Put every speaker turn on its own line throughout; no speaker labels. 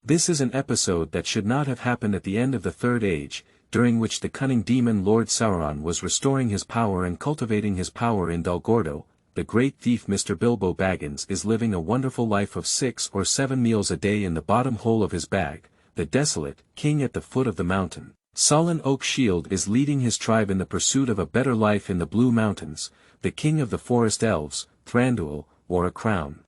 This is an episode that should not have happened at the end of the Third Age, during which the cunning demon Lord Sauron was restoring his power and cultivating his power in Dolgordo. The great thief Mr. Bilbo Baggins is living a wonderful life of 6 or 7 meals a day in the bottom hole of his bag. The desolate king at the foot of the mountain, Solin Oak Shield, is leading his tribe in the pursuit of a better life in the Blue Mountains. The king of the forest elves, Thranduil, wore a crown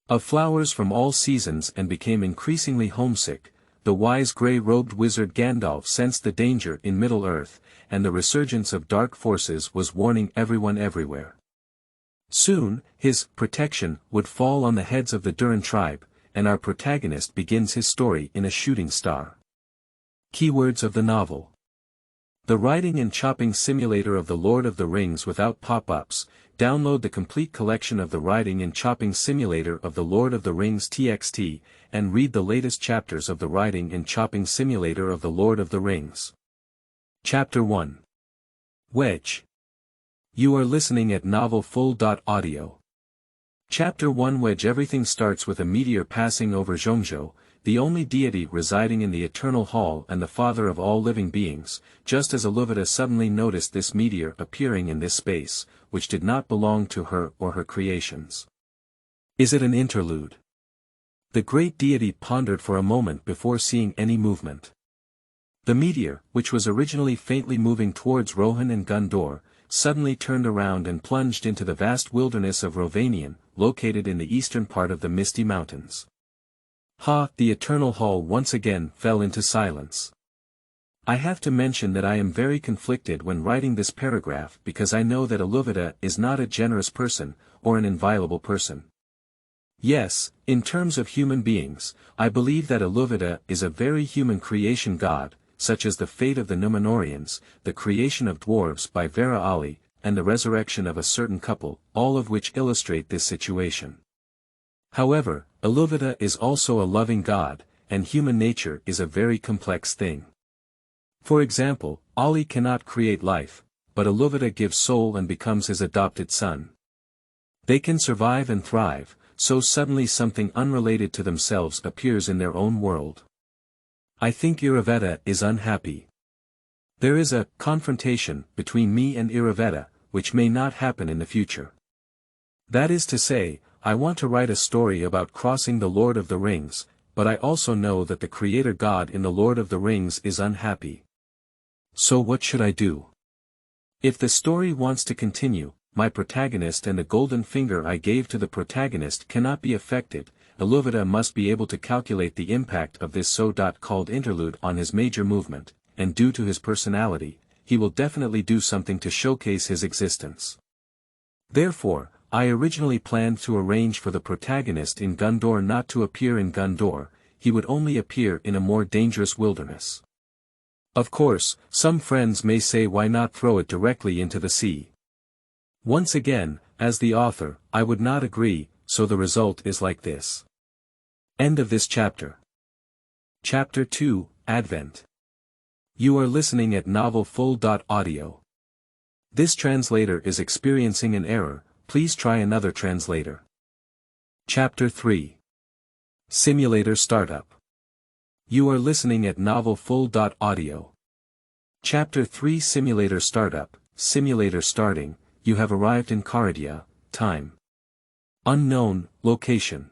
of flowers from all seasons and became increasingly homesick. The wise grey-robed wizard Gandalf sensed the danger in Middle-earth, and the resurgence of dark forces was warning everyone everywhere. Soon, his protection would fall on the heads of the Durin tribe, and our protagonist begins his story in a shooting star. Keywords of the novel: the writing and chopping simulator of The Lord of the Rings without pop-ups. Download the complete collection of the writing and chopping simulator of The Lord of the Rings TXT, and read the latest chapters of the writing and chopping simulator of The Lord of the Rings. Chapter 1. Wedge. You are listening at novelfull.audio. Chapter 1. Wedge. Everything starts with a meteor passing over Zhongzhou, the only deity residing in the Eternal Hall and the father of all living beings, just as Eluveta suddenly noticed this meteor appearing in this space, which did not belong to her or her creations. Is it an interlude? The great deity pondered for a moment before seeing any movement. The meteor, which was originally faintly moving towards Rohan and Gondor, suddenly turned around and plunged into the vast wilderness of Rovanion, located in the eastern part of the Misty Mountains. The Eternal Hall once again fell into silence. I have to mention that I am very conflicted when writing this paragraph because I know that Eluveta is not a generous person, or an inviolable person. Yes, in terms of human beings, I believe that Eluveta is a very human creation god, such as the fate of the Númenóreans, the creation of dwarves by Vera Ali, and the resurrection of a certain couple, all of which illustrate this situation. However, Eluveta is also a loving god, and human nature is a very complex thing. For example, Ali cannot create life, but Eluveta gives soul and becomes his adopted son. They can survive and thrive, so suddenly something unrelated to themselves appears in their own world. I think Iraveta is unhappy. There is a confrontation between me and Iraveta, which may not happen in the future. That is to say, I want to write a story about crossing the Lord of the Rings, but I also know that the creator god in the Lord of the Rings is unhappy. So what should I do? If the story wants to continue, my protagonist and the golden finger I gave to the protagonist cannot be affected. Eluveta must be able to calculate the impact of this so-called interlude on his major movement, and due to his personality, he will definitely do something to showcase his existence. Therefore, I originally planned to arrange for the protagonist in Gondor not to appear in Gondor, he would only appear in a more dangerous wilderness. Of course, some friends may say why not throw it directly into the sea. Once again, as the author, I would not agree, so the result is like this. End of this chapter. Chapter 2, Advent. You are listening at novelfull.audio. This translator is experiencing an error, please try another translator. Chapter 3. Simulator Startup. You are listening at novelfull.audio. Chapter 3. Simulator Startup. Simulator starting. You have arrived in Karadia. Time unknown. Location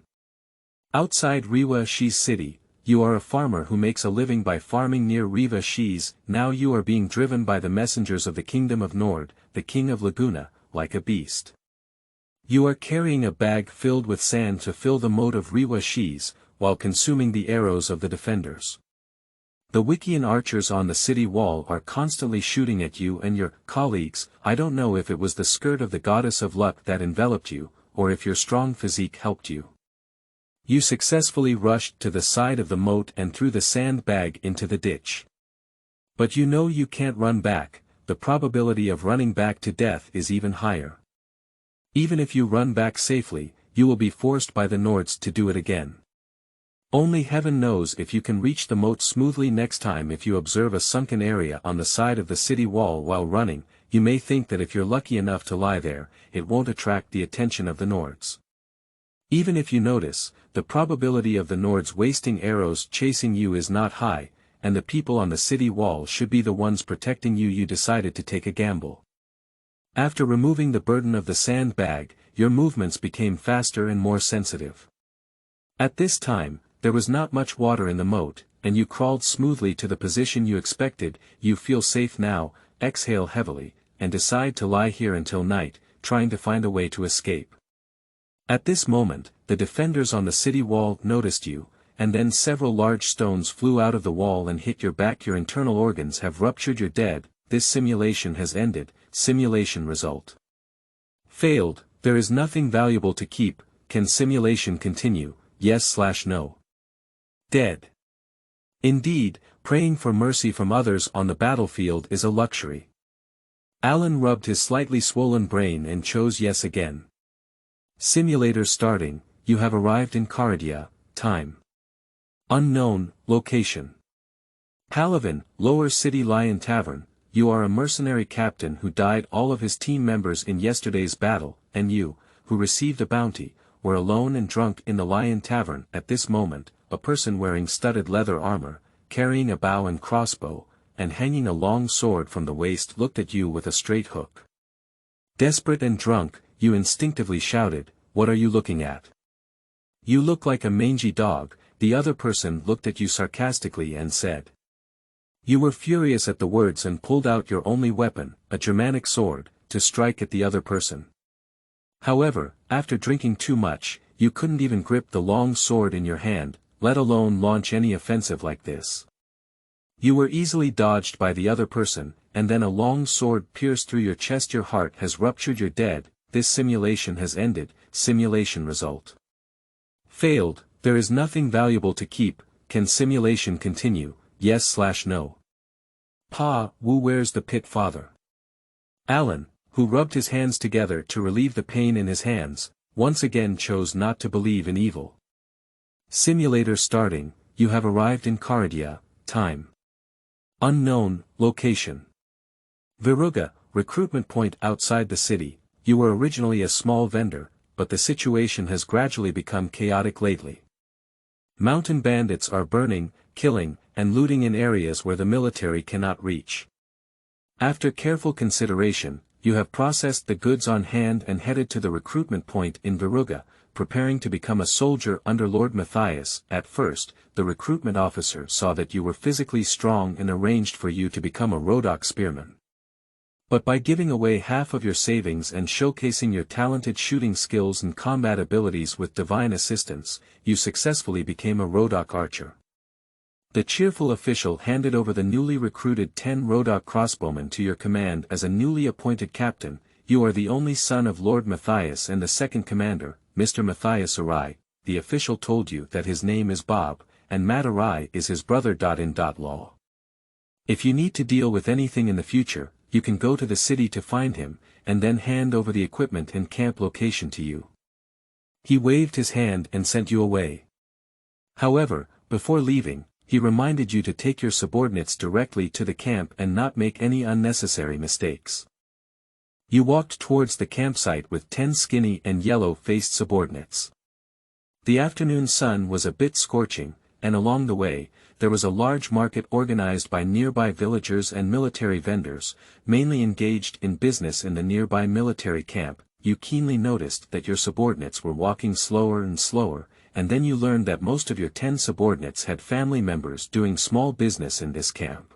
outside Rewa Shi's city. You are a farmer who makes a living by farming near Rewa Shi's. Now you are being driven by the messengers of the kingdom of Nord, the king of Laguna, like a beast. You are carrying a bag filled with sand to fill the moat of Rewa Shi's, while consuming the arrows of the defenders. The Wiccan archers on the city wall are constantly shooting at you and your colleagues. I don't know if it was the skirt of the goddess of luck that enveloped you, or if your strong physique helped you. You successfully rushed to the side of the moat and threw the sand bag into the ditch. But you know you can't run back, the probability of running back to death is even higher. Even if you run back safely, you will be forced by the Nords to do it again. Only heaven knows if you can reach the moat smoothly next time. If you observe a sunken area on the side of the city wall while running, you may think that if you're lucky enough to lie there, it won't attract the attention of the Nords. Even if you notice, the probability of the Nords wasting arrows chasing you is not high, and the people on the city wall should be the ones protecting you. You decided to take a gamble. After removing the burden of the sand bag, your movements became faster and more sensitive. At this time, there was not much water in the moat, and you crawled smoothly to the position you expected. You feel safe now, exhale heavily, and decide to lie here until night, trying to find a way to escape. At this moment, the defenders on the city wall noticed you, and then several large stones flew out of the wall and hit your back. Your internal organs have ruptured. You're dead. This simulation has ended. Simulation result. Failed. There is nothing valuable to keep. Can simulation continue? Yes/no. Dead. Indeed, praying for mercy from others on the battlefield is a luxury. Alan rubbed his slightly swollen brain and chose yes again. Simulator starting. You have arrived in Caridia. Time unknown. Location Palavin, Lower City Lion Tavern. You are a mercenary captain who died all of his team members in yesterday's battle, and you, who received a bounty, were alone and drunk in the Lion Tavern. At this moment, a person wearing studded leather armor, carrying a bow and crossbow, and hanging a long sword from the waist looked at you with a straight hook. Desperate and drunk, you instinctively shouted, "What are you looking at? You look like a mangy dog." The other person looked at you sarcastically and said. You were furious at the words and pulled out your only weapon, a Germanic sword, to strike at the other person. However, after drinking too much, you couldn't even grip the long sword in your hand, let alone launch any offensive like this. You were easily dodged by the other person, and then a long sword pierced through your chest. Your heart has ruptured. You're dead. This simulation has ended. Simulation result. Failed. There is nothing valuable to keep. Can simulation continue? Yes/no. Pa, where's the pit father? Alan, who rubbed his hands together to relieve the pain in his hands, once again chose not to believe in evil. Simulator starting. You have arrived in Caridia. Time unknown. Location Veruga, recruitment point outside the city. You were originally a small vendor, but the situation has gradually become chaotic lately. Mountain bandits are burning, killing, and looting in areas where the military cannot reach. After careful consideration, you have processed the goods on hand and headed to the recruitment point in Veruga, preparing to become a soldier under Lord Matthias. At first, the recruitment officer saw that you were physically strong and arranged for you to become a Rodok spearman. But by giving away half of your savings and showcasing your talented shooting skills and combat abilities with divine assistance, you successfully became a Rodok archer. The cheerful official handed over the newly recruited 10 Rodok crossbowmen to your command as a newly appointed captain. You are the only son of Lord Matthias and the second commander, Mr. Matthias Arai. The official told you that his name is Bob, and Matt Arai is his brother. Law. If you need to deal with anything in the future, you can go to the city to find him, and then hand over the equipment and camp location to you. He waved his hand and sent you away. However, before leaving, he reminded you to take your subordinates directly to the camp and not make any unnecessary mistakes. You walked towards the campsite with 10 skinny and yellow-faced subordinates. The afternoon sun was a bit scorching, and along the way, there was a large market organized by nearby villagers and military vendors, mainly engaged in business in the nearby military camp. You keenly noticed that your subordinates were walking slower and slower, and then you learned that most of your 10 subordinates had family members doing small business in this camp.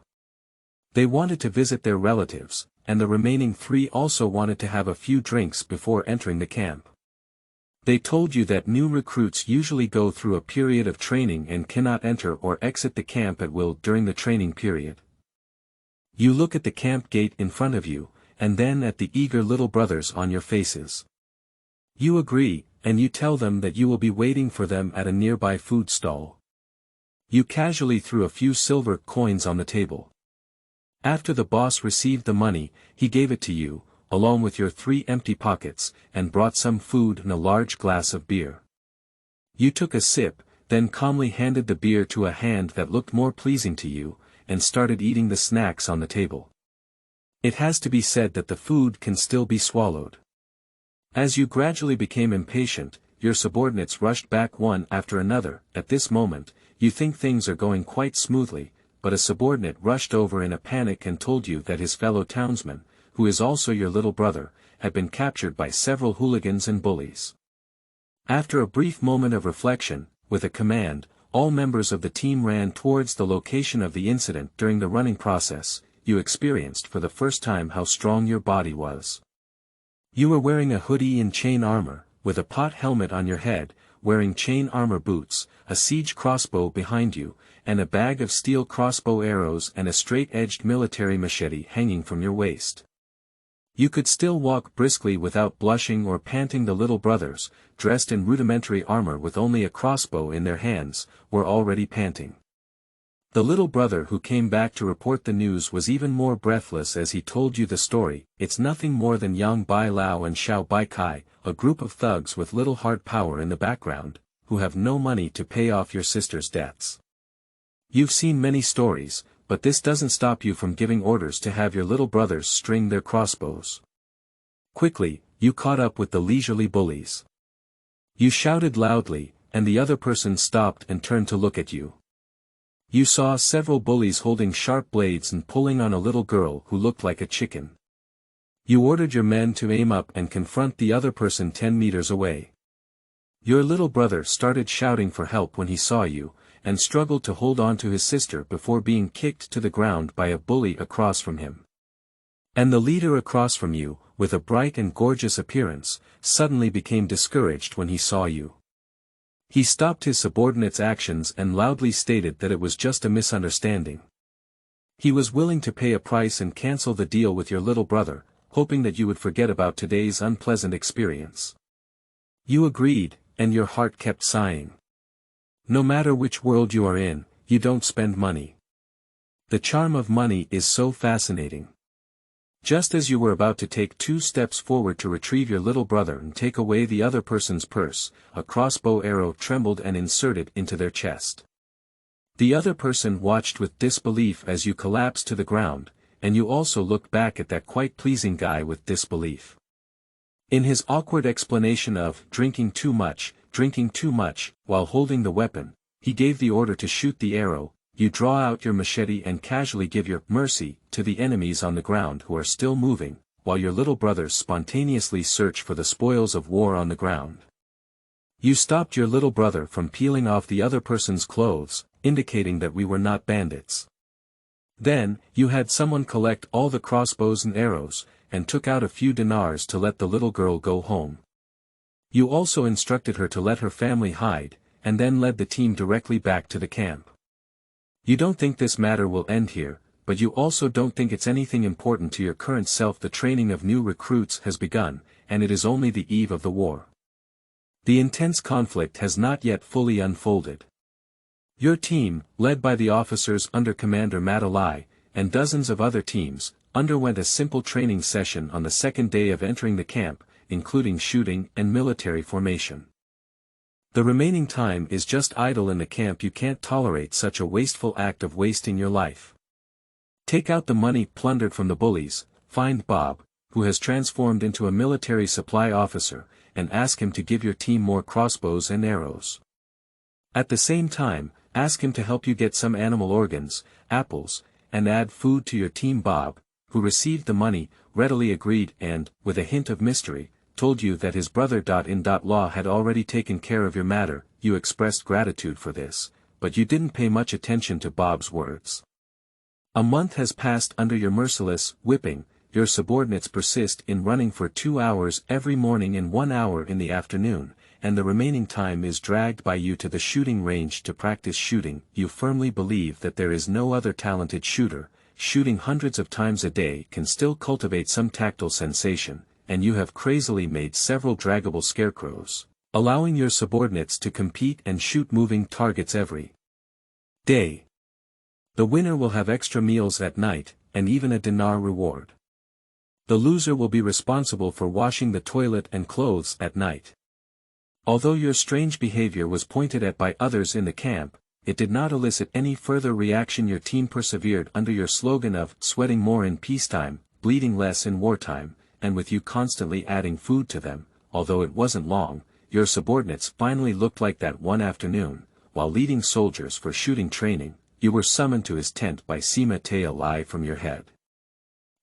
They wanted to visit their relatives, and the remaining 3 also wanted to have a few drinks before entering the camp. They told you that new recruits usually go through a period of training and cannot enter or exit the camp at will during the training period. You look at the camp gate in front of you, and then at the eager little brothers on your faces. You agree, and you tell them that you will be waiting for them at a nearby food stall. You casually threw a few silver coins on the table. After the boss received the money, he gave it to you, along with your 3 empty pockets, and brought some food and a large glass of beer. You took a sip, then calmly handed the beer to a hand that looked more pleasing to you, and started eating the snacks on the table. It has to be said that the food can still be swallowed. As you gradually became impatient, your subordinates rushed back one after another. At this moment, you think things are going quite smoothly, but a subordinate rushed over in a panic and told you that his fellow townsman, who is also your little brother, had been captured by several hooligans and bullies. After a brief moment of reflection, with a command, all members of the team ran towards the location of the incident. During the running process, you experienced for the first time how strong your body was. You were wearing a hoodie in chain armor, with a pot helmet on your head, wearing chain armor boots, a siege crossbow behind you, and a bag of steel crossbow arrows and a straight-edged military machete hanging from your waist. You could still walk briskly without blushing or panting. The little brothers, dressed in rudimentary armor with only a crossbow in their hands, were already panting. The little brother who came back to report the news was even more breathless as he told you the story. It's nothing more than Yang Bai Lao and Xiao Bai Kai, a group of thugs with little hard power in the background, who have no money to pay off your sister's debts. You've seen many stories, but this doesn't stop you from giving orders to have your little brothers string their crossbows. Quickly, you caught up with the leisurely bullies. You shouted loudly, and the other person stopped and turned to look at you. You saw several bullies holding sharp blades and pulling on a little girl who looked like a chicken. You ordered your men to aim up and confront the other person 10 meters away. Your little brother started shouting for help when he saw you, and struggled to hold on to his sister before being kicked to the ground by a bully across from him. And the leader across from you, with a bright and gorgeous appearance, suddenly became discouraged when he saw you. He stopped his subordinates' actions and loudly stated that it was just a misunderstanding. He was willing to pay a price and cancel the deal with your little brother, hoping that you would forget about today's unpleasant experience. You agreed, and your heart kept sighing. No matter which world you are in, you don't spend money. The charm of money is so fascinating. Just as you were about to take 2 steps forward to retrieve your little brother and take away the other person's purse, a crossbow arrow trembled and inserted into their chest. The other person watched with disbelief as you collapsed to the ground, and you also looked back at that quite pleasing guy with disbelief. In his awkward explanation of drinking too much, while holding the weapon, he gave the order to shoot the arrow. You draw out your machete and casually give your mercy to the enemies on the ground who are still moving, while your little brothers spontaneously search for the spoils of war on the ground. You stopped your little brother from peeling off the other person's clothes, indicating that we were not bandits. Then, you had someone collect all the crossbows and arrows, and took out a few dinars to let the little girl go home. You also instructed her to let her family hide, and then led the team directly back to the camp. You don't think this matter will end here, but you also don't think it's anything important to your current self. The training of new recruits has begun, and it is only the eve of the war. The intense conflict has not yet fully unfolded. Your team, led by the officers under Commander Matalai, and dozens of other teams, underwent a simple training session on the second day of entering the camp, including shooting and military formation. The remaining time is just idle in the camp. You can't tolerate such a wasteful act of wasting your life. Take out the money plundered from the bullies, find Bob, who has transformed into a military supply officer, and ask him to give your team more crossbows and arrows. At the same time, ask him to help you get some animal organs, apples, and add food to your team. Bob, who received the money, readily agreed and, with a hint of mystery, told you that his brother-in-law had already taken care of your matter. You expressed gratitude for this, but you didn't pay much attention to Bob's words. A month has passed under your merciless whipping. Your subordinates persist in running for 2 hours every morning and 1 hour in the afternoon, and the remaining time is dragged by you to the shooting range to practice shooting. You firmly believe that there is no other talented shooter. Shooting hundreds of times a day can still cultivate some tactile sensation, and you have crazily made several draggable scarecrows, allowing your subordinates to compete and shoot moving targets every day. The winner will have extra meals at night, and even a dinar reward. The loser will be responsible for washing the toilet and clothes at night. Although your strange behavior was pointed at by others in the camp, it did not elicit any further reaction. Your team persevered under your slogan of sweating more in peacetime, bleeding less in wartime, and with you constantly adding food to them. Although it wasn't long, your subordinates finally looked like that one afternoon, while leading soldiers for shooting training, you were summoned to his tent by Sima Te Alai from your head.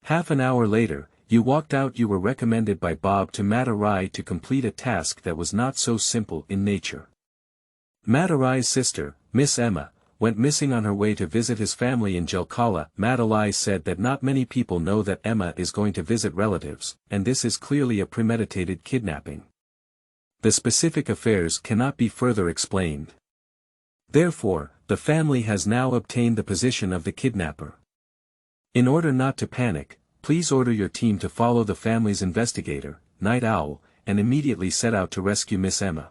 Half an hour later, you walked out. You were recommended by Bob to Matarai to complete a task that was not so simple in nature. Matarai's sister, Miss Emma, went missing on her way to visit his family in Jelkala. Matalai said that not many people know that Emma is going to visit relatives, and this is clearly a premeditated kidnapping. The specific affairs cannot be further explained. Therefore, the family has now obtained the position of the kidnapper. In order not to panic, please order your team to follow the family's investigator, Night Owl, and immediately set out to rescue Miss Emma.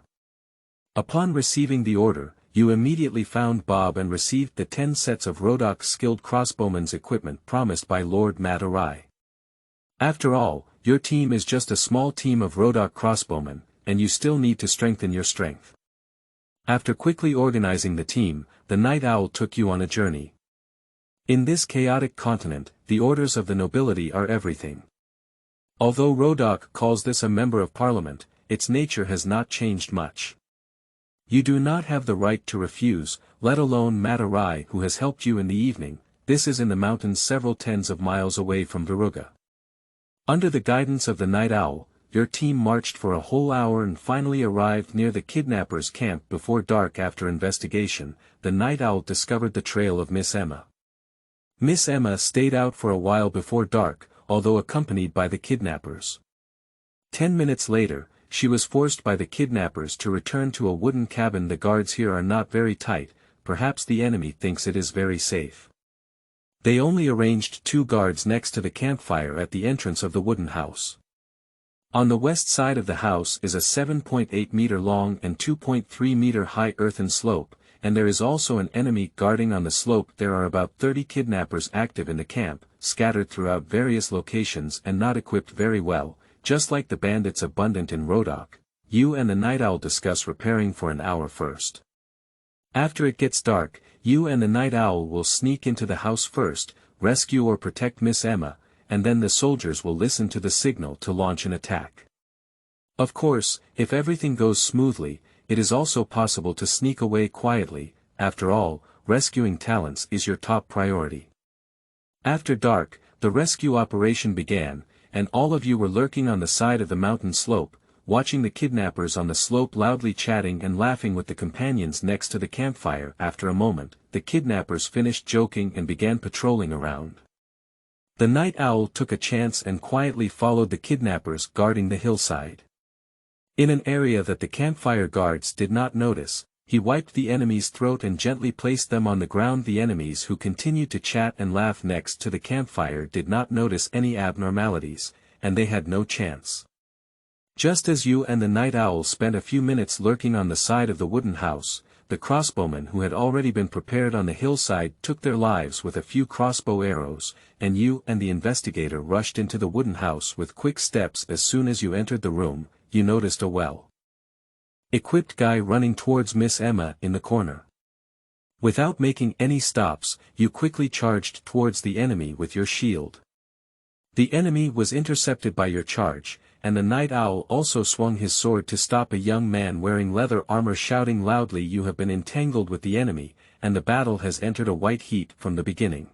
Upon receiving the order, you immediately found Bob and received the 10 sets of Rodok's skilled crossbowman's equipment promised by Lord Matarai. After all, your team is just a small team of Rodok crossbowmen, and you still need to strengthen your strength. After quickly organizing the team, the Night Owl took you on a journey. In this chaotic continent, the orders of the nobility are everything. Although Rodok calls this a member of parliament, its nature has not changed much. You do not have the right to refuse, let alone Matarai who has helped you in the evening. This is in the mountains several tens of miles away from Veruga. Under the guidance of the Night Owl, your team marched for a whole hour and finally arrived near the kidnappers' camp before dark. After investigation, the Night Owl discovered the trail of Miss Emma. Miss Emma stayed out for a while before dark, although accompanied by the kidnappers. 10 minutes later, she was forced by the kidnappers to return to a wooden cabin. The guards here are not very tight, perhaps the enemy thinks it is very safe. They only arranged 2 guards next to the campfire at the entrance of the wooden house. On the west side of the house is a 7.8 meter long and 2.3 meter high earthen slope, and there is also an enemy guarding on the slope. There are about 30 kidnappers active in the camp, scattered throughout various locations and not equipped very well. Just like the bandits abundant in Rodok, you and the Night Owl discuss repairing for an hour first. After it gets dark, you and the Night Owl will sneak into the house first, rescue or protect Miss Emma, and then the soldiers will listen to the signal to launch an attack. Of course, if everything goes smoothly, it is also possible to sneak away quietly. After all, rescuing talents is your top priority. After dark, the rescue operation began, and all of you were lurking on the side of the mountain slope, watching the kidnappers on the slope loudly chatting and laughing with the companions next to the campfire. After a moment, the kidnappers finished joking and began patrolling around. The Night Owl took a chance and quietly followed the kidnappers guarding the hillside. In an area that the campfire guards did not notice, he wiped the enemy's throat and gently placed them on the ground. The enemies who continued to chat and laugh next to the campfire did not notice any abnormalities, and they had no chance. Just as you and the Night Owl spent a few minutes lurking on the side of the wooden house, the crossbowmen who had already been prepared on the hillside took their lives with a few crossbow arrows, and you and the investigator rushed into the wooden house with quick steps. As soon as you entered the room, you noticed a well-equipped guy running towards Miss Emma in the corner. Without making any stops, you quickly charged towards the enemy with your shield. The enemy was intercepted by your charge, and the Night Owl also swung his sword to stop a young man wearing leather armor shouting loudly, "You have been entangled with the enemy, and the battle has entered a white heat from the beginning."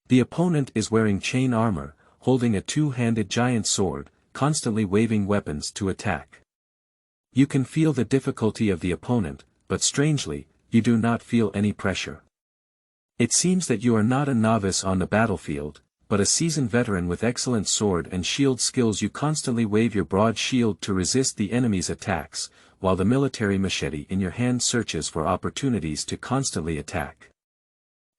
The opponent is wearing chain armor, holding a 2-handed giant sword, constantly waving weapons to attack. You can feel the difficulty of the opponent, but strangely, you do not feel any pressure. It seems that you are not a novice on the battlefield, but a seasoned veteran with excellent sword and shield skills. You constantly wave your broad shield to resist the enemy's attacks, while the military machete in your hand searches for opportunities to constantly attack.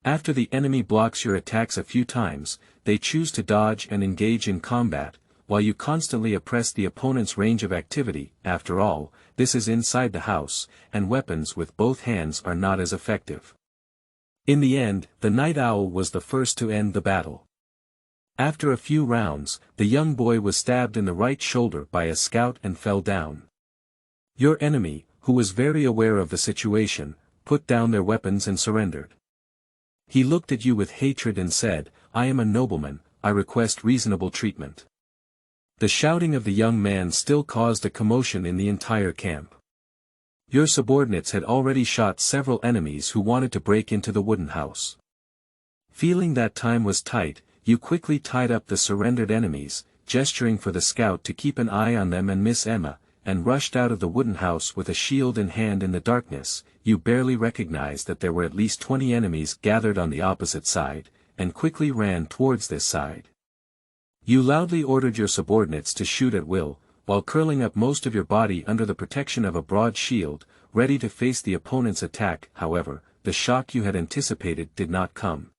After the enemy blocks your attacks a few times, they choose to dodge and engage in combat, while you constantly oppress the opponent's range of activity. After all, this is inside the house, and weapons with both hands are not as effective. In the end, the Night Owl was the first to end the battle. After a few rounds, the young boy was stabbed in the right shoulder by a scout and fell down. Your enemy, who was very aware of the situation, put down their weapons and surrendered. He looked at you with hatred and said, "I am a nobleman, I request reasonable treatment." The shouting of the young man still caused a commotion in the entire camp. Your subordinates had already shot several enemies who wanted to break into the wooden house. Feeling that time was tight, you quickly tied up the surrendered enemies, gesturing for the scout to keep an eye on them and Miss Emma, and rushed out of the wooden house with a shield in hand in the darkness. You barely recognized that there were at least 20 enemies gathered on the opposite side, and quickly ran towards this side. You loudly ordered your subordinates to shoot at will, while curling up most of your body under the protection of a broad shield, ready to face the opponent's attack. However, the shock you had anticipated did not come.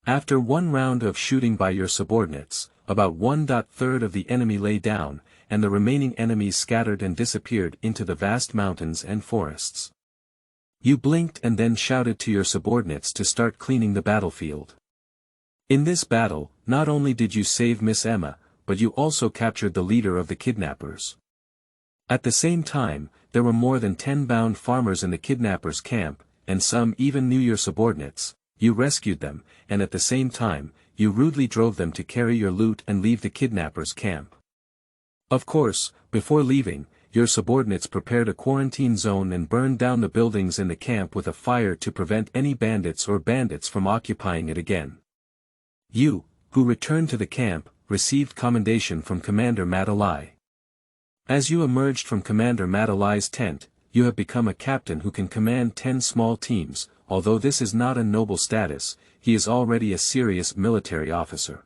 After one round of shooting by your subordinates, about 1/3 of the enemy lay down, and the remaining enemies scattered and disappeared into the vast mountains and forests. You blinked and then shouted to your subordinates to start cleaning the battlefield. In this battle, not only did you save Miss Emma, but you also captured the leader of the kidnappers. At the same time, there were more than 10 bound farmers in the kidnappers' camp, and some even knew your subordinates. You rescued them, and at the same time, you rudely drove them to carry your loot and leave the kidnappers' camp. Of course, before leaving, your subordinates prepared a quarantine zone and burned down the buildings in the camp with a fire to prevent any bandits from occupying it again. You, who returned to the camp, received commendation from Commander Madalai. As you emerged from Commander Madalai's tent, you have become a captain who can command 10 small teams. Although this is not a noble status, he is already a serious military officer.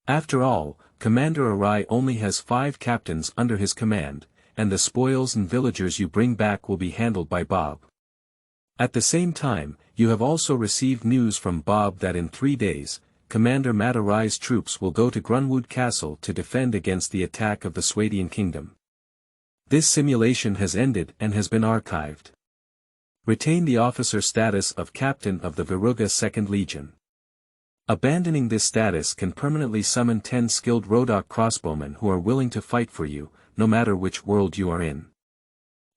After all, Commander Arai only has 5 captains under his command, and the spoils and villagers you bring back will be handled by Bob. At the same time, you have also received news from Bob that in 3 days, Commander Madarai's troops will go to Grunwood Castle to defend against the attack of the Swadian Kingdom. This simulation has ended and has been archived. Retain the officer status of Captain of the Viruga 2nd Legion. Abandoning this status can permanently summon 10 skilled Rodok crossbowmen who are willing to fight for you, no matter which world you are in.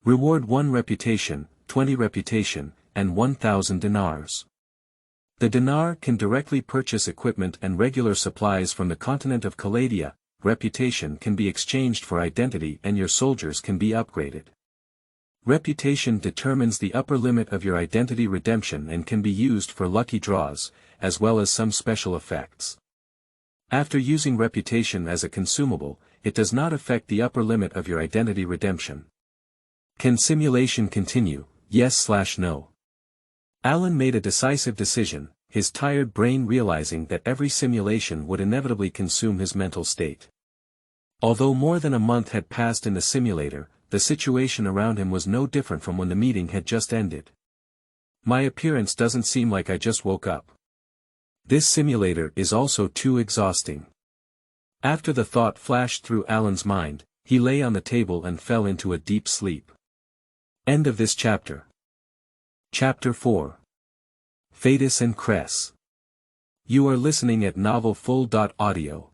Reward 1 reputation, 20 reputation, and 1,000 dinars. The dinar can directly purchase equipment and regular supplies from the continent of Caladia. Reputation can be exchanged for identity and your soldiers can be upgraded. Reputation determines the upper limit of your identity redemption and can be used for lucky draws, as well as some special effects. After using reputation as a consumable, it does not affect the upper limit of your identity redemption. Can simulation continue? Yes/no. Alan made a decisive decision, his tired brain realizing that every simulation would inevitably consume his mental state. Although more than a month had passed in the simulator, the situation around him was no different from when the meeting had just ended. My appearance doesn't seem like I just woke up. This simulator is also too exhausting. After the thought flashed through Alan's mind, he lay on the table and fell into a deep sleep. End of this chapter. Chapter 4. Fatis and Kress. You are listening at novelfull.audio.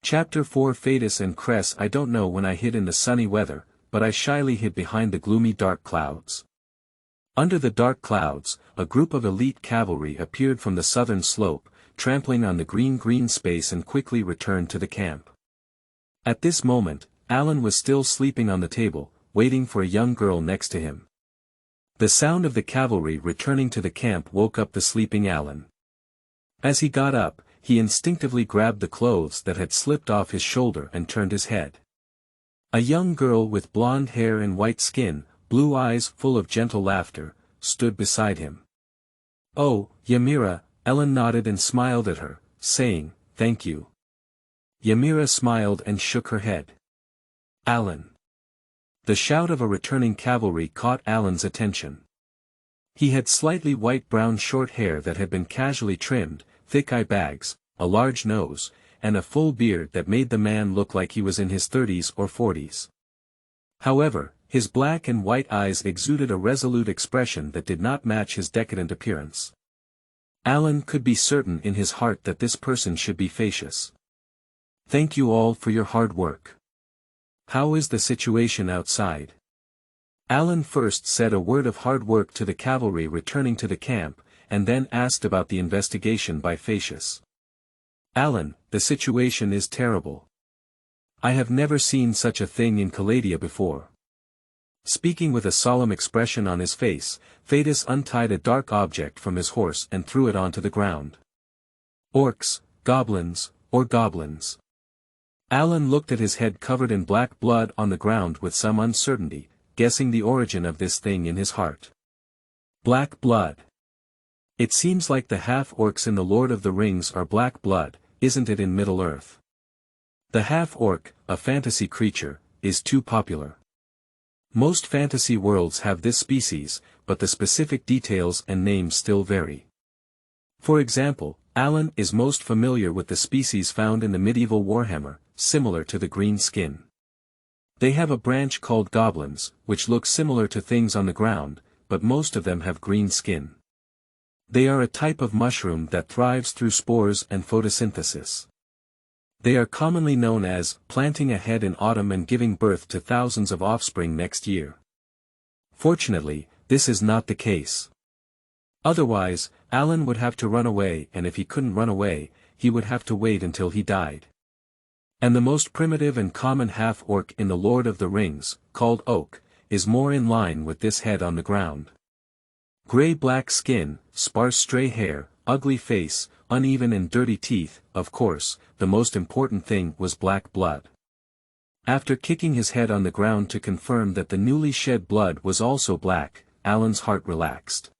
Chapter 4. Fatis and Kress. I don't know when I hid in the sunny weather, but I shyly hid behind the gloomy dark clouds. Under the dark clouds, a group of elite cavalry appeared from the southern slope, trampling on the green space and quickly returned to the camp. At this moment, Alan was still sleeping on the table, waiting for a young girl next to him. The sound of the cavalry returning to the camp woke up the sleeping Alan. As he got up, he instinctively grabbed the clothes that had slipped off his shoulder and turned his head. A young girl with blonde hair and white skin, blue eyes full of gentle laughter, stood beside him. "Oh, Ymira," Alan nodded and smiled at her, saying, "Thank you." Ymira smiled and shook her head. Alan. The shout of a returning cavalry caught Alan's attention. He had slightly white-brown short hair that had been casually trimmed, thick eye bags, a large nose, and a full beard that made the man look like he was in his 30s or 40s. However, his black and white eyes exuded a resolute expression that did not match his decadent appearance. Alan could be certain in his heart that this person should be Fatis. "Thank you all for your hard work. How is the situation outside?" Alan first said a word of hard work to the cavalry returning to the camp, and then asked about the investigation by Fatis. "Alan, the situation is terrible. I have never seen such a thing in Caladia before. Speaking with a solemn expression on his face, Fatis untied a dark object from his horse and threw it onto the ground. Orcs, goblins, or goblins. Alan looked at his head covered in black blood on the ground with some uncertainty, guessing the origin of this thing in his heart. Black blood. It seems like the half-orcs in The Lord of the Rings are black blood, isn't it in Middle-earth? The half-orc, a fantasy creature, is too popular. Most fantasy worlds have this species, but the specific details and names still vary. For example, Alan is most familiar with the species found in the medieval Warhammer, similar to the green skin. They have a branch called goblins, which look similar to things on the ground, but most of them have green skin. They are a type of mushroom that thrives through spores and photosynthesis. They are commonly known as planting a head in autumn and giving birth to thousands of offspring next year. Fortunately, this is not the case. Otherwise, Alan would have to run away, and if he couldn't run away, he would have to wait until he died. And the most primitive and common half-orc in The Lord of the Rings, called Oak, is more in line with this head on the ground. Gray-black skin, sparse stray hair, ugly face, uneven and dirty teeth, of course, the most important thing was black blood. After kicking his head on the ground to confirm that the newly shed blood was also black, Alan's heart relaxed.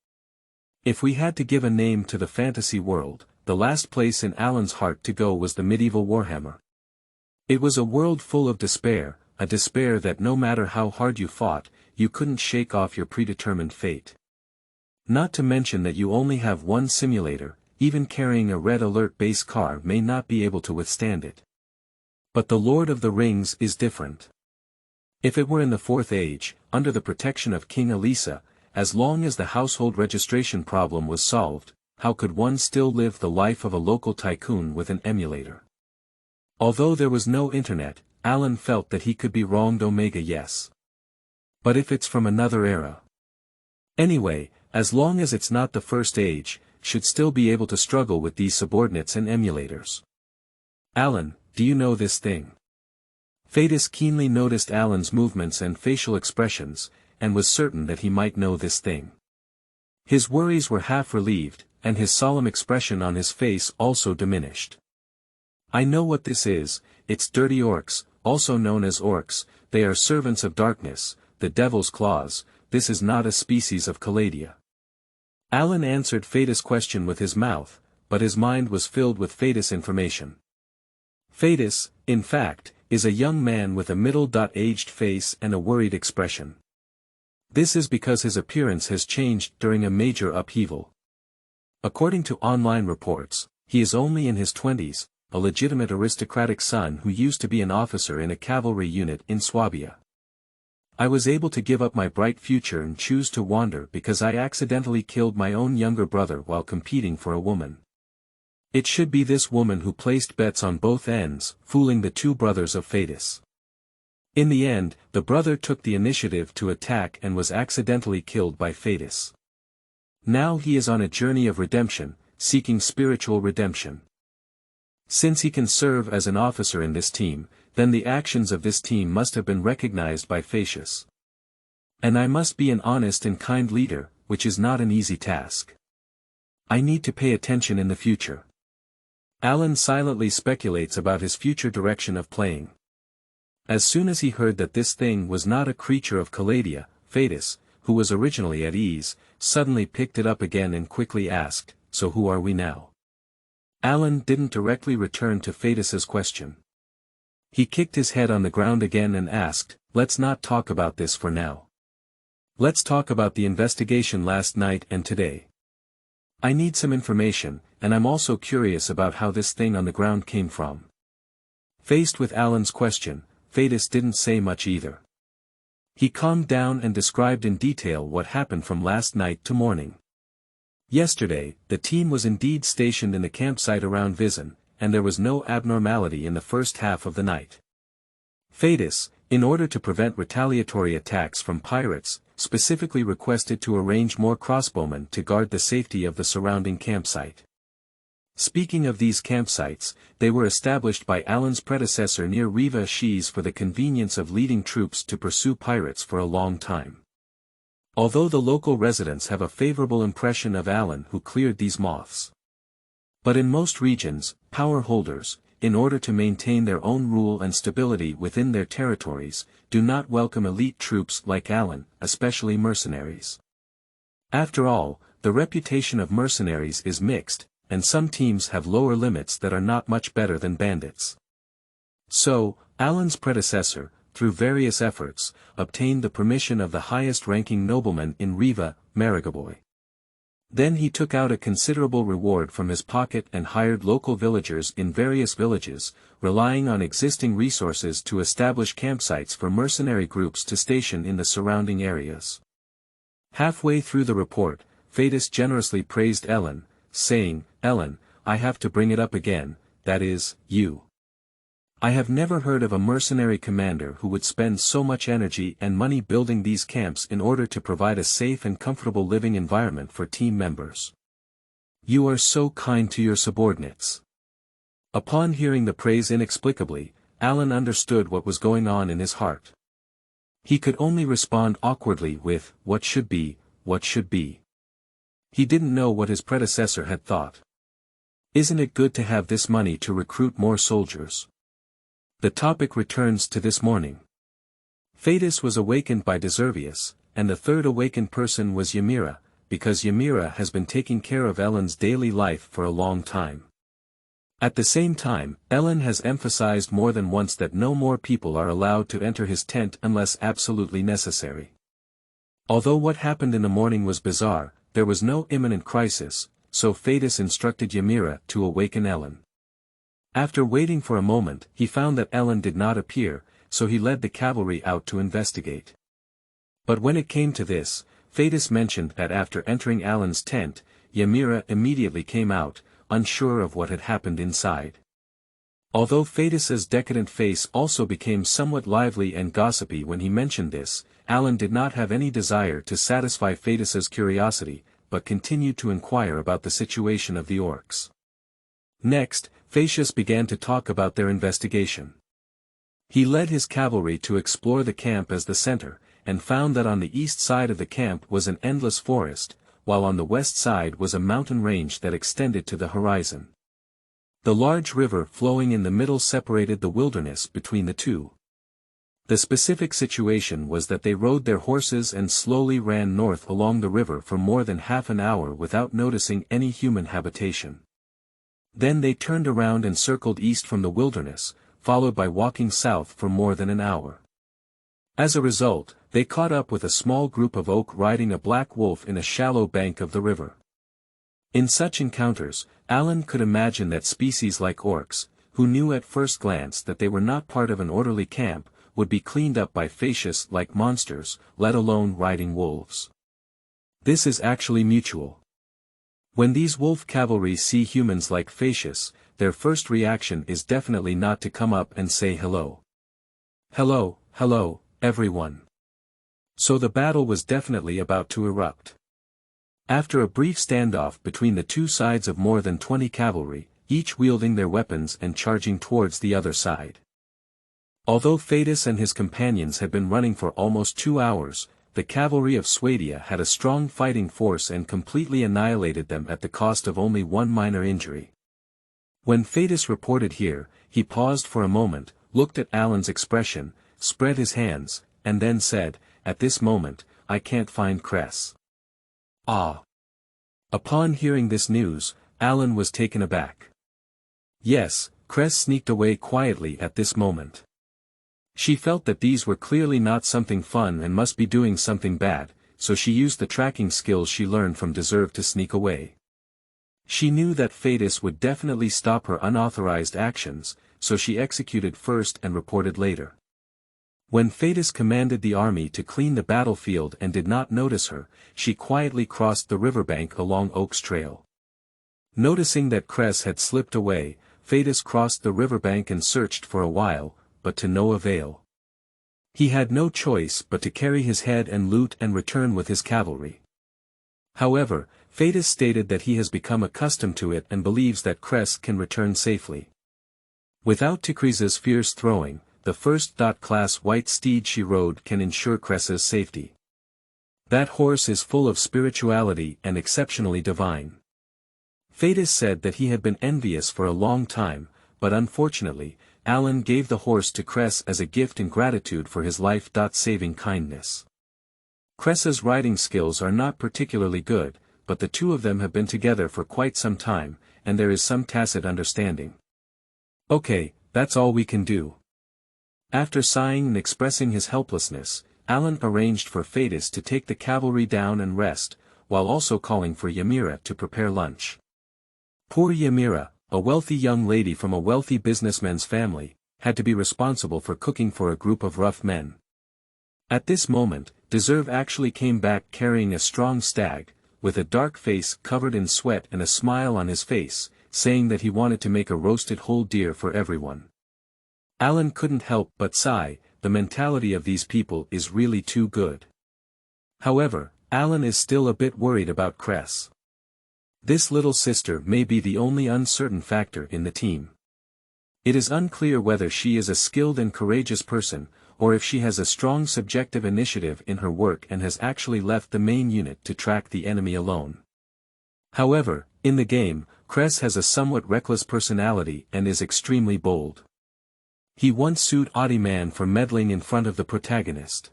If we had to give a name to the fantasy world, the last place in Alan's heart to go was the medieval Warhammer. It was a world full of despair, a despair that no matter how hard you fought, you couldn't shake off your predetermined fate. Not to mention that you only have one simulator, even carrying a red alert base car may not be able to withstand it. But the Lord of the Rings is different. If it were in the Fourth Age, under the protection of King Elisa, as long as the household registration problem was solved, how could one still live the life of a local tycoon with an emulator? Although there was no internet, Alan felt that he could be wronged Omega yes. But if it's from another era? Anyway, as long as it's not the First Age, should still be able to struggle with these subordinates and emulators. Alan, do you know this thing? Fatis keenly noticed Alan's movements and facial expressions, and was certain that he might know this thing. His worries were half relieved, and his solemn expression on his face also diminished. I know what this is, it's dirty orcs, also known as orcs, they are servants of darkness, the devil's claws, this is not a species of Caladia. Alan answered Fatis' question with his mouth, but his mind was filled with Fatis information. Fatis, in fact, is a young man with a middle-aged face and a worried expression. This is because his appearance has changed during a major upheaval. According to online reports, he is only in his 20s, a legitimate aristocratic son who used to be an officer in a cavalry unit in Swabia. I was able to give up my bright future and choose to wander because I accidentally killed my own younger brother while competing for a woman. It should be this woman who placed bets on both ends, fooling the two brothers of Fatis. In the end, the brother took the initiative to attack and was accidentally killed by Fatis. Now he is on a journey of redemption, seeking spiritual redemption. Since he can serve as an officer in this team, then the actions of this team must have been recognized by Fatis. And I must be an honest and kind leader, which is not an easy task. I need to pay attention in the future. Alan silently speculates about his future direction of playing. As soon as he heard that this thing was not a creature of Caladia, Fatis, who was originally at ease, suddenly picked it up again and quickly asked, "So who are we now?" Alan didn't directly return to Fatis's question. He kicked his head on the ground again and asked, "Let's not talk about this for now. Let's talk about the investigation last night and today. I need some information, and I'm also curious about how this thing on the ground came from." Faced with Alan's question, Fatis didn't say much either. He calmed down and described in detail what happened from last night to morning. Yesterday, the team was indeed stationed in the campsite around Vizon, and there was no abnormality in the first half of the night. Fatis, in order to prevent retaliatory attacks from pirates, specifically requested to arrange more crossbowmen to guard the safety of the surrounding campsite. Speaking of these campsites, they were established by Alan's predecessor near Riva Shiz for the convenience of leading troops to pursue pirates for a long time. Although the local residents have a favorable impression of Alan who cleared these moths. But in most regions, power holders, in order to maintain their own rule and stability within their territories, do not welcome elite troops like Alan, especially mercenaries. After all, the reputation of mercenaries is mixed, and some teams have lower limits that are not much better than bandits. So, Alan's predecessor, through various efforts, obtained the permission of the highest-ranking nobleman in Riva, Marigaboy. Then he took out a considerable reward from his pocket and hired local villagers in various villages, relying on existing resources to establish campsites for mercenary groups to station in the surrounding areas. Halfway through the report, Fatis generously praised Ellen, saying, "Ellen, I have to bring it up again, that is, you. I have never heard of a mercenary commander who would spend so much energy and money building these camps in order to provide a safe and comfortable living environment for team members. You are so kind to your subordinates." Upon hearing the praise inexplicably, Alan understood what was going on in his heart. He could only respond awkwardly with, "What should be, what should be." He didn't know what his predecessor had thought. Isn't it good to have this money to recruit more soldiers? The topic returns to this morning. Fatis was awakened by Deservius, and the third awakened person was Ymira, because Ymira has been taking care of Ellen's daily life for a long time. At the same time, Ellen has emphasized more than once that no more people are allowed to enter his tent unless absolutely necessary. Although what happened in the morning was bizarre, there was no imminent crisis, so Fatis instructed Ymira to awaken Ellen. After waiting for a moment, he found that Ellen did not appear, so he led the cavalry out to investigate. But when it came to this, Fatis mentioned that after entering Alan's tent, Ymira immediately came out, unsure of what had happened inside. Although Fatis's decadent face also became somewhat lively and gossipy when he mentioned this, Alan did not have any desire to satisfy Fatis's curiosity, but continued to inquire about the situation of the orcs. Next, Fatis began to talk about their investigation. He led his cavalry to explore the camp as the center, and found that on the east side of the camp was an endless forest, while on the west side was a mountain range that extended to the horizon. The large river flowing in the middle separated the wilderness between the two. The specific situation was that they rode their horses and slowly ran north along the river for more than half an hour without noticing any human habitation. Then they turned around and circled east from the wilderness, followed by walking south for more than an hour. As a result, they caught up with a small group of oak riding a black wolf in a shallow bank of the river. In such encounters, Alan could imagine that species like orcs, who knew at first glance that they were not part of an orderly camp, would be cleaned up by Fatis like monsters, let alone riding wolves. This is actually mutual. When these wolf cavalry see humans like Fatis, their first reaction is definitely not to come up and say hello. Hello, hello, everyone. So the battle was definitely about to erupt. After a brief standoff between the two sides of more than 20 cavalry, each wielding their weapons and charging towards the other side. Although Fatis and his companions had been running for almost 2 hours, the cavalry of Swadia had a strong fighting force and completely annihilated them at the cost of only one minor injury. When Fatis reported here, he paused for a moment, looked at Alan's expression, spread his hands, and then said, "At this moment, I can't find Kress." Ah! Upon hearing this news, Alan was taken aback. Yes, Kress sneaked away quietly at this moment. She felt that these were clearly not something fun and must be doing something bad, so she used the tracking skills she learned from Deserve to sneak away. She knew that Fatis would definitely stop her unauthorized actions, so she executed first and reported later. When Fatis commanded the army to clean the battlefield and did not notice her, she quietly crossed the riverbank along Oak's trail. Noticing that Kress had slipped away, Fatis crossed the riverbank and searched for a while, but to no avail. He had no choice but to carry his head and loot and return with his cavalry. However, Fatis stated that he has become accustomed to it and believes that Kress can return safely. Without Tikriza's fierce throwing, the first-class white steed she rode can ensure Kress's safety. That horse is full of spirituality and exceptionally divine. Fatis said that he had been envious for a long time, but unfortunately, Alan gave the horse to Kress as a gift in gratitude for his life-saving kindness. Kress's riding skills are not particularly good, but the two of them have been together for quite some time, and there is some tacit understanding. Okay, that's all we can do. After sighing and expressing his helplessness, Alan arranged for Fatis to take the cavalry down and rest, while also calling for Ymira to prepare lunch. Poor Ymira, a wealthy young lady from a wealthy businessman's family, had to be responsible for cooking for a group of rough men. At this moment, Deserve actually came back carrying a strong stag, with a dark face covered in sweat and a smile on his face, saying that he wanted to make a roasted whole deer for everyone. Alan couldn't help but sigh, the mentality of these people is really too good. However, Alan is still a bit worried about Kress. This little sister may be the only uncertain factor in the team. It is unclear whether she is a skilled and courageous person, or if she has a strong subjective initiative in her work and has actually left the main unit to track the enemy alone. However, in the game, Kress has a somewhat reckless personality and is extremely bold. He once sued Odiman for meddling in front of the protagonist.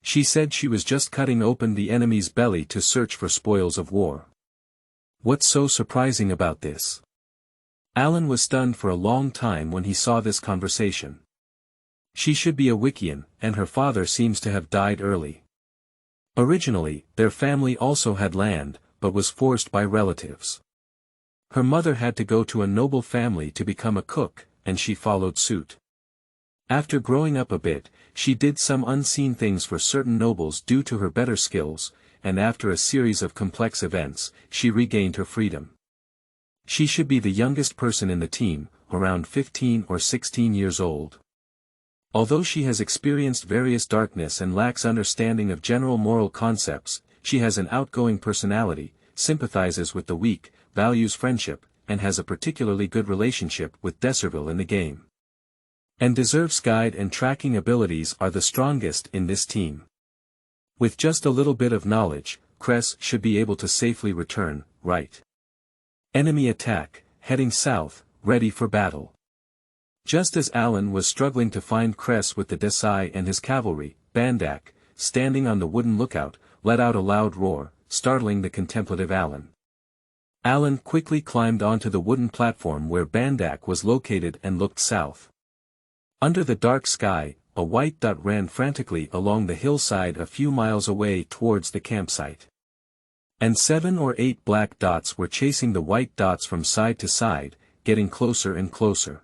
She said she was just cutting open the enemy's belly to search for spoils of war. What's so surprising about this? Alan was stunned for a long time when he saw this conversation. She should be a Wiccan, and her father seems to have died early. Originally, their family also had land, but was forced by relatives. Her mother had to go to a noble family to become a cook, and she followed suit. After growing up a bit, she did some unseen things for certain nobles due to her better skills, and after a series of complex events, she regained her freedom. She should be the youngest person in the team, around 15 or 16 years old. Although she has experienced various darkness and lacks understanding of general moral concepts, she has an outgoing personality, sympathizes with the weak, values friendship, and has a particularly good relationship with Deserville in the game. And Deserve's guide and tracking abilities are the strongest in this team. With just a little bit of knowledge, Kress should be able to safely return, right? Enemy attack, heading south, ready for battle. Just as Alan was struggling to find Kress with the Desai and his cavalry, Bandak, standing on the wooden lookout, let out a loud roar, startling the contemplative Alan. Alan quickly climbed onto the wooden platform where Bandak was located and looked south. Under the dark sky, a white dot ran frantically along the hillside a few miles away towards the campsite. And 7 or 8 black dots were chasing the white dots from side to side, getting closer and closer.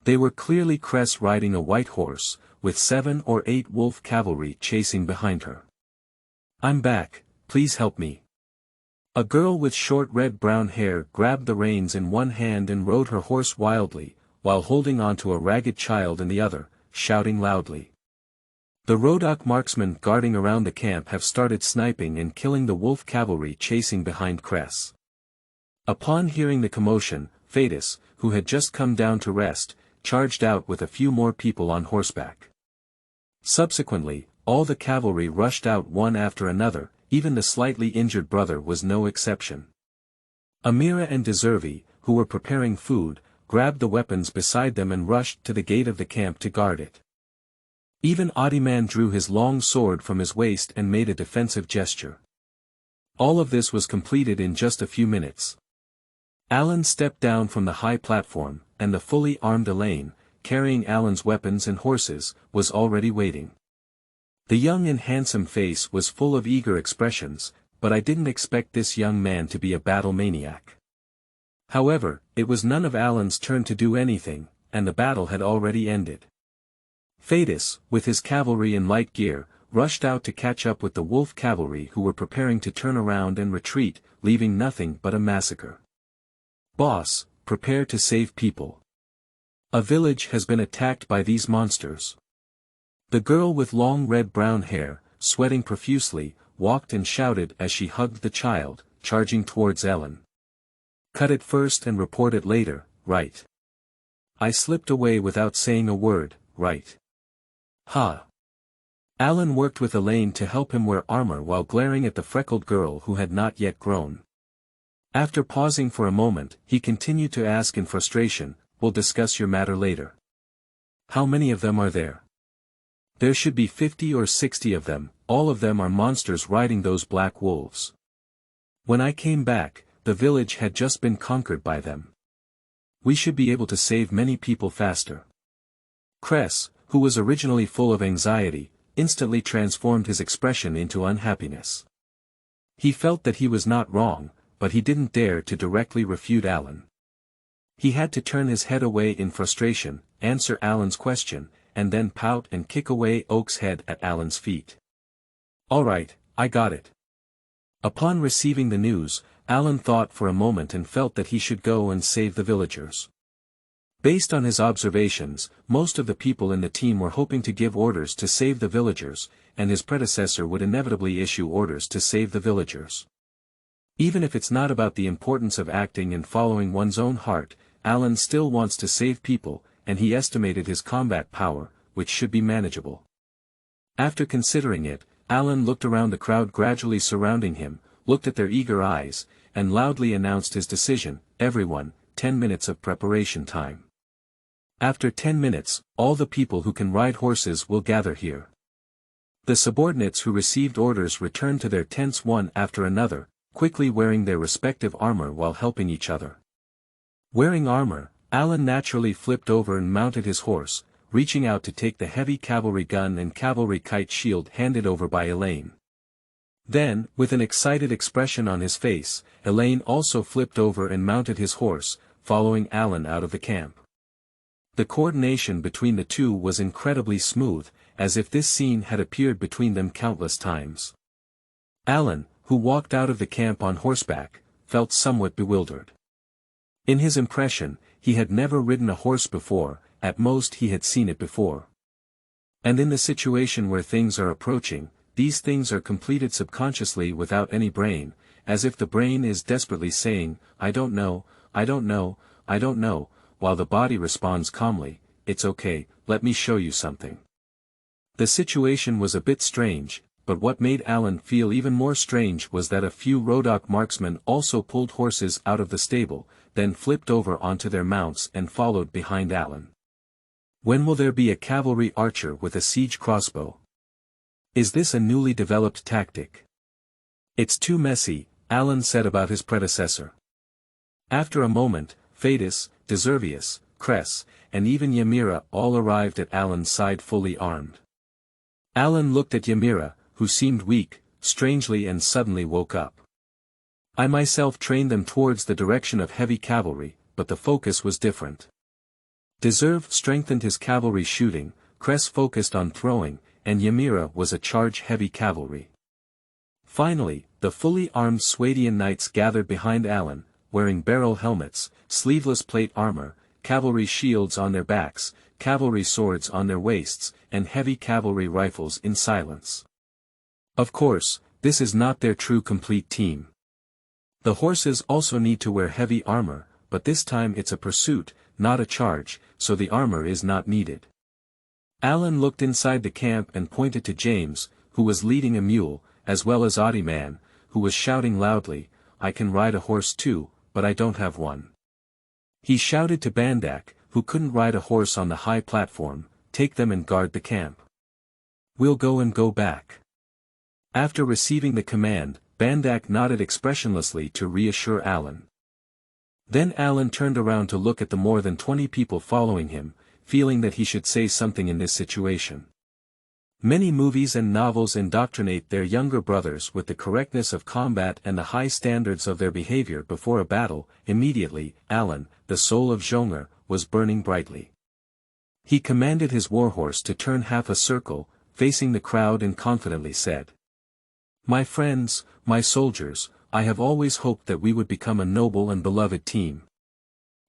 They were clearly Kress riding a white horse, with 7 or 8 wolf cavalry chasing behind her. "I'm back, please help me." A girl with short red-brown hair grabbed the reins in one hand and rode her horse wildly, while holding onto a ragged child in the other, shouting loudly. The Rodok marksmen guarding around the camp have started sniping and killing the wolf cavalry chasing behind Kress. Upon hearing the commotion, Fatis, who had just come down to rest, charged out with a few more people on horseback. Subsequently, all the cavalry rushed out one after another, even the slightly injured brother was no exception. Amira and Deservi, who were preparing food, grabbed the weapons beside them and rushed to the gate of the camp to guard it. Even Odiman drew his long sword from his waist and made a defensive gesture. All of this was completed in just a few minutes. Alan stepped down from the high platform, and the fully armed Elaine, carrying Alan's weapons and horses, was already waiting. The young and handsome face was full of eager expressions, but I didn't expect this young man to be a battle maniac. However, it was none of Alan's turn to do anything, and the battle had already ended. Fatis, with his cavalry in light gear, rushed out to catch up with the wolf cavalry who were preparing to turn around and retreat, leaving nothing but a massacre. "Boss, prepare to save people. A village has been attacked by these monsters." The girl with long red-brown hair, sweating profusely, walked and shouted as she hugged the child, charging towards Ellen. Cut it first and report it later, right? I slipped away without saying a word, right? Ha! Alan worked with Elaine to help him wear armor while glaring at the freckled girl who had not yet grown. After pausing for a moment, he continued to ask in frustration, "We'll discuss your matter later. How many of them are there?" "There should be 50 or 60 of them, all of them are monsters riding those black wolves. When I came back, the village had just been conquered by them. We should be able to save many people faster." Kress, who was originally full of anxiety, instantly transformed his expression into unhappiness. He felt that he was not wrong, but he didn't dare to directly refute Alan. He had to turn his head away in frustration, answer Alan's question, and then pout and kick away Oak's head at Alan's feet. "All right, I got it." Upon receiving the news, Alan thought for a moment and felt that he should go and save the villagers. Based on his observations, most of the people in the team were hoping to give orders to save the villagers, and his predecessor would inevitably issue orders to save the villagers. Even if it's not about the importance of acting and following one's own heart, Alan still wants to save people, and he estimated his combat power, which should be manageable. After considering it, Alan looked around the crowd gradually surrounding him, looked at their eager eyes, and loudly announced his decision, "Everyone, 10 minutes of preparation time. After 10 minutes, all the people who can ride horses will gather here." The subordinates who received orders returned to their tents one after another, quickly wearing their respective armor while helping each other. Wearing armor, Alan naturally flipped over and mounted his horse, reaching out to take the heavy cavalry gun and cavalry kite shield handed over by Elaine. Then, with an excited expression on his face, Elaine also flipped over and mounted his horse, following Alan out of the camp. The coordination between the two was incredibly smooth, as if this scene had appeared between them countless times. Alan, who walked out of the camp on horseback, felt somewhat bewildered. In his impression, he had never ridden a horse before, at most he had seen it before. And in the situation where things are approaching, these things are completed subconsciously without any brain, as if the brain is desperately saying, "I don't know, I don't know, I don't know," while the body responds calmly, "It's okay, let me show you something." The situation was a bit strange, but what made Alan feel even more strange was that a few Rodok marksmen also pulled horses out of the stable, then flipped over onto their mounts and followed behind Alan. When will there be a cavalry archer with a siege crossbow? Is this a newly developed tactic? It's too messy, Alan said about his predecessor. After a moment, Fatis, Deservius, Kress, and even Ymira all arrived at Alan's side fully armed. Alan looked at Ymira, who seemed weak, strangely and suddenly woke up. "I myself trained them towards the direction of heavy cavalry, but the focus was different." Deserve strengthened his cavalry shooting, Kress focused on throwing, and Ymira was a charge heavy cavalry. Finally, the fully armed Swadian knights gathered behind Alan, wearing barrel helmets, sleeveless plate armor, cavalry shields on their backs, cavalry swords on their waists, and heavy cavalry rifles in silence. Of course, this is not their true complete team. The horses also need to wear heavy armor, but this time it's a pursuit, not a charge, so the armor is not needed. Alan looked inside the camp and pointed to James, who was leading a mule, as well as Oddieman, who was shouting loudly, "I can ride a horse too, but I don't have one." He shouted to Bandak, who couldn't ride a horse on the high platform, "Take them and guard the camp. We'll go and go back." After receiving the command, Bandak nodded expressionlessly to reassure Alan. Then Alan turned around to look at the more than 20 people following him, feeling that he should say something in this situation. Many movies and novels indoctrinate their younger brothers with the correctness of combat and the high standards of their behavior before a battle. Immediately, Alan, the soul of Jongr, was burning brightly. He commanded his warhorse to turn half a circle, facing the crowd and confidently said, "My friends, my soldiers, I have always hoped that we would become a noble and beloved team.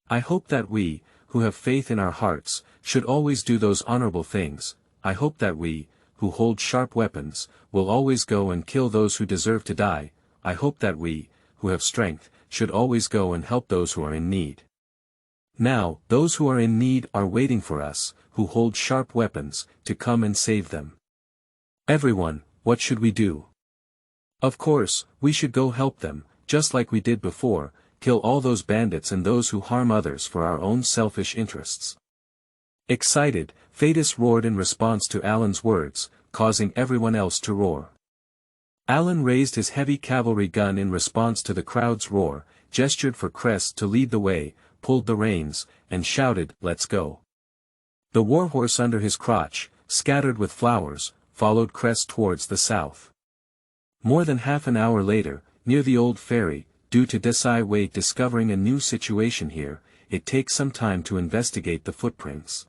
I hope that we, who have faith in our hearts, should always do those honorable things. I hope that we, who hold sharp weapons, will always go and kill those who deserve to die. I hope that we, who have strength, should always go and help those who are in need. Now, those who are in need are waiting for us, who hold sharp weapons, to come and save them. Everyone, what should we do? Of course, we should go help them, just like we did before, kill all those bandits and those who harm others for our own selfish interests. Excited, Fatis roared in response to Alan's words, causing everyone else to roar. Alan raised his heavy cavalry gun in response to the crowd's roar, gestured for Kress to lead the way, pulled the reins, and shouted, "Let's go." The warhorse under his crotch, scattered with flowers, followed Kress towards the south. More than half an hour later, near the old ferry, due to desolate discovering a new situation here, it takes some time to investigate the footprints.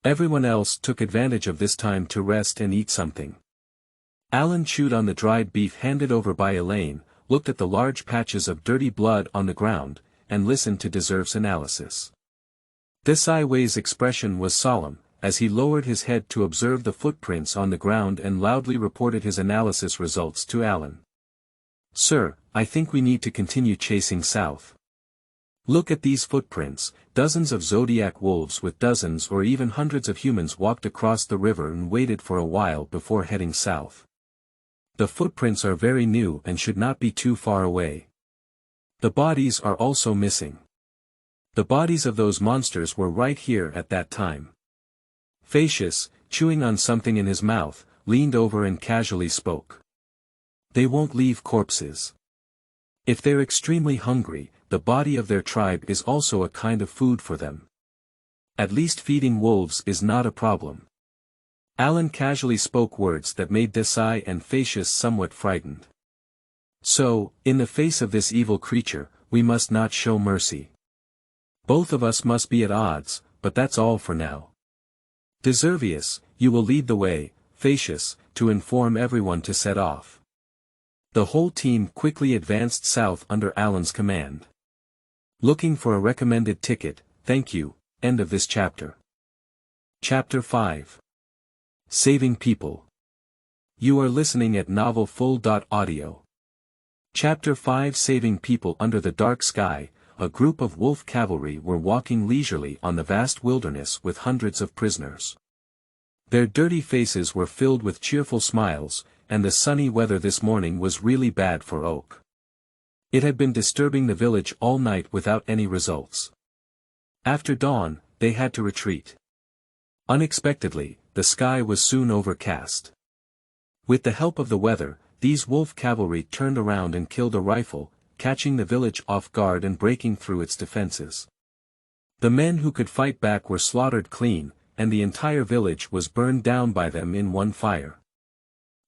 Everyone else took advantage of this time to rest and eat something. Alan chewed on the dried beef handed over by Elaine, looked at the large patches of dirty blood on the ground, and listened to Deserve's analysis. Desaiway's expression was solemn, as he lowered his head to observe the footprints on the ground and loudly reported his analysis results to Alan. "Sir, I think we need to continue chasing south. Look at these footprints, dozens of zodiac wolves with dozens or even hundreds of humans walked across the river and waited for a while before heading south. The footprints are very new and should not be too far away. The bodies are also missing. The bodies of those monsters were right here at that time." Fatis, chewing on something in his mouth, leaned over and casually spoke. "They won't leave corpses. If they're extremely hungry, the body of their tribe is also a kind of food for them. At least feeding wolves is not a problem." Alan casually spoke words that made Desai and Fatis somewhat frightened. "So, in the face of this evil creature, we must not show mercy. Both of us must be at odds, but that's all for now. Deservius, you will lead the way, Fatis, to inform everyone to set off." The whole team quickly advanced south under Alan's command. Looking for a recommended ticket, thank you, end of this chapter. Chapter 5. Saving People. You are listening at novelfull.audio. Chapter 5. Saving People. Under the dark sky, a group of wolf cavalry were walking leisurely on the vast wilderness with hundreds of prisoners. Their dirty faces were filled with cheerful smiles, and the sunny weather this morning was really bad for Oak. It had been disturbing the village all night without any results. After dawn, they had to retreat. Unexpectedly, the sky was soon overcast. With the help of the weather, these wolf cavalry turned around and killed a rifle, catching the village off guard and breaking through its defenses. The men who could fight back were slaughtered clean, and the entire village was burned down by them in one fire.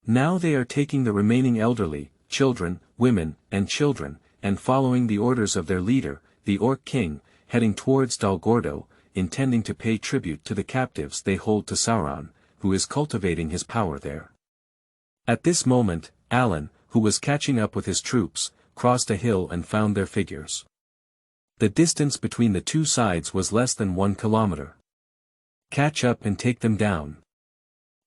Now they are taking the remaining elderly, children, women, and children, and following the orders of their leader, the Orc King, heading towards Dolgordo, intending to pay tribute to the captives they hold to Sauron, who is cultivating his power there. At this moment, Alan, who was catching up with his troops, crossed a hill and found their figures. The distance between the two sides was less than 1 kilometer. "Catch up and take them down."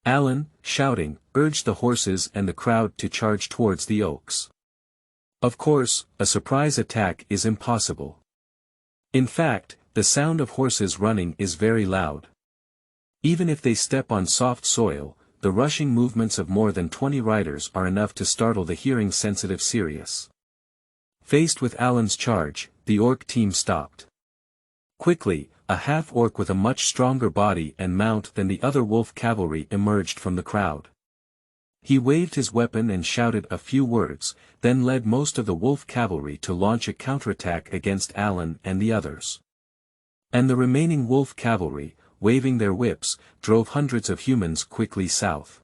Alan, shouting, urged the horses and the crowd to charge towards the oaks. Of course, a surprise attack is impossible. In fact, the sound of horses running is very loud. Even if they step on soft soil, the rushing movements of more than 20 riders are enough to startle the hearing-sensitive Sirius. Faced with Alan's charge, the orc team stopped. Quickly, a half-orc with a much stronger body and mount than the other wolf cavalry emerged from the crowd. He waved his weapon and shouted a few words, then led most of the wolf cavalry to launch a counterattack against Alan and the others. And the remaining wolf cavalry, waving their whips, drove hundreds of humans quickly south.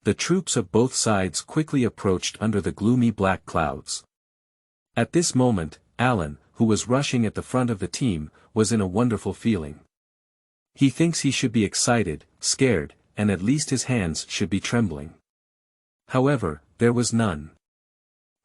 The troops of both sides quickly approached under the gloomy black clouds. At this moment, Alan, who was rushing at the front of the team, was in a wonderful feeling. He thinks he should be excited, scared, and at least his hands should be trembling. However, there was none.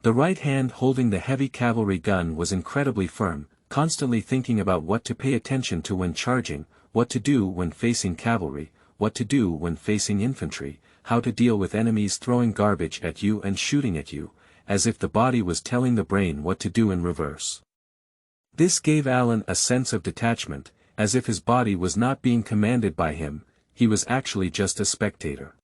The right hand holding the heavy cavalry gun was incredibly firm, constantly thinking about what to pay attention to when charging, what to do when facing cavalry, what to do when facing infantry, how to deal with enemies throwing garbage at you and shooting at you, as if the body was telling the brain what to do in reverse. This gave Alan a sense of detachment, as if his body was not being commanded by him, he was actually just a spectator.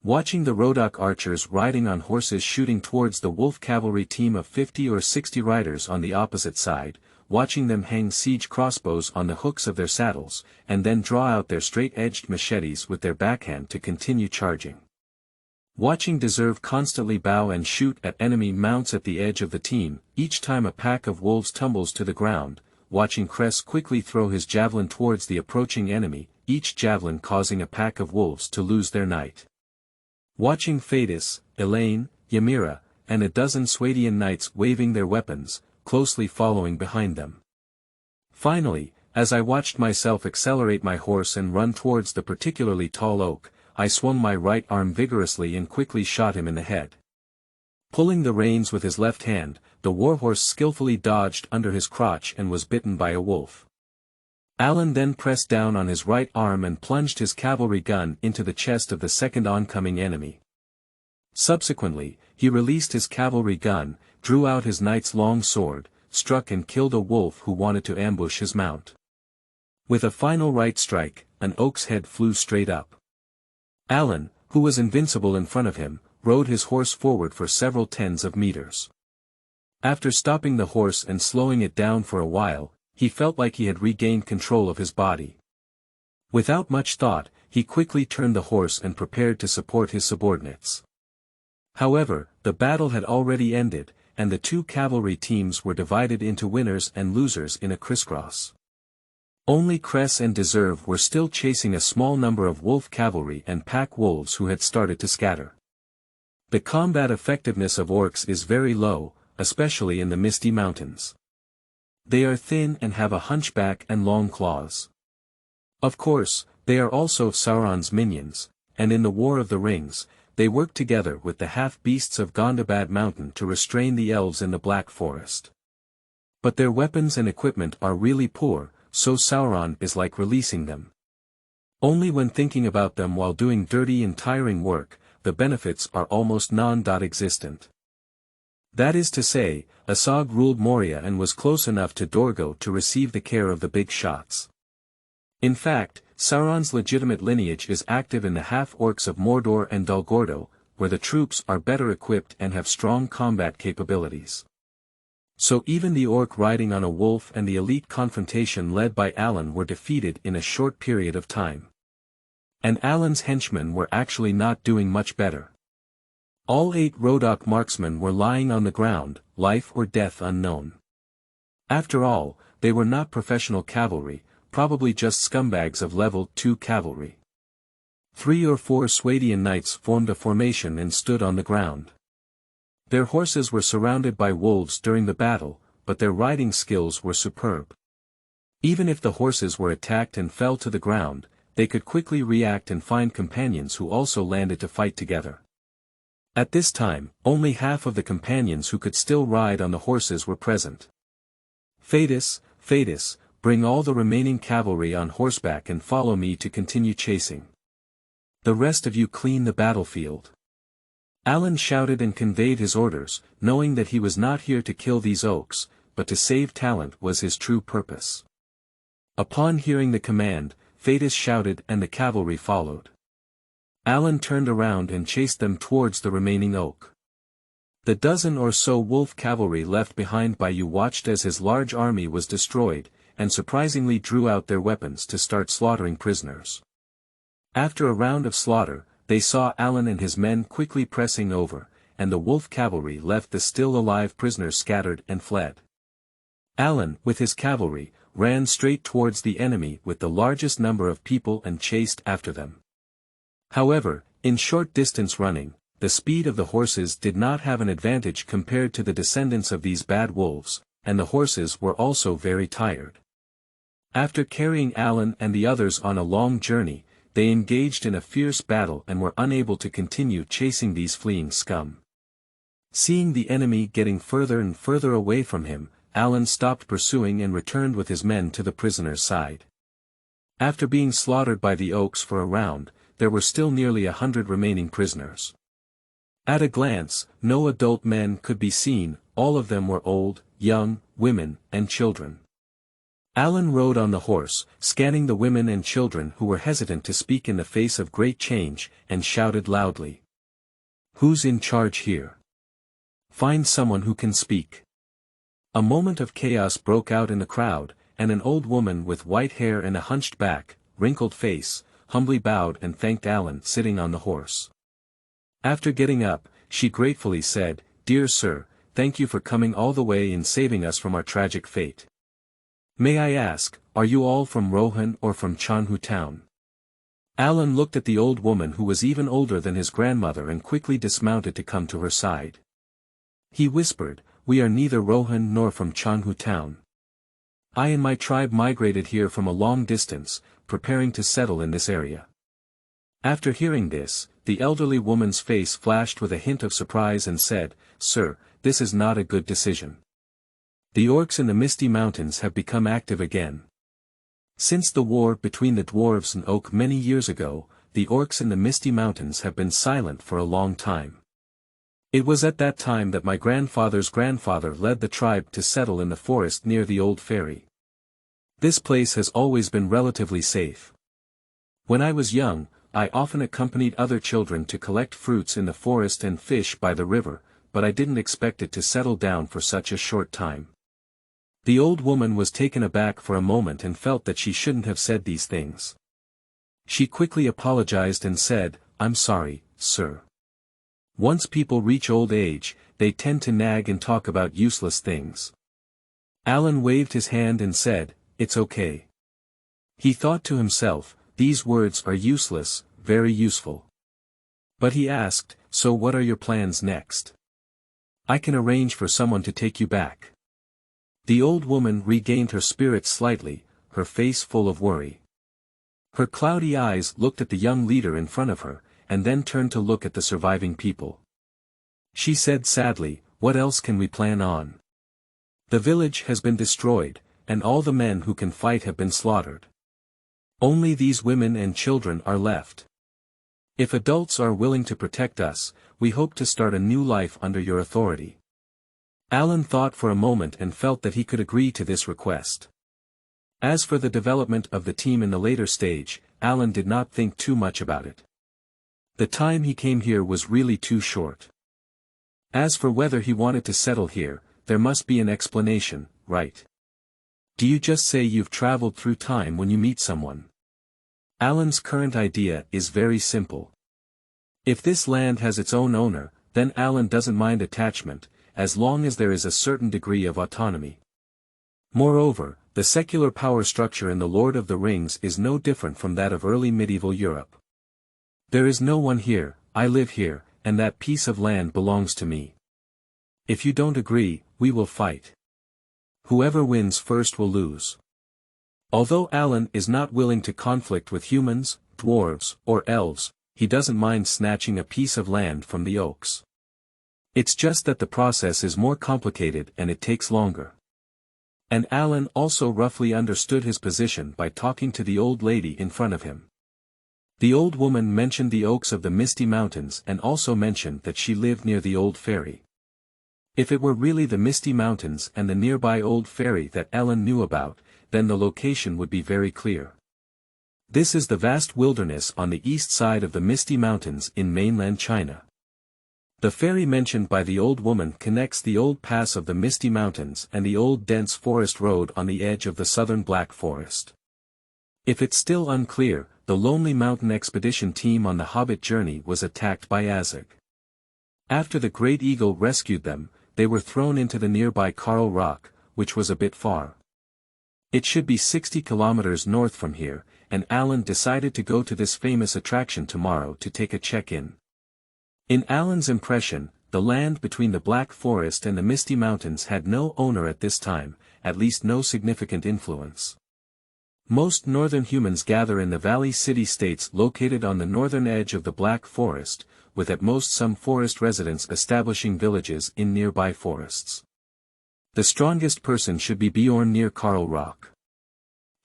Watching the Rhodok archers riding on horses shooting towards the wolf cavalry team of 50 or 60 riders on the opposite side, watching them hang siege crossbows on the hooks of their saddles, and then draw out their straight-edged machetes with their backhand to continue charging. Watching Deserve constantly bow and shoot at enemy mounts at the edge of the team, each time a pack of wolves tumbles to the ground, watching Kress quickly throw his javelin towards the approaching enemy, each javelin causing a pack of wolves to lose their knight. Watching Fatis, Elaine, Ymira, and a dozen Swadian knights waving their weapons, closely following behind them. Finally, as I watched myself accelerate my horse and run towards the particularly tall oak, I swung my right arm vigorously and quickly shot him in the head. Pulling the reins with his left hand, the warhorse skillfully dodged under his crotch and was bitten by a wolf. Alan then pressed down on his right arm and plunged his cavalry gun into the chest of the second oncoming enemy. Subsequently, he released his cavalry gun, drew out his knight's long sword, struck and killed a wolf who wanted to ambush his mount. With a final right strike, an oak's head flew straight up. Alan, who was invincible in front of him, rode his horse forward for several tens of meters. After stopping the horse and slowing it down for a while, he felt like he had regained control of his body. Without much thought, he quickly turned the horse and prepared to support his subordinates. However, the battle had already ended, and the two cavalry teams were divided into winners and losers in a crisscross. Only Kress and Deserve were still chasing a small number of wolf cavalry and pack wolves who had started to scatter. The combat effectiveness of orcs is very low, especially in the Misty Mountains. They are thin and have a hunchback and long claws. Of course, they are also Sauron's minions, and in the War of the Rings, they work together with the half-beasts of Gondabad Mountain to restrain the elves in the Black Forest. But their weapons and equipment are really poor, so Sauron is like releasing them. Only when thinking about them while doing dirty and tiring work, the benefits are almost non-existent. That is to say, Asog ruled Moria and was close enough to Dorgo to receive the care of the big shots. In fact, Sauron's legitimate lineage is active in the half-orcs of Mordor and Dolgordo, where the troops are better equipped and have strong combat capabilities. So even the orc riding on a wolf and the elite confrontation led by Alan were defeated in a short period of time. And Alan's henchmen were actually not doing much better. All 8 Rhodok marksmen were lying on the ground, life or death unknown. After all, they were not professional cavalry, probably just scumbags of level 2 cavalry. 3 or 4 Swadian knights formed a formation and stood on the ground. Their horses were surrounded by wolves during the battle, but their riding skills were superb. Even if the horses were attacked and fell to the ground, they could quickly react and find companions who also landed to fight together. At this time, only half of the companions who could still ride on the horses were present. Fatis, bring all the remaining cavalry on horseback and follow me to continue chasing. The rest of you clean the battlefield. Alan shouted and conveyed his orders, knowing that he was not here to kill these oaks, but to save talent was his true purpose. Upon hearing the command, Fatis shouted and the cavalry followed. Alan turned around and chased them towards the remaining oak. The dozen or so wolf cavalry left behind by you watched as his large army was destroyed, and surprisingly drew out their weapons to start slaughtering prisoners. After a round of slaughter, they saw Alan and his men quickly pressing over, and the wolf cavalry left the still-alive prisoners scattered and fled. Alan, with his cavalry, ran straight towards the enemy with the largest number of people and chased after them. However, in short distance running, the speed of the horses did not have an advantage compared to the descendants of these bad wolves, and the horses were also very tired. After carrying Alan and the others on a long journey, they engaged in a fierce battle and were unable to continue chasing these fleeing scum. Seeing the enemy getting further and further away from him, Alan stopped pursuing and returned with his men to the prisoners' side. After being slaughtered by the oaks for a round, there were still nearly 100 remaining prisoners. At a glance, no adult men could be seen, all of them were old, young, women, and children. Alan rode on the horse, scanning the women and children who were hesitant to speak in the face of great change, and shouted loudly. "Who's in charge here? Find someone who can speak." A moment of chaos broke out in the crowd, and an old woman with white hair and a hunched back, wrinkled face, humbly bowed and thanked Alan sitting on the horse. After getting up, she gratefully said, "Dear sir, thank you for coming all the way and saving us from our tragic fate. May I ask, are you all from Rohan or from Chanhu town?" Alan looked at the old woman who was even older than his grandmother and quickly dismounted to come to her side. He whispered, "We are neither Rohan nor from Chanhu town. I and my tribe migrated here from a long distance, preparing to settle in this area." After hearing this, the elderly woman's face flashed with a hint of surprise and said, "Sir, this is not a good decision. The orcs in the Misty Mountains have become active again. Since the war between the dwarves and oak many years ago, the orcs in the Misty Mountains have been silent for a long time. It was at that time that my grandfather's grandfather led the tribe to settle in the forest near the old ferry. This place has always been relatively safe. When I was young, I often accompanied other children to collect fruits in the forest and fish by the river, but I didn't expect it to settle down for such a short time." The old woman was taken aback for a moment and felt that she shouldn't have said these things. She quickly apologized and said, "I'm sorry, sir. Once people reach old age, they tend to nag and talk about useless things." Alan waved his hand and said, "It's okay." He thought to himself, "These words are useless, very useful." But he asked, "So what are your plans next? I can arrange for someone to take you back." The old woman regained her spirits slightly, her face full of worry. Her cloudy eyes looked at the young leader in front of her, and then turned to look at the surviving people. She said sadly, "What else can we plan on? The village has been destroyed, and all the men who can fight have been slaughtered. Only these women and children are left. If adults are willing to protect us, we hope to start a new life under your authority." Alan thought for a moment and felt that he could agree to this request. As for the development of the team in the later stage, Alan did not think too much about it. The time he came here was really too short. As for whether he wanted to settle here, there must be an explanation, right? Do you just say you've traveled through time when you meet someone? Alan's current idea is very simple. If this land has its own owner, then Alan doesn't mind attachment, as long as there is a certain degree of autonomy. Moreover, the secular power structure in The Lord of the Rings is no different from that of early medieval Europe. There is no one here, I live here, and that piece of land belongs to me. If you don't agree, we will fight. Whoever wins first will lose. Although Alan is not willing to conflict with humans, dwarves, or elves, he doesn't mind snatching a piece of land from the oaks. It's just that the process is more complicated and it takes longer. And Alan also roughly understood his position by talking to the old lady in front of him. The old woman mentioned the oaks of the Misty Mountains and also mentioned that she lived near the old ferry. If it were really the Misty Mountains and the nearby old ferry that Alan knew about, then the location would be very clear. This is the vast wilderness on the east side of the Misty Mountains in mainland China. The ferry mentioned by the old woman connects the old pass of the Misty Mountains and the old dense forest road on the edge of the southern Black Forest. If it's still unclear, the lonely mountain expedition team on the Hobbit journey was attacked by Azog. After the Great Eagle rescued them, they were thrown into the nearby Karl Rock, which was a bit far. It should be 60 kilometers north from here, and Alan decided to go to this famous attraction tomorrow to take a check-in. In Alan's impression, the land between the Black Forest and the Misty Mountains had no owner at this time, at least no significant influence. Most northern humans gather in the valley city-states located on the northern edge of the Black Forest, with at most some forest residents establishing villages in nearby forests. The strongest person should be Bjorn near Karl Rock.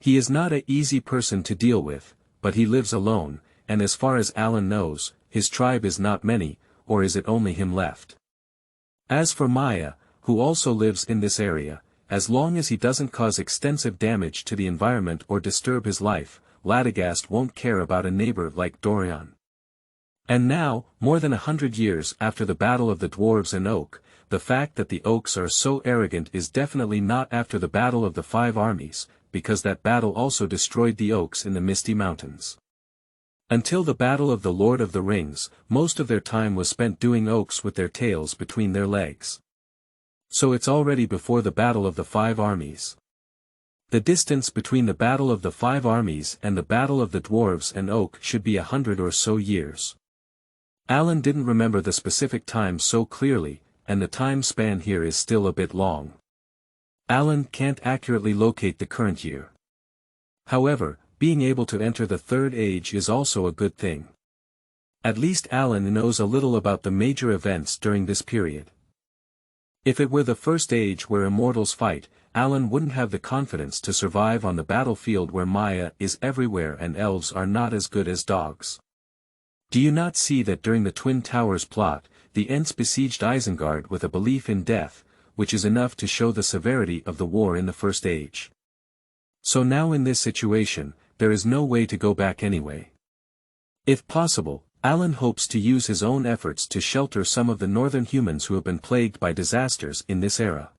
He is not an easy person to deal with, but he lives alone, and as far as Alan knows, his tribe is not many, or is it only him left? As for Maya, who also lives in this area, as long as he doesn't cause extensive damage to the environment or disturb his life, Ladagast won't care about a neighbor like Durin. And now, more than 100 years after the Battle of the Dwarves and Oak, the fact that the Oaks are so arrogant is definitely not after the Battle of the Five Armies, because that battle also destroyed the Oaks in the Misty Mountains. Until the Battle of the Lord of the Rings, most of their time was spent doing oaks with their tails between their legs. So it's already before the Battle of the Five Armies. The distance between the Battle of the Five Armies and the Battle of the Dwarves and Oak should be 100 or so years. Alan didn't remember the specific time so clearly, and the time span here is still a bit long. Alan can't accurately locate the current year. However, being able to enter the Third Age is also a good thing. At least Alan knows a little about the major events during this period. If it were the First Age where immortals fight, Alan wouldn't have the confidence to survive on the battlefield where Maya is everywhere and elves are not as good as dogs. Do you not see that during the Twin Towers plot, the Ents besieged Isengard with a belief in death, which is enough to show the severity of the war in the First Age? So now in this situation, there is no way to go back anyway. If possible, Alan hopes to use his own efforts to shelter some of the northern humans who have been plagued by disasters in this era.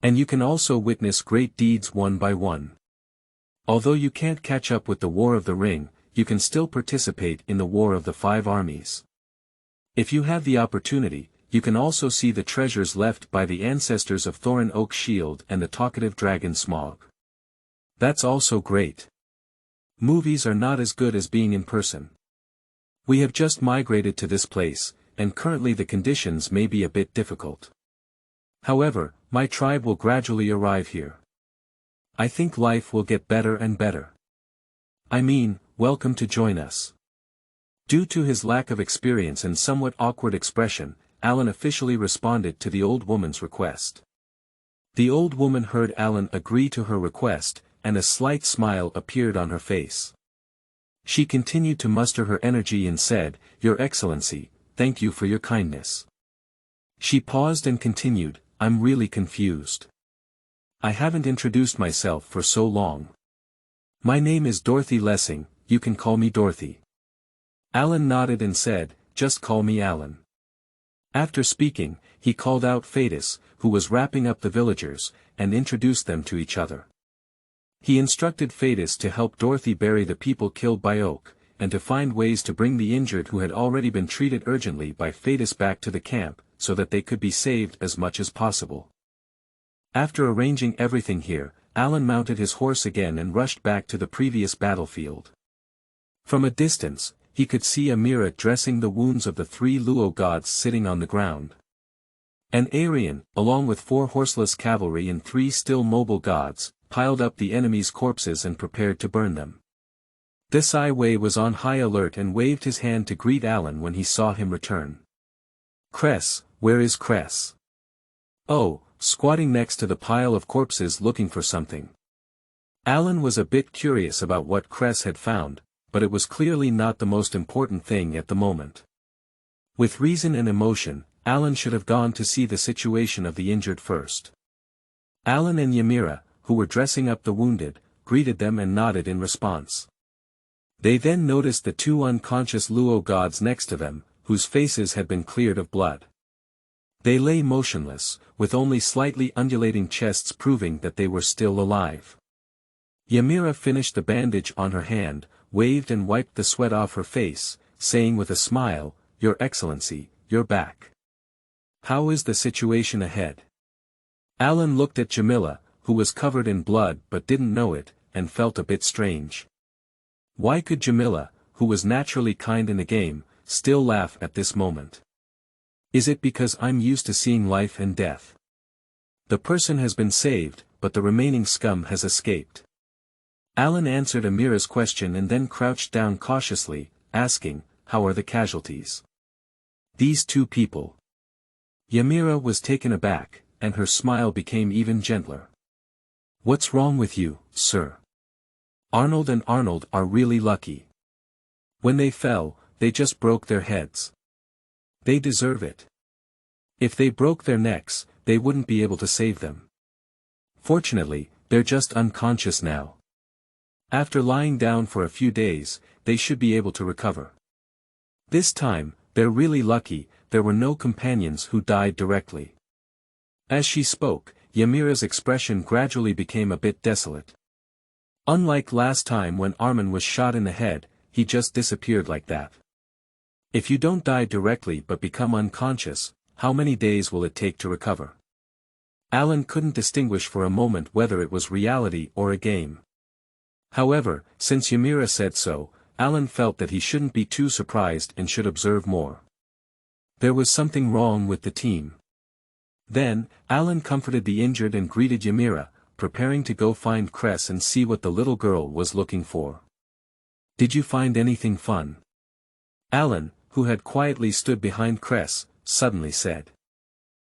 And you can also witness great deeds one by one. Although you can't catch up with the War of the Ring, you can still participate in the War of the Five Armies. If you have the opportunity, you can also see the treasures left by the ancestors of Solin Oak Shield and the talkative dragon Smog. That's also great. Movies are not as good as being in person. We have just migrated to this place, and currently the conditions may be a bit difficult. However, my tribe will gradually arrive here. I think life will get better and better. I mean, welcome to join us. Due to his lack of experience and somewhat awkward expression, Alan officially responded to the old woman's request. The old woman heard Alan agree to her request, and a slight smile appeared on her face. She continued to muster her energy and said, "Your Excellency, thank you for your kindness." She paused and continued, "I'm really confused. I haven't introduced myself for so long. My name is Dorothy Lessing, you can call me Dorothy." Alan nodded and said, "Just call me Alan." After speaking, he called out Fatis, who was wrapping up the villagers, and introduced them to each other. He instructed Fatis to help Dorothy bury the people killed by Oak, and to find ways to bring the injured who had already been treated urgently by Fatis back to the camp, so that they could be saved as much as possible. After arranging everything here, Alan mounted his horse again and rushed back to the previous battlefield. From a distance, he could see Amira dressing the wounds of the 3 Luo gods sitting on the ground. And Arian, along with 4 horseless cavalry and 3 still mobile gods, piled up the enemy's corpses and prepared to burn them. Desai Wei was on high alert and waved his hand to greet Alan when he saw him return. "Kress, where is Kress?" "Oh, squatting next to the pile of corpses looking for something." Alan was a bit curious about what Kress had found, but it was clearly not the most important thing at the moment. With reason and emotion, Alan should have gone to see the situation of the injured first. Alan and Ymira, who were dressing up the wounded, greeted them and nodded in response. They then noticed the 2 unconscious Luo gods next to them, whose faces had been cleared of blood. They lay motionless, with only slightly undulating chests proving that they were still alive. Ymira finished the bandage on her hand, waved and wiped the sweat off her face, saying with a smile, "Your Excellency, you're back. How is the situation ahead?" Alan looked at Jamila, who was covered in blood but didn't know it, and felt a bit strange. Why could Jamila, who was naturally kind in the game, still laugh at this moment? Is it because I'm used to seeing life and death? The person has been saved, but the remaining scum has escaped. Alan answered Amira's question and then crouched down cautiously, asking, "How are the casualties?" "These 2 people." Ymira was taken aback, and her smile became even gentler. "What's wrong with you, sir? Arnold and Arnold are really lucky. When they fell, they just broke their heads. They deserve it. If they broke their necks, they wouldn't be able to save them. Fortunately, they're just unconscious now. After lying down for a few days, they should be able to recover. This time, they're really lucky, there were no companions who died directly. As she spoke, Ymira's expression gradually became a bit desolate. Unlike last time when Armin was shot in the head, he just disappeared like that. If you don't die directly but become unconscious, how many days will it take to recover? Alan couldn't distinguish for a moment whether it was reality or a game. However, since Ymira said so, Alan felt that he shouldn't be too surprised and should observe more. There was something wrong with the team. Then, Alan comforted the injured and greeted Ymira, preparing to go find Kress and see what the little girl was looking for. "Did you find anything fun?" Alan, who had quietly stood behind Kress, suddenly said.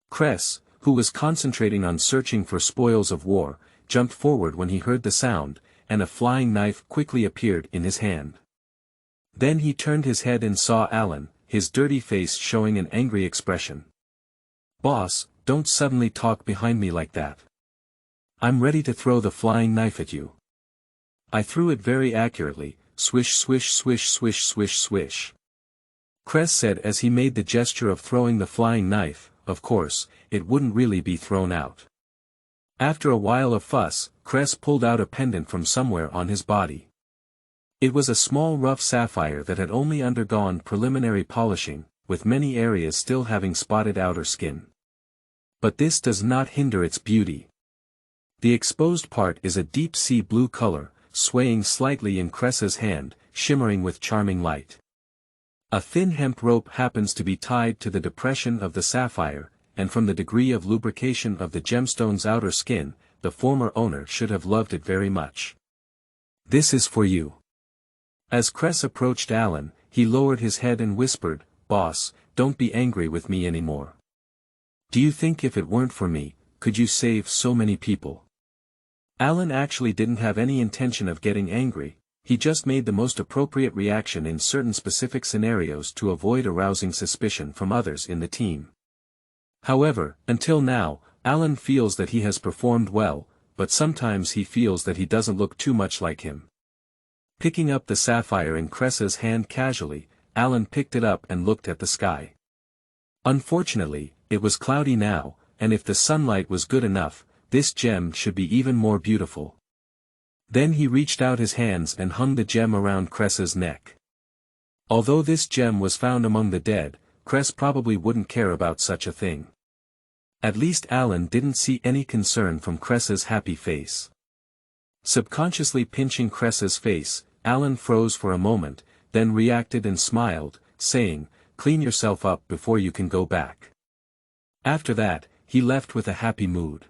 Kress, who was concentrating on searching for spoils of war, jumped forward when he heard the sound, and a flying knife quickly appeared in his hand. Then he turned his head and saw Alan, his dirty face showing an angry expression. "Boss, don't suddenly talk behind me like that. I'm ready to throw the flying knife at you." "I threw it very accurately, swish swish swish swish swish swish," Kress said as he made the gesture of throwing the flying knife. Of course, it wouldn't really be thrown out. After a while of fuss, Kress pulled out a pendant from somewhere on his body. It was a small rough sapphire that had only undergone preliminary polishing, with many areas still having spotted outer skin. But this does not hinder its beauty. The exposed part is a deep sea blue color, swaying slightly in Kress's hand, shimmering with charming light. A thin hemp rope happens to be tied to the depression of the sapphire, and from the degree of lubrication of the gemstone's outer skin, the former owner should have loved it very much. "This is for you." As Kress approached Alan, he lowered his head and whispered, "Boss, don't be angry with me anymore. Do you think if it weren't for me, could you save so many people?" Alan actually didn't have any intention of getting angry, he just made the most appropriate reaction in certain specific scenarios to avoid arousing suspicion from others in the team. However, until now, Alan feels that he has performed well, but sometimes he feels that he doesn't look too much like him. Picking up the sapphire in Kress's hand casually, Alan picked it up and looked at the sky. Unfortunately, it was cloudy now, and if the sunlight was good enough, this gem should be even more beautiful. Then he reached out his hands and hung the gem around Kress's neck. Although this gem was found among the dead, Kress probably wouldn't care about such a thing. At least Alan didn't see any concern from Kress's happy face. Subconsciously pinching Kress's face, Alan froze for a moment, then reacted and smiled, saying, "Clean yourself up before you can go back." After that, he left with a happy mood.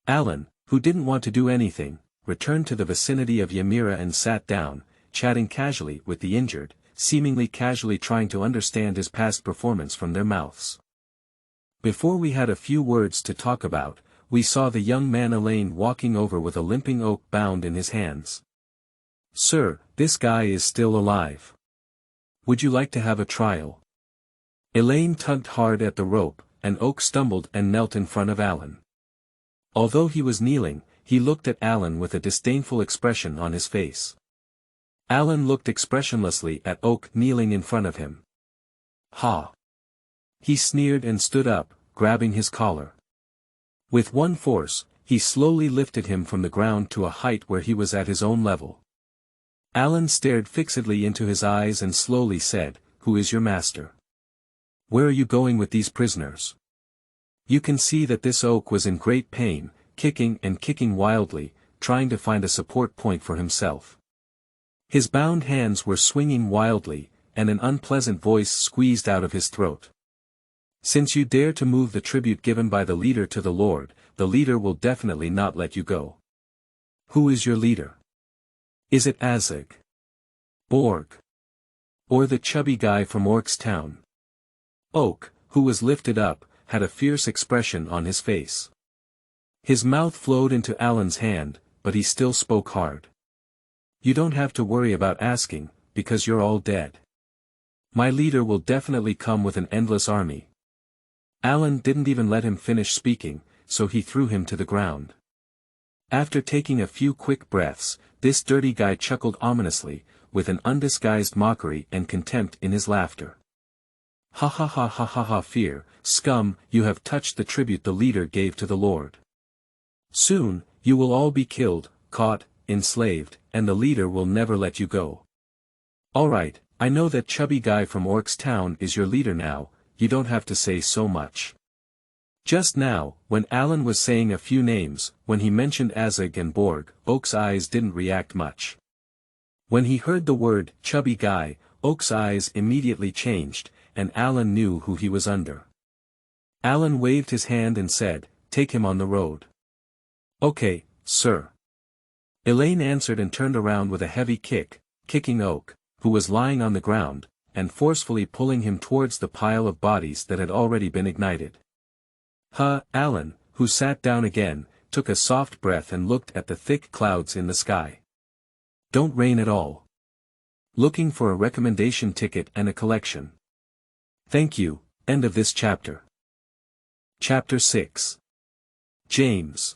Alan, who didn't want to do anything, returned to the vicinity of Ymira and sat down, chatting casually with the injured, seemingly casually trying to understand his past performance from their mouths. Before we had a few words to talk about, we saw the young man Elaine walking over with a limping oak bound in his hands. "Sir, this guy is still alive. Would you like to have a trial?" Elaine tugged hard at the rope, and Oak stumbled and knelt in front of Alan. Although he was kneeling, he looked at Alan with a disdainful expression on his face. Alan looked expressionlessly at Oak kneeling in front of him. "Ha!" He sneered and stood up, grabbing his collar. With one force, he slowly lifted him from the ground to a height where he was at his own level. Alan stared fixedly into his eyes and slowly said, "Who is your master? Where are you going with these prisoners?" You can see that this Oak was in great pain, kicking and kicking wildly, trying to find a support point for himself. His bound hands were swinging wildly, and an unpleasant voice squeezed out of his throat. "Since you dare to move the tribute given by the leader to the Lord, the leader will definitely not let you go." "Who is your leader? Is it Azog? Borg? Or the chubby guy from Orc's town?" Oak, who was lifted up, had a fierce expression on his face. His mouth flowed into Alan's hand, but he still spoke hard. "You don't have to worry about asking, because you're all dead." My leader will definitely come with an endless army. Alan didn't even let him finish speaking, so he threw him to the ground. After taking a few quick breaths, this dirty guy chuckled ominously, with an undisguised mockery and contempt in his laughter. Ha ha ha ha ha ha, fear, scum, you have touched the tribute the leader gave to the Lord. Soon, you will all be killed, caught, enslaved, and the leader will never let you go. Alright, I know that chubby guy from Orc's Town is your leader now, you don't have to say so much. Just now, when Alan was saying a few names, when he mentioned Azog and Borg, Oak's eyes didn't react much. When he heard the word, chubby guy, Oak's eyes immediately changed, and Alan knew who he was under. Alan waved his hand and said, take him on the road. Okay, sir. Elaine answered and turned around with a heavy kick, kicking Oak, who was lying on the ground, and forcefully pulling him towards the pile of bodies that had already been ignited. Alan, who sat down again, took a soft breath and looked at the thick clouds in the sky. Don't rain at all. Looking for a recommendation ticket and a collection. Thank you, end of this chapter. Chapter 6. James.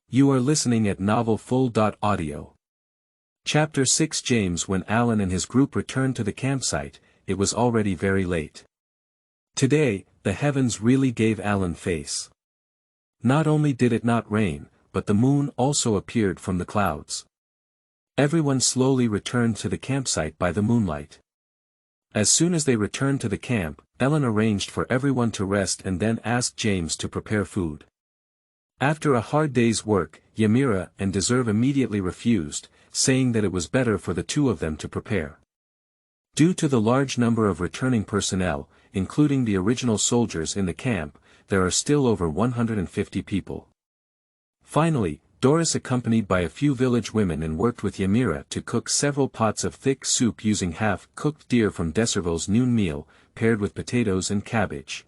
You are listening at novelfull.audio. Chapter 6. James. When Alan and his group returned to the campsite, it was already very late. Today, the heavens really gave Alan face. Not only did it not rain, but the moon also appeared from the clouds. Everyone slowly returned to the campsite by the moonlight. As soon as they returned to the camp, Ellen arranged for everyone to rest and then asked James to prepare food. After a hard day's work, Ymira and Deserve immediately refused, saying that it was better for the two of them to prepare. Due to the large number of returning personnel, including the original soldiers in the camp, there are still over 150 people. Finally, Doris accompanied by a few village women and worked with Ymira to cook several pots of thick soup using half-cooked deer from Deserville's noon meal, paired with potatoes and cabbage.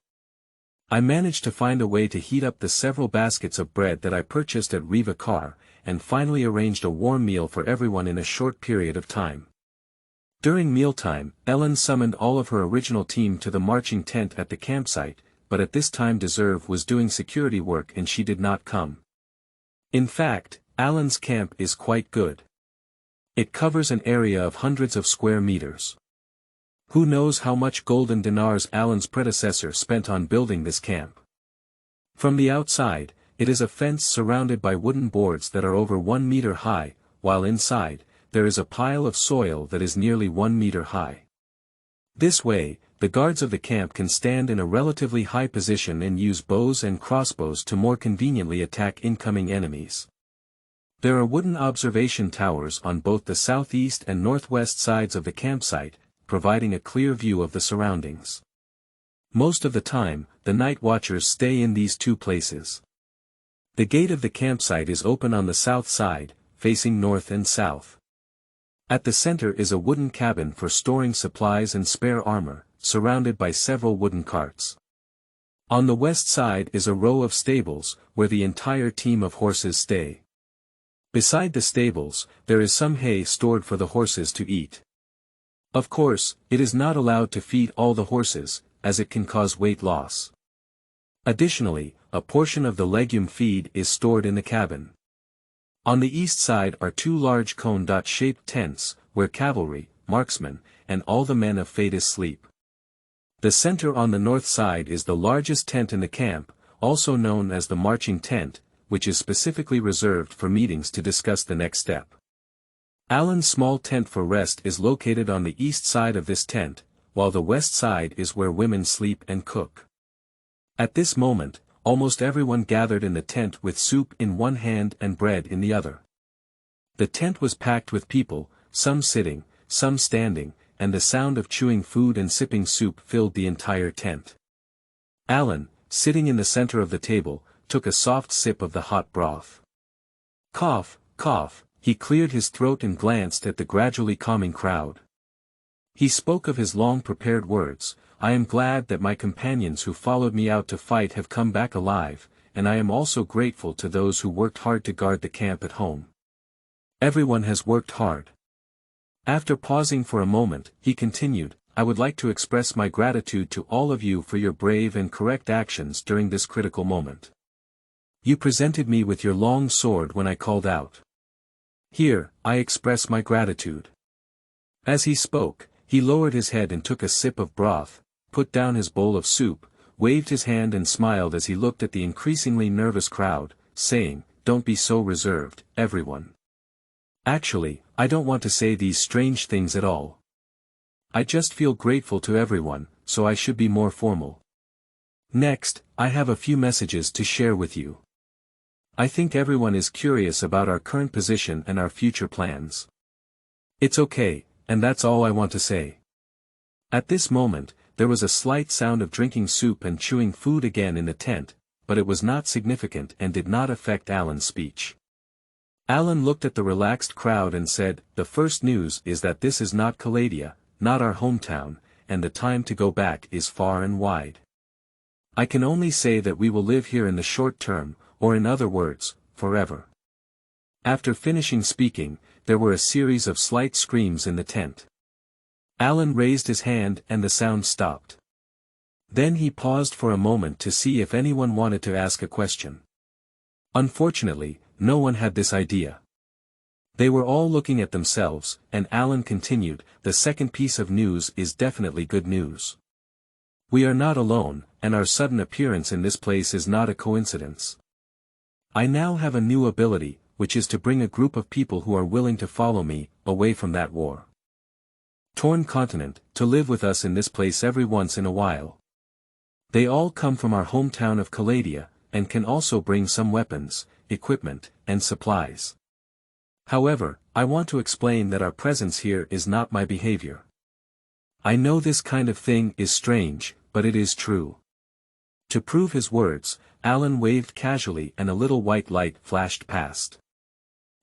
I managed to find a way to heat up the several baskets of bread that I purchased at Riva Car, and finally arranged a warm meal for everyone in a short period of time. During mealtime, Ellen summoned all of her original team to the marching tent at the campsite, but at this time Deserve was doing security work and she did not come. In fact, Alan's camp is quite good. It covers an area of hundreds of square meters. Who knows how much golden dinars Alan's predecessor spent on building this camp. From the outside, it is a fence surrounded by wooden boards that are over 1 meter high, while inside, there is a pile of soil that is nearly 1 meter high. This way, the guards of the camp can stand in a relatively high position and use bows and crossbows to more conveniently attack incoming enemies. There are wooden observation towers on both the southeast and northwest sides of the campsite, providing a clear view of the surroundings. Most of the time, the night watchers stay in these two places. The gate of the campsite is open on the south side, facing north and south. At the center is a wooden cabin for storing supplies and spare armor, surrounded by several wooden carts. On the west side is a row of stables, where the entire team of horses stay. Beside the stables, there is some hay stored for the horses to eat. Of course, it is not allowed to feed all the horses, as it can cause weight loss. Additionally, a portion of the legume feed is stored in the cabin. On the east side are two large cone-shaped tents, where cavalry, marksmen, and all the men of Fatis sleep. The center on the north side is the largest tent in the camp, also known as the marching tent, which is specifically reserved for meetings to discuss the next step. Alan's small tent for rest is located on the east side of this tent, while the west side is where women sleep and cook. At this moment, almost everyone gathered in the tent with soup in one hand and bread in the other. The tent was packed with people, some sitting, some standing, and the sound of chewing food and sipping soup filled the entire tent. Alan, sitting in the center of the table, took a soft sip of the hot broth. Cough, cough, he cleared his throat and glanced at the gradually calming crowd. He spoke of his long-prepared words, "I am glad that my companions who followed me out to fight have come back alive, and I am also grateful to those who worked hard to guard the camp at home. Everyone has worked hard." After pausing for a moment, he continued, I would like to express my gratitude to all of you for your brave and correct actions during this critical moment. You presented me with your long sword when I called out. Here, I express my gratitude." As he spoke, he lowered his head and took a sip of broth, put down his bowl of soup, waved his hand and smiled as he looked at the increasingly nervous crowd, saying, "Don't be so reserved, everyone. Actually, I don't want to say these strange things at all. I just feel grateful to everyone, so I should be more formal. Next, I have a few messages to share with you. I think everyone is curious about our current position and our future plans. It's okay, and that's all I want to say." At this moment, there was a slight sound of drinking soup and chewing food again in the tent, but it was not significant and did not affect Alan's speech. Alan looked at the relaxed crowd and said, "The first news is that this is not Caladia, not our hometown, and the time to go back is far and wide. I can only say that we will live here in the short term, or in other words, forever." After finishing speaking, there were a series of slight screams in the tent. Alan raised his hand and the sound stopped. Then he paused for a moment to see if anyone wanted to ask a question. Unfortunately, no one had this idea. They were all looking at themselves, and Alan continued, "The second piece of news is definitely good news. We are not alone, and our sudden appearance in this place is not a coincidence. I now have a new ability, which is to bring a group of people who are willing to follow me, away from that war-torn continent, to live with us in this place every once in a while. They all come from our hometown of Caladia, and can also bring some weapons, equipment, and supplies. However, I want to explain that our presence here is not my behavior. I know this kind of thing is strange, but it is true." To prove his words, Alan waved casually and a little white light flashed past.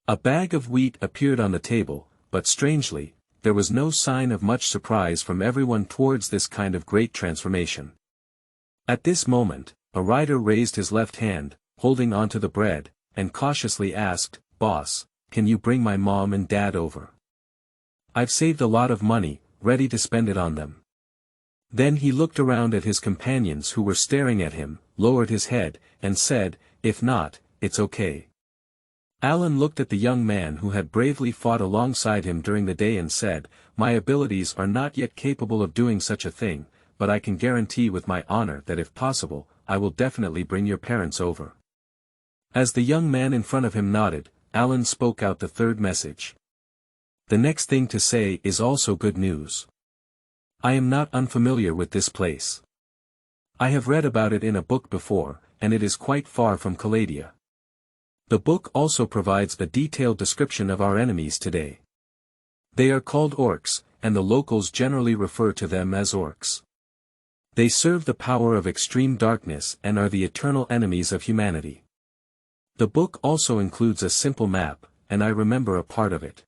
A bag of wheat appeared on the table, but strangely, there was no sign of much surprise from everyone towards this kind of great transformation. At this moment, a rider raised his left hand, holding onto the bread, and cautiously asked, "Boss, can you bring my mom and dad over? I've saved a lot of money, ready to spend it on them." Then he looked around at his companions who were staring at him, lowered his head, and said, "If not, it's okay." Alan looked at the young man who had bravely fought alongside him during the day and said, "My abilities are not yet capable of doing such a thing, but I can guarantee with my honor that if possible, I will definitely bring your parents over." As the young man in front of him nodded, Alan spoke out the third message. "The next thing to say is also good news. I am not unfamiliar with this place. I have read about it in a book before, and it is quite far from Caladia. The book also provides a detailed description of our enemies today. They are called orcs, and the locals generally refer to them as orcs. They serve the power of extreme darkness and are the eternal enemies of humanity. The book also includes a simple map, and I remember a part of it.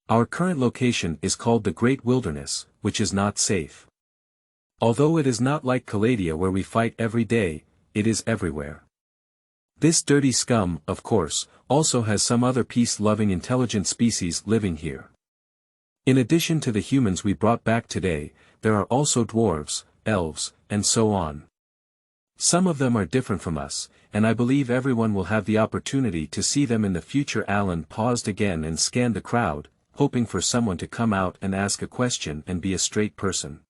Our current location is called the Great Wilderness, which is not safe. Although it is not like Caladia where we fight every day, it is everywhere. This dirty scum, of course, also has some other peace-loving intelligent species living here. In addition to the humans we brought back today, there are also dwarves, elves, and so on. Some of them are different from us, and I believe everyone will have the opportunity to see them in the future." Alan paused again and scanned the crowd, hoping for someone to come out and ask a question and be a straight person.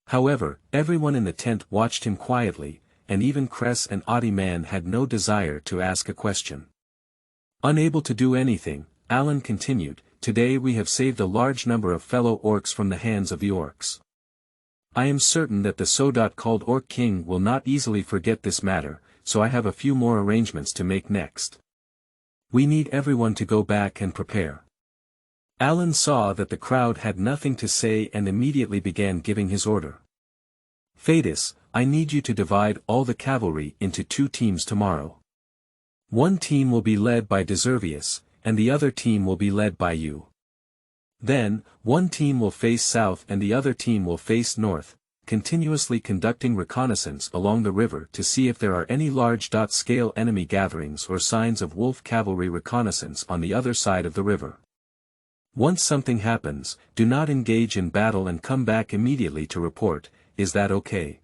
However, everyone in the tent watched him quietly, and even Kress and Oddie Man had no desire to ask a question. Unable to do anything, Alan continued, "Today we have saved a large number of fellow orcs from the hands of the orcs. I am certain that the so-called Orc King will not easily forget this matter, so I have a few more arrangements to make next. We need everyone to go back and prepare." Alan saw that the crowd had nothing to say and immediately began giving his order. "Fatis, I need you to divide all the cavalry into 2 teams tomorrow. One team will be led by Deservius, and the other team will be led by you. Then, one team will face south and the other team will face north, continuously conducting reconnaissance along the river to see if there are any large-scale enemy gatherings or signs of wolf cavalry reconnaissance on the other side of the river. Once something happens, do not engage in battle and come back immediately to report. Is that okay?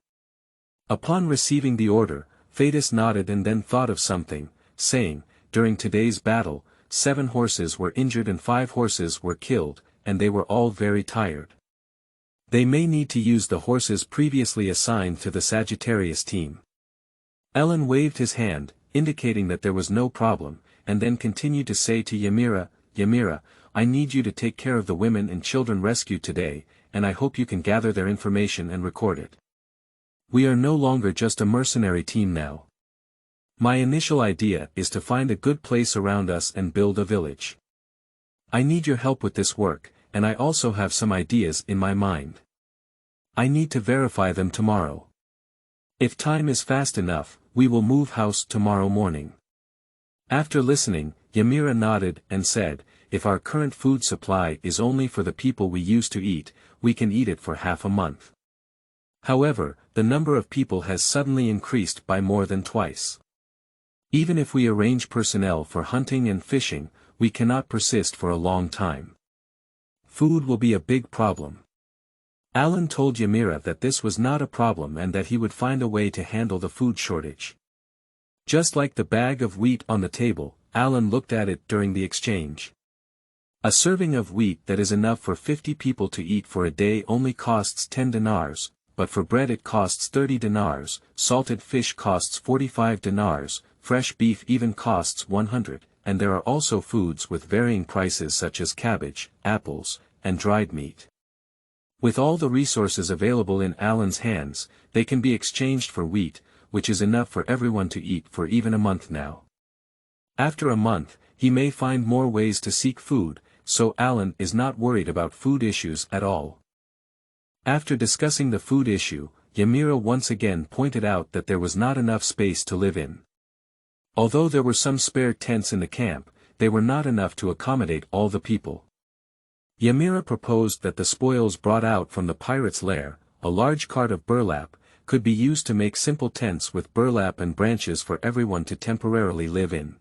Upon receiving the order, Fatis nodded and then thought of something, saying, during today's battle, 7 horses were injured and 5 horses were killed, and they were all very tired. They may need to use the horses previously assigned to the Sagittarius team. Elend waved his hand, indicating that there was no problem, and then continued to say to Ymira, Ymira, I need you to take care of the women and children rescued today, and I hope you can gather their information and record it. We are no longer just a mercenary team now. My initial idea is to find a good place around us and build a village. I need your help with this work, and I also have some ideas in my mind. I need to verify them tomorrow. If time is fast enough, we will move house tomorrow morning. After listening, Ymira nodded and said, if our current food supply is only for the people we used to eat, we can eat it for half a month. However, the number of people has suddenly increased by more than twice. Even if we arrange personnel for hunting and fishing, we cannot persist for a long time. Food will be a big problem. Alan told Ymira that this was not a problem and that he would find a way to handle the food shortage. Just like the bag of wheat on the table, Alan looked at it during the exchange. A serving of wheat that is enough for 50 people to eat for a day only costs 10 dinars, but for bread it costs 30 dinars, salted fish costs 45 dinars, fresh beef even costs 100, and there are also foods with varying prices such as cabbage, apples, and dried meat. With all the resources available in Alan's hands, they can be exchanged for wheat, which is enough for everyone to eat for even a month now. After a month, he may find more ways to seek food, so Alan is not worried about food issues at all. After discussing the food issue, Ymira once again pointed out that there was not enough space to live in. Although there were some spare tents in the camp, they were not enough to accommodate all the people. Ymira proposed that the spoils brought out from the pirates' lair, a large cart of burlap, could be used to make simple tents with burlap and branches for everyone to temporarily live in.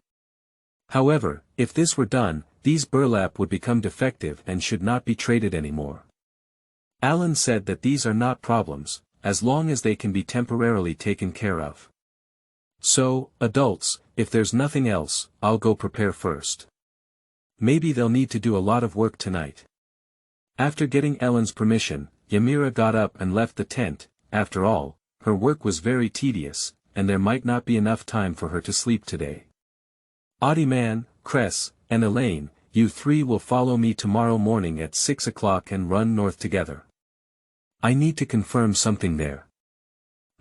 However, if this were done, these burlap would become defective and should not be traded anymore. Alan said that these are not problems, as long as they can be temporarily taken care of. So, adults, if there's nothing else, I'll go prepare first. Maybe they'll need to do a lot of work tonight. After getting Elend's permission, Ymira got up and left the tent. After all, her work was very tedious, and there might not be enough time for her to sleep today. Oddieman, Kress, and Elaine, you 3 will follow me tomorrow morning at 6 o'clock and run north together. I need to confirm something there.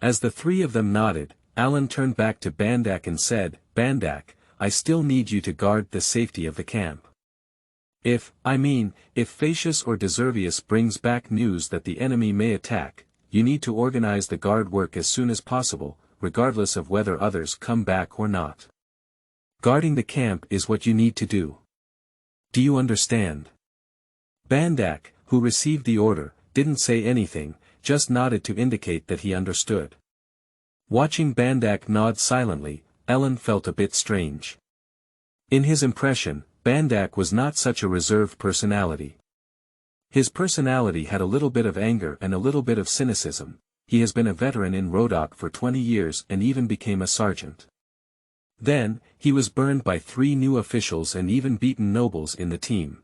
As the 3 of them nodded, Alan turned back to Bandak and said, Bandak, I still need you to guard the safety of the camp. If Fatis or Deservius brings back news that the enemy may attack, you need to organize the guard work as soon as possible, regardless of whether others come back or not. Guarding the camp is what you need to do. Do you understand? Bandak, who received the order, didn't say anything, just nodded to indicate that he understood. Watching Bandak nod silently, Elend felt a bit strange. In his impression, Bandak was not such a reserved personality. His personality had a little bit of anger and a little bit of cynicism. He has been a veteran in Rodok for 20 years and even became a sergeant. Then, he was burned by 3 new officials and even beaten nobles in the team.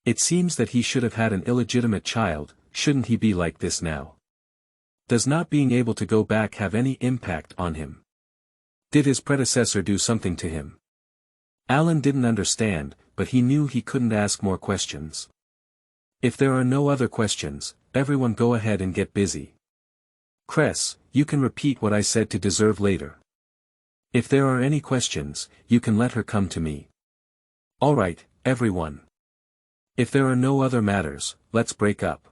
It seems that he should have had an illegitimate child. Shouldn't he be like this now? Does not being able to go back have any impact on him? Did his predecessor do something to him? Alan didn't understand, but he knew he couldn't ask more questions. If there are no other questions, everyone go ahead and get busy. Kress, you can repeat what I said to Deserve later. If there are any questions, you can let her come to me. Alright, everyone. If there are no other matters, let's break up.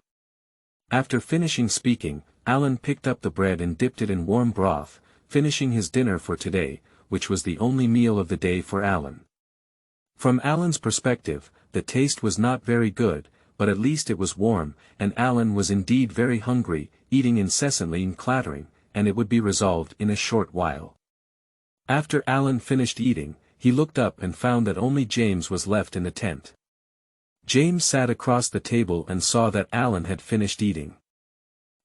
After finishing speaking, Alan picked up the bread and dipped it in warm broth, finishing his dinner for today, which was the only meal of the day for Alan. From Alan's perspective, the taste was not very good, but at least it was warm, and Alan was indeed very hungry, eating incessantly and clattering, and it would be resolved in a short while. After Alan finished eating, he looked up and found that only James was left in the tent. James sat across the table and saw that Alan had finished eating.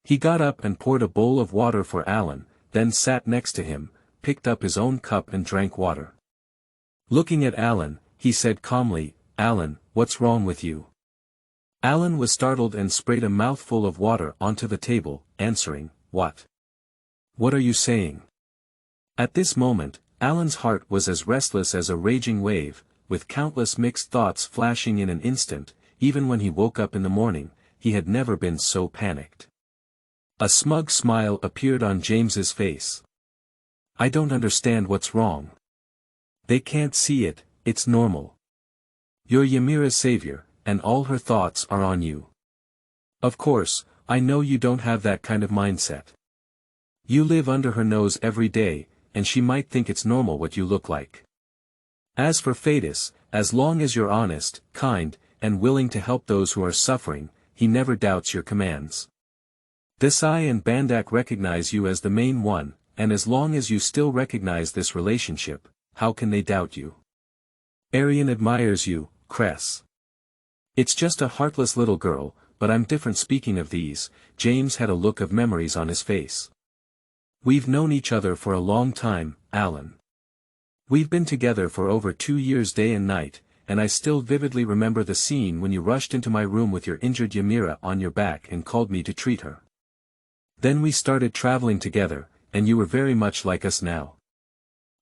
He got up and poured a bowl of water for Alan, then sat next to him, picked up his own cup and drank water. Looking at Alan, he said calmly, "Alan, what's wrong with you?" Alan was startled and sprayed a mouthful of water onto the table, answering, "What? What are you saying?" At this moment, Alan's heart was as restless as a raging wave, with countless mixed thoughts flashing in an instant. Even when he woke up in the morning, he had never been so panicked. A smug smile appeared on James's face. "I don't understand what's wrong. They can't see it, it's normal. You're Ymira's savior, and all her thoughts are on you. Of course, I know you don't have that kind of mindset. You live under her nose every day, and she might think it's normal what you look like. As for Fatis, as long as you're honest, kind, and willing to help those who are suffering, he never doubts your commands. Desai and Bandak recognize you as the main one, and as long as you still recognize this relationship, how can they doubt you? Arian admires you, Kress. It's just a heartless little girl, but I'm different." Speaking of these, James had a look of memories on his face. "We've known each other for a long time, Alan. We've been together for over 2 years day and night, and I still vividly remember the scene when you rushed into my room with your injured Ymira on your back and called me to treat her. Then we started traveling together, and you were very much like us now.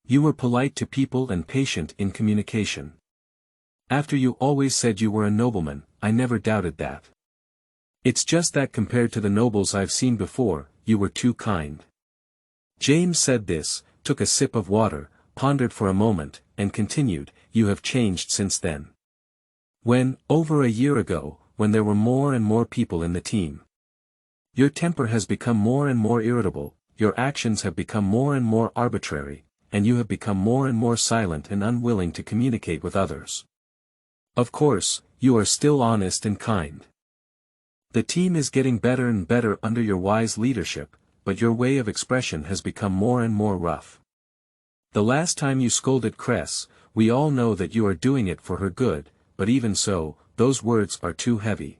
You were polite to people and patient in communication. After you always said you were a nobleman, I never doubted that. It's just that compared to the nobles I've seen before, you were too kind." James said this, took a sip of water, pondered for a moment, and continued, "You have changed since then. When, over a year ago, when there were more and more people in the team. Your temper has become more and more irritable, your actions have become more and more arbitrary, and you have become more and more silent and unwilling to communicate with others. Of course, you are still honest and kind. The team is getting better and better under your wise leadership, but your way of expression has become more and more rough. The last time you scolded Kress, we all know that you are doing it for her good, but even so, those words are too heavy.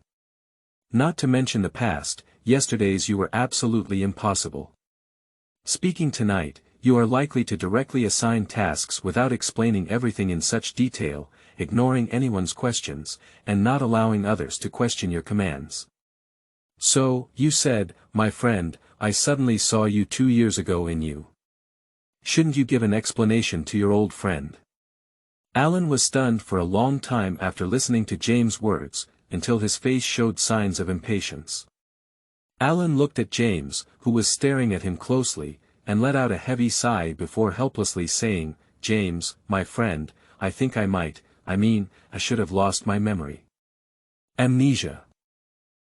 Not to mention the past, yesterday's you were absolutely impossible. Speaking tonight, you are likely to directly assign tasks without explaining everything in such detail, ignoring anyone's questions, and not allowing others to question your commands. So, you said, my friend, I suddenly saw you 2 years ago in you. Shouldn't you give an explanation to your old friend?" Alan was stunned for a long time after listening to James' words, until his face showed signs of impatience. Alan looked at James, who was staring at him closely, and let out a heavy sigh before helplessly saying, "James, my friend, I think I should have lost my memory. Amnesia.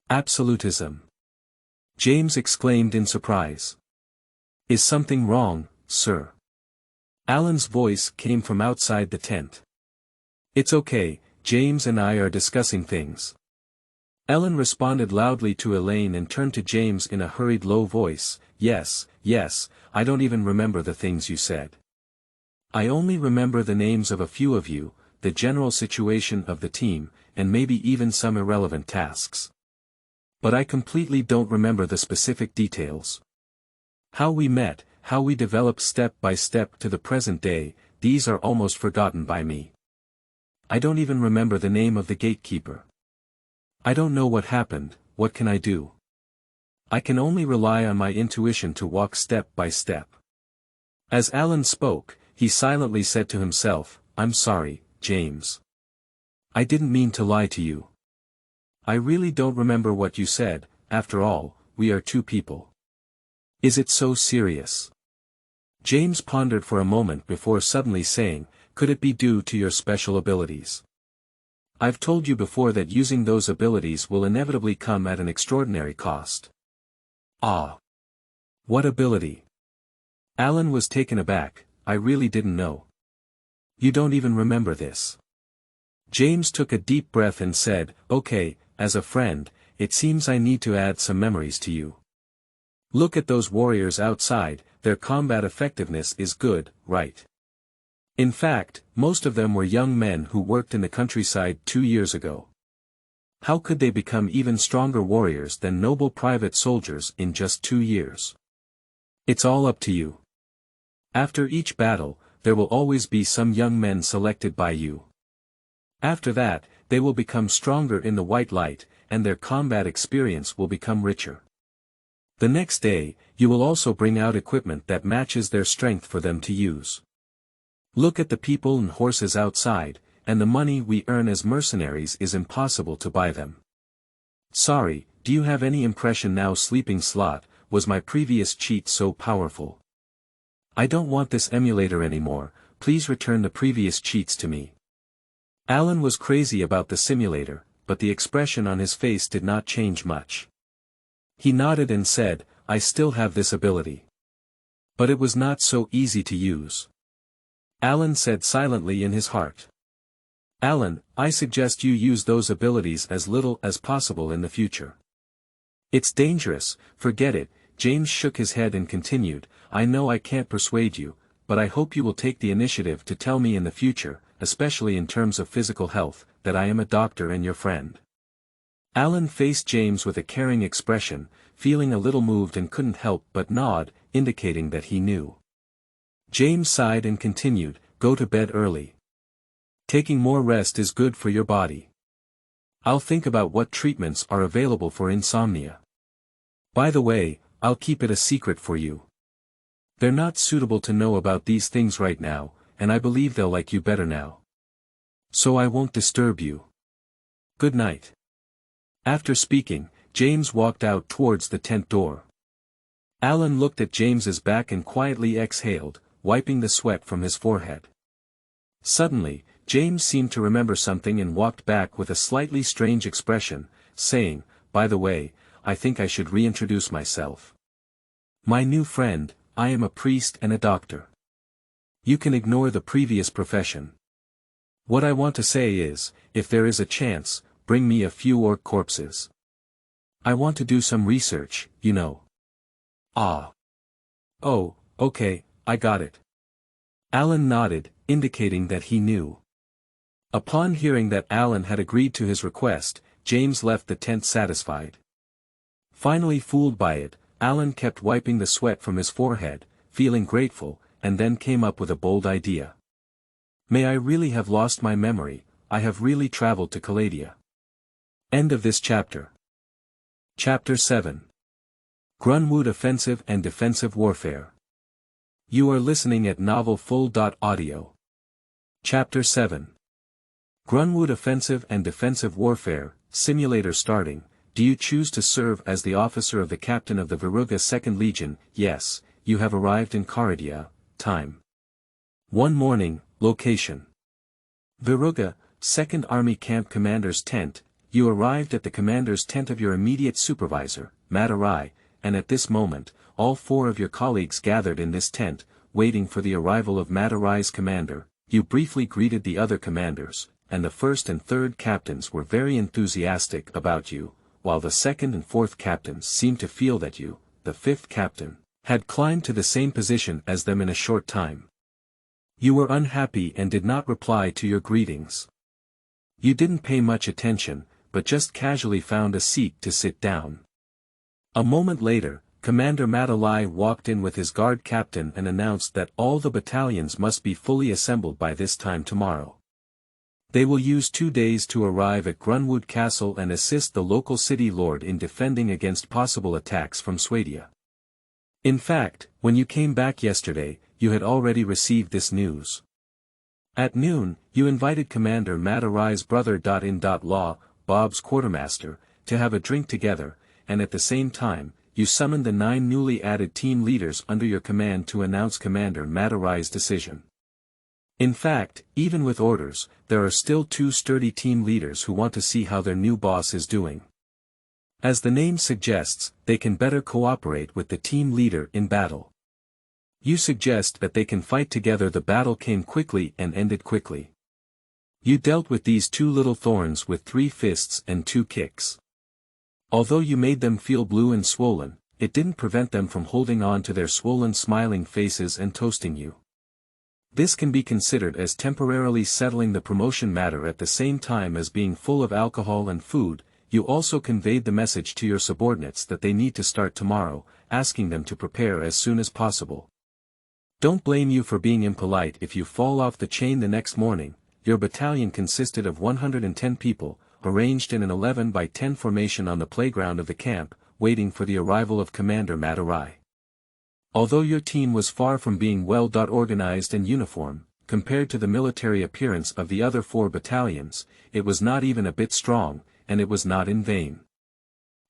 Absolutism." James exclaimed in surprise. "Is something wrong, sir?" Alan's voice came from outside the tent. "It's okay, James and I are discussing things." Ellen responded loudly to Elaine and turned to James in a hurried low voice, yes, I don't even remember the things you said. I only remember the names of a few of you, the general situation of the team, and maybe even some irrelevant tasks. But I completely don't remember the specific details. How we met, how we developed step by step to the present day, these are almost forgotten by me. I don't even remember the name of the gatekeeper. I don't know what happened. What can I do? I can only rely on my intuition to walk step by step. As Alan spoke, he silently said to himself, I'm sorry, James. I didn't mean to lie to you. I really don't remember what you said. After all, we are two people. Is it so serious? James pondered for a moment before suddenly saying, could it be due to your special abilities? I've told you before that using those abilities will inevitably come at an extraordinary cost. Ah. What ability? Alan was taken aback. I really didn't know. You don't even remember this. James took a deep breath and said, okay, as a friend, it seems I need to add some memories to you. Look at those warriors outside, their combat effectiveness is good, right? In fact, most of them were young men who worked in the countryside 2 years ago. How could they become even stronger warriors than noble private soldiers in just 2 years? It's all up to you. After each battle, there will always be some young men selected by you. After that, they will become stronger in the white light, and their combat experience will become richer. The next day, you will also bring out equipment that matches their strength for them to use. Look at the people and horses outside, and the money we earn as mercenaries is impossible to buy them. Sorry, do you have any impression now, sleeping slot, was my previous cheat so powerful? I don't want this emulator anymore, please return the previous cheats to me. Alan was crazy about the simulator, but the expression on his face did not change much. He nodded and said, I still have this ability. But it was not so easy to use. Alan said silently in his heart. Alan, I suggest you use those abilities as little as possible in the future. It's dangerous, forget it. James shook his head and continued, I know I can't persuade you, but I hope you will take the initiative to tell me in the future, especially in terms of physical health, that I am a doctor and your friend. Alan faced James with a caring expression, feeling a little moved and couldn't help but nod, indicating that he knew. James sighed and continued, go to bed early. Taking more rest is good for your body. I'll think about what treatments are available for insomnia. By the way, I'll keep it a secret for you. They're not suitable to know about these things right now, and I believe they'll like you better now. So I won't disturb you. Good night. After speaking, James walked out towards the tent door. Alan looked at James's back and quietly exhaled, wiping the sweat from his forehead. Suddenly, James seemed to remember something and walked back with a slightly strange expression, saying, by the way, I think I should reintroduce myself. My new friend, I am a priest and a doctor. You can ignore the previous profession. What I want to say is, if there is a chance, bring me a few orc corpses. I want to do some research, you know. Ah. Oh, okay, I got it. Alan nodded, indicating that he knew. Upon hearing that Alan had agreed to his request, James left the tent satisfied. Finally fooled by it, Alan kept wiping the sweat from his forehead, feeling grateful, and then came up with a bold idea. May I really have lost my memory, I have really traveled to Caladia. End of this chapter. Chapter 7. Grunwood Offensive and Defensive Warfare. You are listening at novelfull.audio. Chapter 7. Grunwood Offensive and Defensive Warfare, Simulator starting. Do you choose to serve as the officer of the captain of the Veruga 2nd Legion? Yes, you have arrived in Caradia. Time. One morning, location. Veruga, 2nd Army Camp Commander's tent. You arrived at the commander's tent of your immediate supervisor, Madarai, and at this moment, all 4 of your colleagues gathered in this tent, waiting for the arrival of Madarai's commander. You briefly greeted the other commanders, and the 1st and 3rd captains were very enthusiastic about you, while the 2nd and 4th captains seemed to feel that you, the 5th captain, had climbed to the same position as them in a short time. You were unhappy and did not reply to your greetings. You didn't pay much attention, but just casually found a seat to sit down. A moment later, Commander Madalai walked in with his guard captain and announced that all the battalions must be fully assembled by this time tomorrow. They will use 2 days to arrive at Grunwood Castle and assist the local city lord in defending against possible attacks from Swadia. In fact, when you came back yesterday, you had already received this news. At noon, you invited Commander Madarai's brother-in-law, Bob's quartermaster, to have a drink together, and at the same time, you summoned the 9 newly added team leaders under your command to announce Commander Madarai's decision. In fact, even with orders, there are still 2 sturdy team leaders who want to see how their new boss is doing. As the name suggests, they can better cooperate with the team leader in battle. You suggest that they can fight together. The battle came quickly and ended quickly. You dealt with these 2 little thorns with 3 fists and 2 kicks. Although you made them feel blue and swollen, it didn't prevent them from holding on to their swollen smiling faces and toasting you. This can be considered as temporarily settling the promotion matter at the same time as being full of alcohol and food, you also conveyed the message to your subordinates that they need to start tomorrow, asking them to prepare as soon as possible. Don't blame you for being impolite if you fall off the chain the next morning. Your battalion consisted of 110 people, arranged in an 11 by 10 formation on the playground of the camp, waiting for the arrival of Commander Matarai. Although your team was far from being well organized and uniform, compared to the military appearance of the other 4 battalions, it was not even a bit strong, and it was not in vain.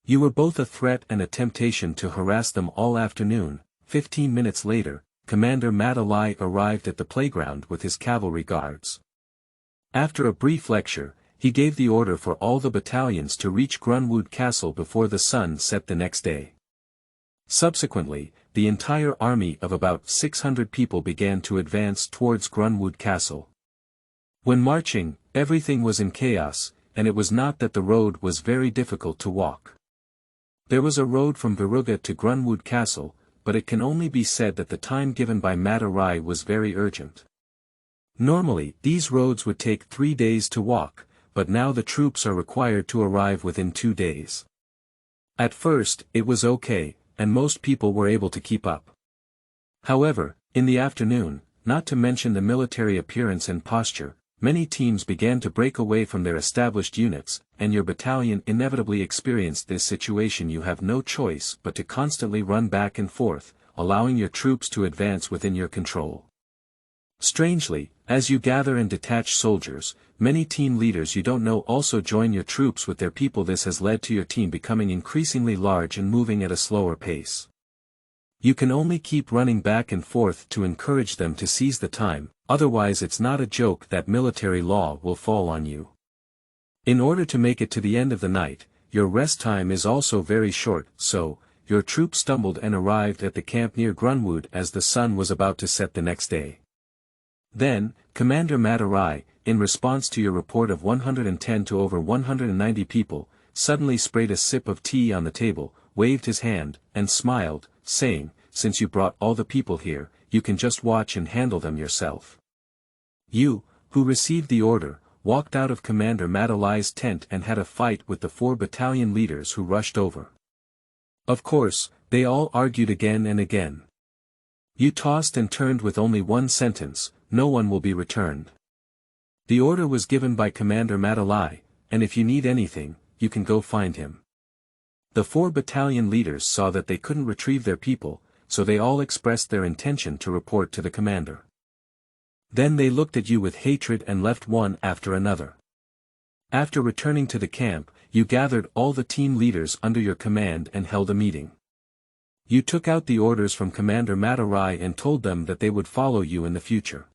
You were both a threat and a temptation to harass them all afternoon. 15 minutes later, Commander Matarai arrived at the playground with his cavalry guards. After a brief lecture, he gave the order for all the battalions to reach Grunwood Castle before the sun set the next day. Subsequently, the entire army of about 600 people began to advance towards Grunwood Castle. When marching, everything was in chaos, and it was not that the road was very difficult to walk. There was a road from Veruga to Grunwood Castle, but it can only be said that the time given by Matarai was very urgent. Normally, these roads would take 3 days to walk, but now the troops are required to arrive within 2 days. At first, it was okay, and most people were able to keep up. However, in the afternoon, not to mention the military appearance and posture, many teams began to break away from their established units, and your battalion inevitably experienced this situation. You have no choice but to constantly run back and forth, allowing your troops to advance within your control. Strangely, as you gather and detach soldiers, many team leaders you don't know also join your troops with their people. This has led to your team becoming increasingly large and moving at a slower pace. You can only keep running back and forth to encourage them to seize the time, otherwise it's not a joke that military law will fall on you. In order to make it to the end of the night, your rest time is also very short, so, your troops stumbled and arrived at the camp near Grunwood as the sun was about to set the next day. Then, Commander Matarai, in response to your report of 110 to over 190 people, suddenly sprayed a sip of tea on the table, waved his hand, and smiled, saying, "Since you brought all the people here, you can just watch and handle them yourself." You, who received the order, walked out of Commander Matarai's tent and had a fight with the 4 battalion leaders who rushed over. Of course, they all argued again and again. You tossed and turned with only one sentence: "No one will be returned." The order was given by Commander Matarai, and if you need anything, you can go find him. The 4 battalion leaders saw that they couldn't retrieve their people, so they all expressed their intention to report to the commander. Then they looked at you with hatred and left one after another. After returning to the camp, you gathered all the team leaders under your command and held a meeting. You took out the orders from Commander Matarai and told them that they would follow you in the future.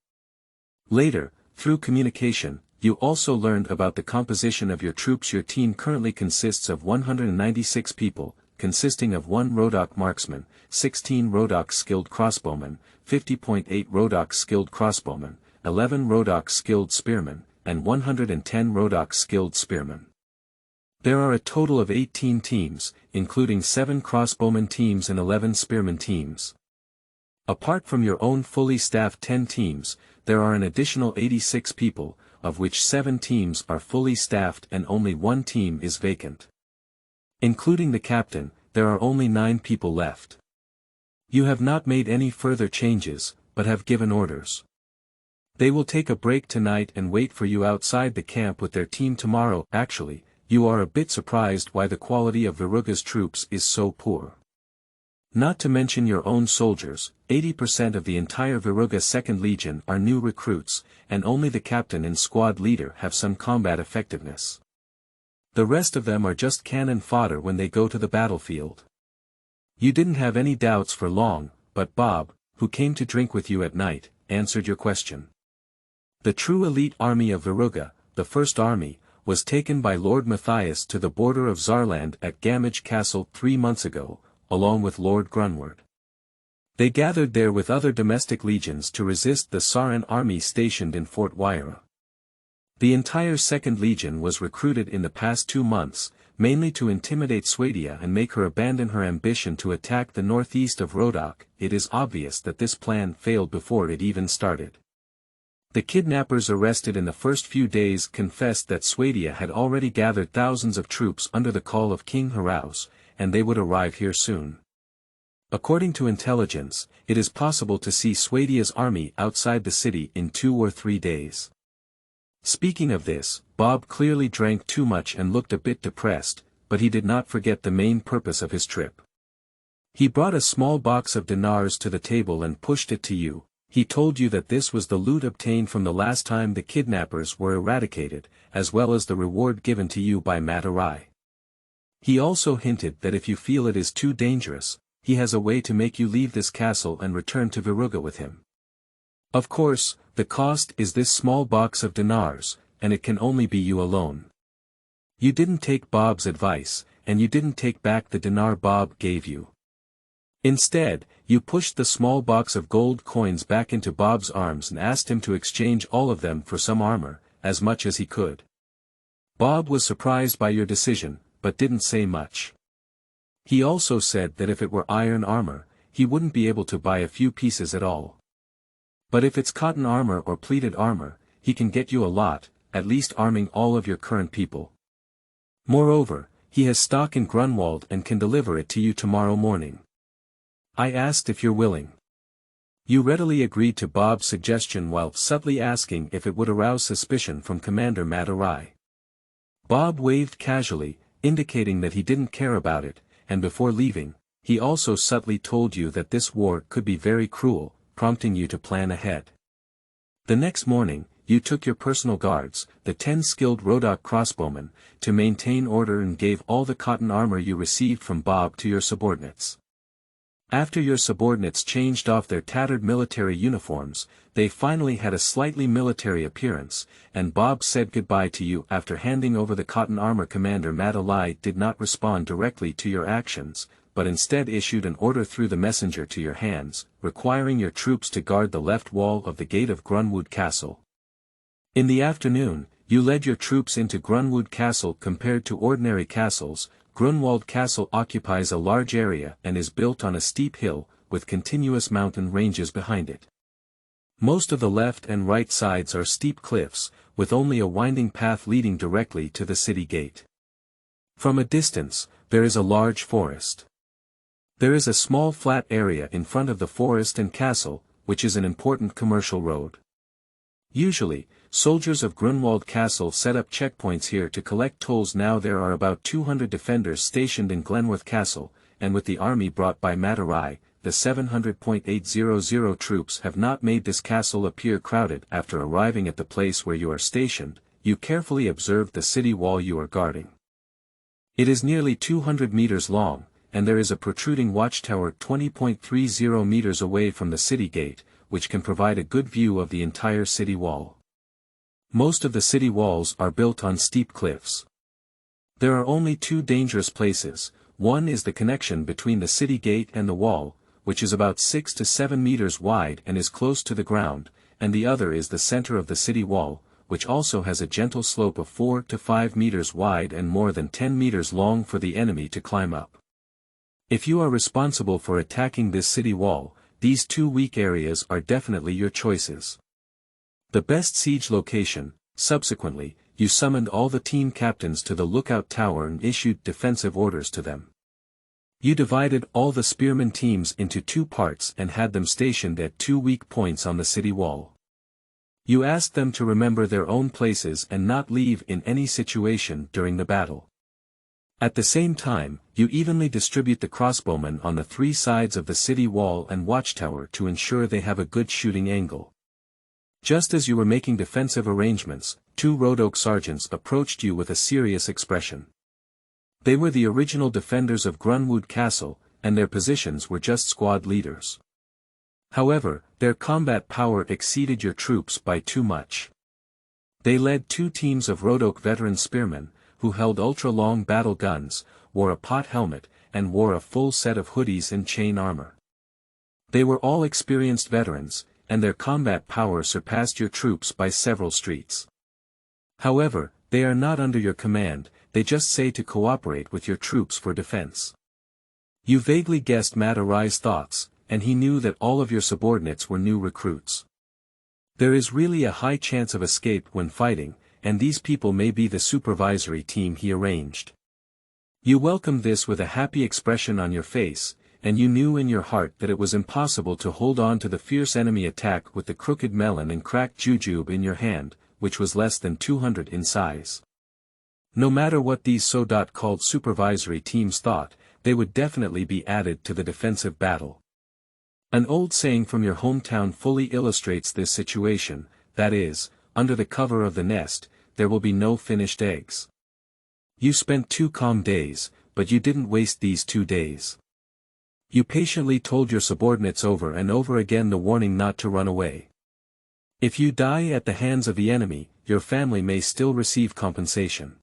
Later, through communication, you also learned about the composition of your troops. Your team currently consists of 196 people, consisting of 1 Rodok marksman, 16 Rodok skilled crossbowmen, 50.8 Rodok skilled crossbowmen, 11 Rodok skilled spearmen, and 110 Rodok skilled spearmen. There are a total of 18 teams, including 7 crossbowmen teams and 11 spearmen teams. Apart from your own fully staffed 10 teams, there are an additional 86 people, of which 7 teams are fully staffed and only 1 team is vacant. Including the captain, there are only 9 people left. You have not made any further changes, but have given orders. They will take a break tonight and wait for you outside the camp with their team tomorrow. Actually, you are a bit surprised why the quality of Veruga's troops is so poor. Not to mention your own soldiers, 80% of the entire Veruga 2nd Legion are new recruits, and only the captain and squad leader have some combat effectiveness. The rest of them are just cannon fodder when they go to the battlefield. You didn't have any doubts for long, but Bob, who came to drink with you at night, answered your question. The true elite army of Veruga, the First Army, was taken by Lord Matthias to the border of Zarland at Gamage Castle 3 months ago, along with Lord Grunwald. They gathered there with other domestic legions to resist the Sauron army stationed in Fort Wyra. The entire 2nd Legion was recruited in the past 2 months, mainly to intimidate Swadia and make her abandon her ambition to attack the northeast of Rodok. It is obvious that this plan failed before it even started. The kidnappers arrested in the first few days confessed that Swadia had already gathered thousands of troops under the call of King Heraus, and they would arrive here soon. According to intelligence, it is possible to see Swadia's army outside the city in 2 or 3 days. Speaking of this, Bob clearly drank too much and looked a bit depressed, but he did not forget the main purpose of his trip. He brought a small box of dinars to the table and pushed it to you. He told you that this was the loot obtained from the last time the kidnappers were eradicated, as well as the reward given to you by Matarai. He also hinted that if you feel it is too dangerous, he has a way to make you leave this castle and return to Viruga with him. Of course, the cost is this small box of dinars, and it can only be you alone. You didn't take Bob's advice, and you didn't take back the dinar Bob gave you. Instead, you pushed the small box of gold coins back into Bob's arms and asked him to exchange all of them for some armor, as much as he could. Bob was surprised by your decision, but didn't say much. He also said that if it were iron armor, he wouldn't be able to buy a few pieces at all. But if it's cotton armor or pleated armor, he can get you a lot, at least arming all of your current people. Moreover, he has stock in Grunwald and can deliver it to you tomorrow morning. I asked if you're willing. You readily agreed to Bob's suggestion while subtly asking if it would arouse suspicion from Commander Matarai. Bob waved casually, indicating that he didn't care about it, and before leaving, he also subtly told you that this war could be very cruel, prompting you to plan ahead. The next morning, you took your personal guards, the 10 skilled Rodok crossbowmen, to maintain order and gave all the cotton armor you received from Bob to your subordinates. After your subordinates changed off their tattered military uniforms, they finally had a slightly military appearance, and Bob said goodbye to you after handing over the cotton armor. Commander Matarai did not respond directly to your actions, but instead issued an order through the messenger to your hands, requiring your troops to guard the left wall of the gate of Grunwood Castle. In the afternoon, you led your troops into Grunwood Castle. Compared to ordinary castles, Grunwald Castle occupies a large area and is built on a steep hill, with continuous mountain ranges behind it. Most of the left and right sides are steep cliffs, with only a winding path leading directly to the city gate. From a distance, there is a large forest. There is a small flat area in front of the forest and castle, which is an important commercial road. Usually, soldiers of Grunwald Castle set up checkpoints here to collect tolls. Now there are about 200 defenders stationed in Glenworth Castle, and with the army brought by Matarai, the 700.800 troops have not made this castle appear crowded. After arriving at the place where you are stationed, you carefully observed the city wall you are guarding. It is nearly 200 meters long, and there is a protruding watchtower 20.30 meters away from the city gate, which can provide a good view of the entire city wall. Most of the city walls are built on steep cliffs. There are only 2 dangerous places. One is the connection between the city gate and the wall, which is about 6 to 7 meters wide and is close to the ground, and the other is the center of the city wall, which also has a gentle slope of 4 to 5 meters wide and more than 10 meters long for the enemy to climb up. If you are responsible for attacking this city wall, these 2 weak areas are definitely your choices. The best siege location. Subsequently, you summoned all the team captains to the lookout tower and issued defensive orders to them. You divided all the spearmen teams into 2 parts and had them stationed at 2 weak points on the city wall. You asked them to remember their own places and not leave in any situation during the battle. At the same time, you evenly distribute the crossbowmen on the 3 sides of the city wall and watchtower to ensure they have a good shooting angle. Just as you were making defensive arrangements, 2 Rodok sergeants approached you with a serious expression. They were the original defenders of Grunwood Castle, and their positions were just squad leaders. However, their combat power exceeded your troops by too much. They led 2 teams of Rodok veteran spearmen, who held ultra-long battle guns, wore a pot helmet, and wore a full set of hoodies and chain armor. They were all experienced veterans, and their combat power surpassed your troops by several streets. However, they are not under your command, they just say to cooperate with your troops for defense. You vaguely guessed Matarai's thoughts, and he knew that all of your subordinates were new recruits. There is really a high chance of escape when fighting, and these people may be the supervisory team he arranged. You welcomed this with a happy expression on your face, and you knew in your heart that it was impossible to hold on to the fierce enemy attack with the crooked melon and cracked jujube in your hand, which was less than 200 in size. No matter what these so-called supervisory teams thought, they would definitely be added to the defensive battle. An old saying from your hometown fully illustrates this situation, that is, under the cover of the nest, there will be no finished eggs. You spent 2 calm days, but you didn't waste these 2 days. You patiently told your subordinates over and over again the warning not to run away. If you die at the hands of the enemy, your family may still receive compensation.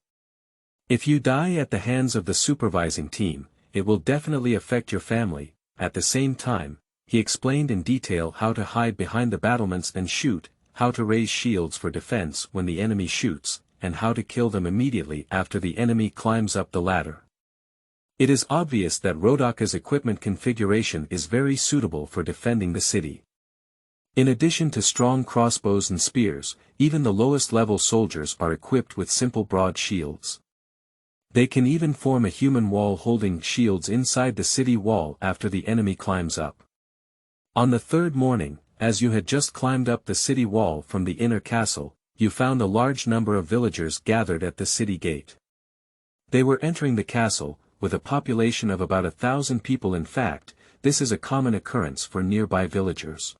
If you die at the hands of the supervising team, it will definitely affect your family. At the same time, he explained in detail how to hide behind the battlements and shoot, how to raise shields for defense when the enemy shoots, and how to kill them immediately after the enemy climbs up the ladder. It is obvious that Rodaka's equipment configuration is very suitable for defending the city. In addition to strong crossbows and spears, even the lowest level soldiers are equipped with simple broad shields. They can even form a human wall holding shields inside the city wall after the enemy climbs up. On the 3rd morning, as you had just climbed up the city wall from the inner castle, you found a large number of villagers gathered at the city gate. They were entering the castle, with a population of about 1,000 people. In fact, this is a common occurrence for nearby villagers.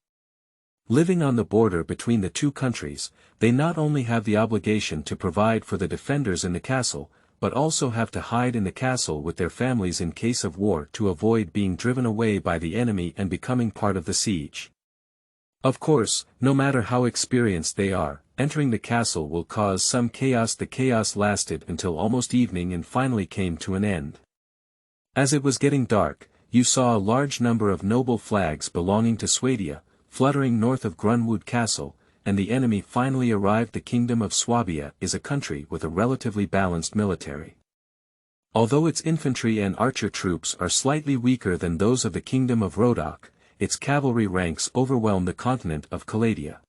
Living on the border between the 2 countries, they not only have the obligation to provide for the defenders in the castle, but also have to hide in the castle with their families in case of war to avoid being driven away by the enemy and becoming part of the siege. Of course, no matter how experienced they are, entering the castle will cause some chaos. The chaos lasted until almost evening and finally came to an end. As it was getting dark, you saw a large number of noble flags belonging to Swadia, fluttering north of Grunwood Castle, and the enemy finally arrived. The Kingdom of Swabia is a country with a relatively balanced military. Although its infantry and archer troops are slightly weaker than those of the Kingdom of Rodak, its cavalry ranks overwhelm the continent of Caladia.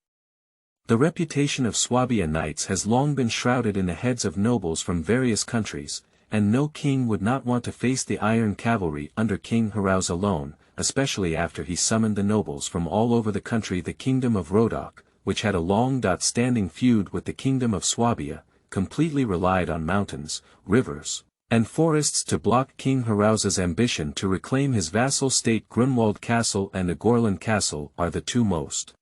The reputation of Swabia knights has long been shrouded in the heads of nobles from various countries, and no king would not want to face the iron cavalry under King Herauz alone, especially after he summoned the nobles from all over the country. The Kingdom of Rodak, which had a long-standing feud with the Kingdom of Swabia, completely relied on mountains, rivers, and forests to block King Herauz's ambition to reclaim his vassal state. Grunwald Castle and Agorland Castle are the 2 most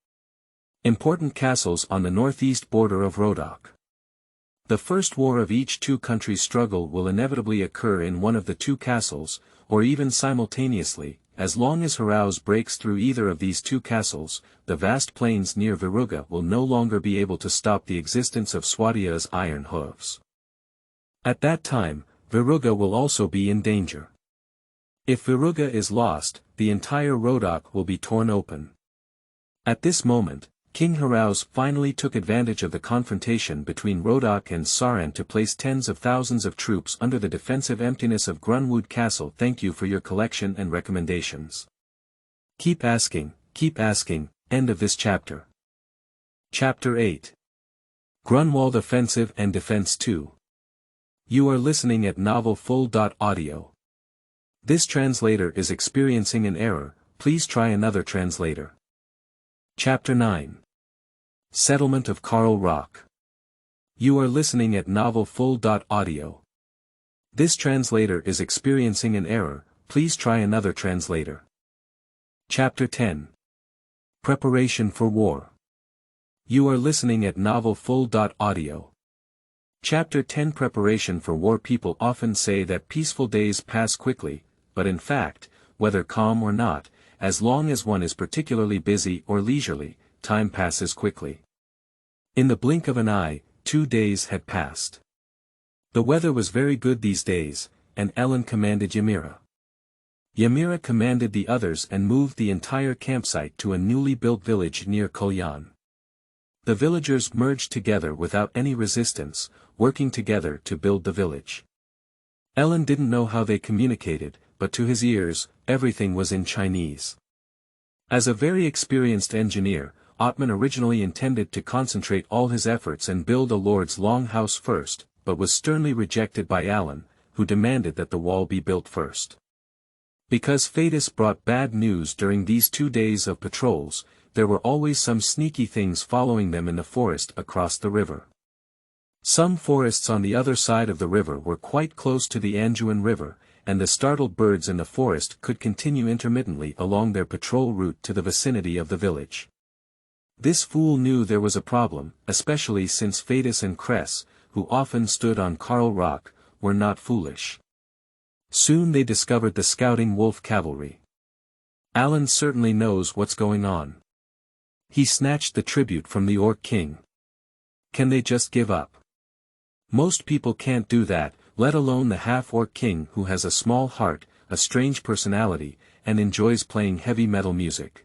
important castles on the northeast border of Rodak. The first war of each 2 countries' struggle will inevitably occur in one of the 2 castles, or even simultaneously. As long as Herauz breaks through either of these 2 castles, the vast plains near Veruga will no longer be able to stop the existence of Swadia's iron hooves. At that time, Veruga will also be in danger. If Veruga is lost, the entire Rodak will be torn open. At this moment, King Herauz finally took advantage of the confrontation between Rodak and Sauron to place tens of thousands of troops under the defensive emptiness of Grunwood Castle. Thank you for your collection and recommendations. Keep asking, end of this chapter. Chapter 8. Grunwald Offensive and Defense 2. You are listening at novelfull.audio. This translator is experiencing an error, please try another translator. Chapter 9. Settlement of Karl Rock. You are listening at novelfull.audio. This translator is experiencing an error, please try another translator. Chapter 10. Preparation for War. You are listening at novelfull.audio. Chapter 10. Preparation for War. People often say that peaceful days pass quickly, but in fact, whether calm or not, as long as one is particularly busy or leisurely, time passes quickly. In the blink of an eye, 2 days had passed. The weather was very good these days, and Ellen commanded Ymira. Ymira commanded the others and moved the entire campsite to a newly built village near Kolyan. The villagers merged together without any resistance, working together to build the village. Ellen didn't know how they communicated, but to his ears, everything was in Chinese. As a very experienced engineer, Ottman originally intended to concentrate all his efforts and build a lord's long house first, but was sternly rejected by Alan, who demanded that the wall be built first. Because Fatis brought bad news during these 2 days of patrols, there were always some sneaky things following them in the forest across the river. Some forests on the other side of the river were quite close to the Anduin River, and the startled birds in the forest could continue intermittently along their patrol route to the vicinity of the village. This fool knew there was a problem, especially since Fatis and Kress, who often stood on Karl Rock, were not foolish. Soon they discovered the scouting wolf cavalry. Alan certainly knows what's going on. He snatched the tribute from the Orc King. Can they just give up? Most people can't do that, let alone the half-orc king who has a small heart, a strange personality, and enjoys playing heavy metal music.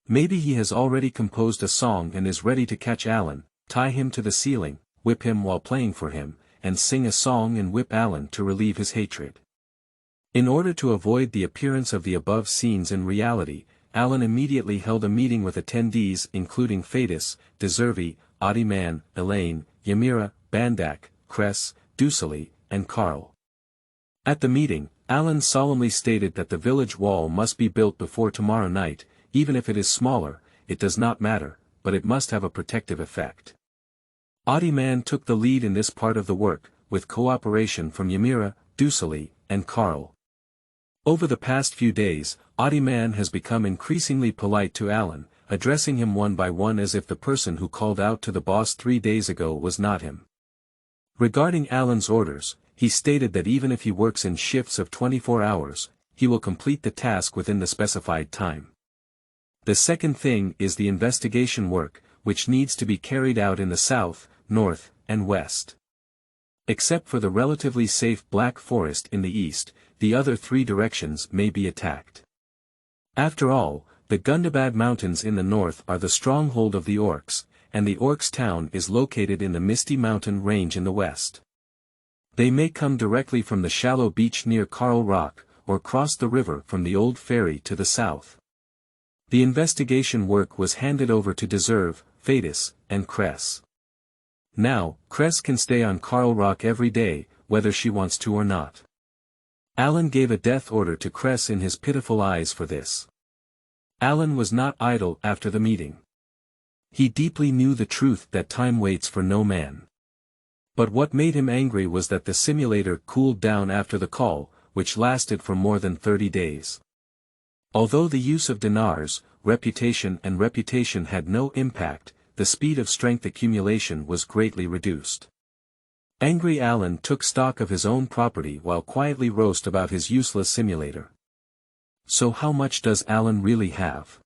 Maybe he has already composed a song and is ready to catch Alan, tie him to the ceiling, whip him while playing for him, and sing a song and whip Alan to relieve his hatred. In order to avoid the appearance of the above scenes in reality, Alan immediately held a meeting with attendees including Fatis, Deservi, Odiman, Elaine, Ymira, Bandak, Kress, Durin, and Karl. At the meeting, Alan solemnly stated that the village wall must be built before tomorrow night, even if it is smaller, it does not matter, but it must have a protective effect. Odiman took the lead in this part of the work, with cooperation from Ymira, Durin, and Karl. Over the past few days, Odiman has become increasingly polite to Alan, addressing him one by one as if the person who called out to the boss 3 days ago was not him. Regarding Alan's orders, he stated that even if he works in shifts of 24 hours, he will complete the task within the specified time. The second thing is the investigation work, which needs to be carried out in the south, north, and west. Except for the relatively safe Black Forest in the east, the other 3 directions may be attacked. After all, the Gundabad Mountains in the north are the stronghold of the orcs, and the orcs' town is located in the Misty Mountain Range in the west. They may come directly from the shallow beach near Karl Rock, or cross the river from the old ferry to the south. The investigation work was handed over to Deserve, Fatis, and Kress. Now, Kress can stay on Karl Rock every day, whether she wants to or not. Alan gave a death order to Kress in his pitiful eyes for this. Alan was not idle after the meeting. He deeply knew the truth that time waits for no man. But what made him angry was that the simulator cooled down after the call, which lasted for more than 30 days. Although the use of dinars, reputation had no impact, the speed of strength accumulation was greatly reduced. Angry Alan took stock of his own property while quietly roast about his useless simulator. So how much does Alan really have?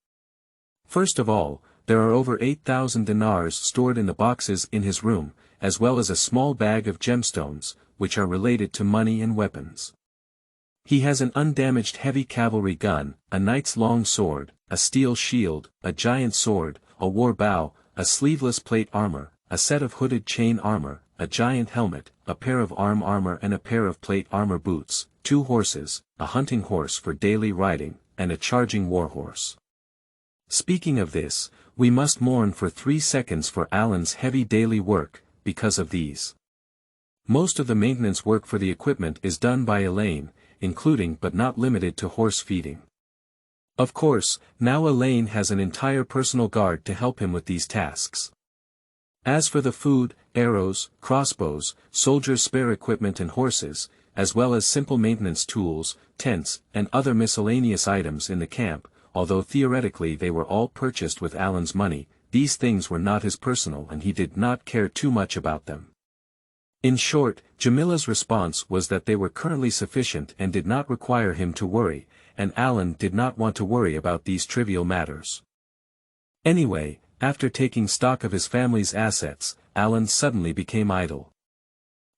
First of all, there are over 8,000 dinars stored in the boxes in his room, as well as a small bag of gemstones, which are related to money and weapons. He has an undamaged heavy cavalry gun, a knight's long sword, a steel shield, a giant sword, a war bow, a sleeveless plate armor, a set of hooded chain armor, a giant helmet, a pair of arm armor and a pair of plate armor boots, 2 horses, a hunting horse for daily riding, and a charging war horse. Speaking of this, we must mourn for 3 seconds for Alan's heavy daily work, because of these. Most of the maintenance work for the equipment is done by Elaine, including but not limited to horse feeding. Of course, now Elaine has an entire personal guard to help him with these tasks. As for the food, arrows, crossbows, soldiers' spare equipment and horses, as well as simple maintenance tools, tents, and other miscellaneous items in the camp, although theoretically they were all purchased with Alan's money, these things were not his personal and he did not care too much about them. In short, Jamila's response was that they were currently sufficient and did not require him to worry, and Alan did not want to worry about these trivial matters. Anyway, after taking stock of his family's assets, Alan suddenly became idle.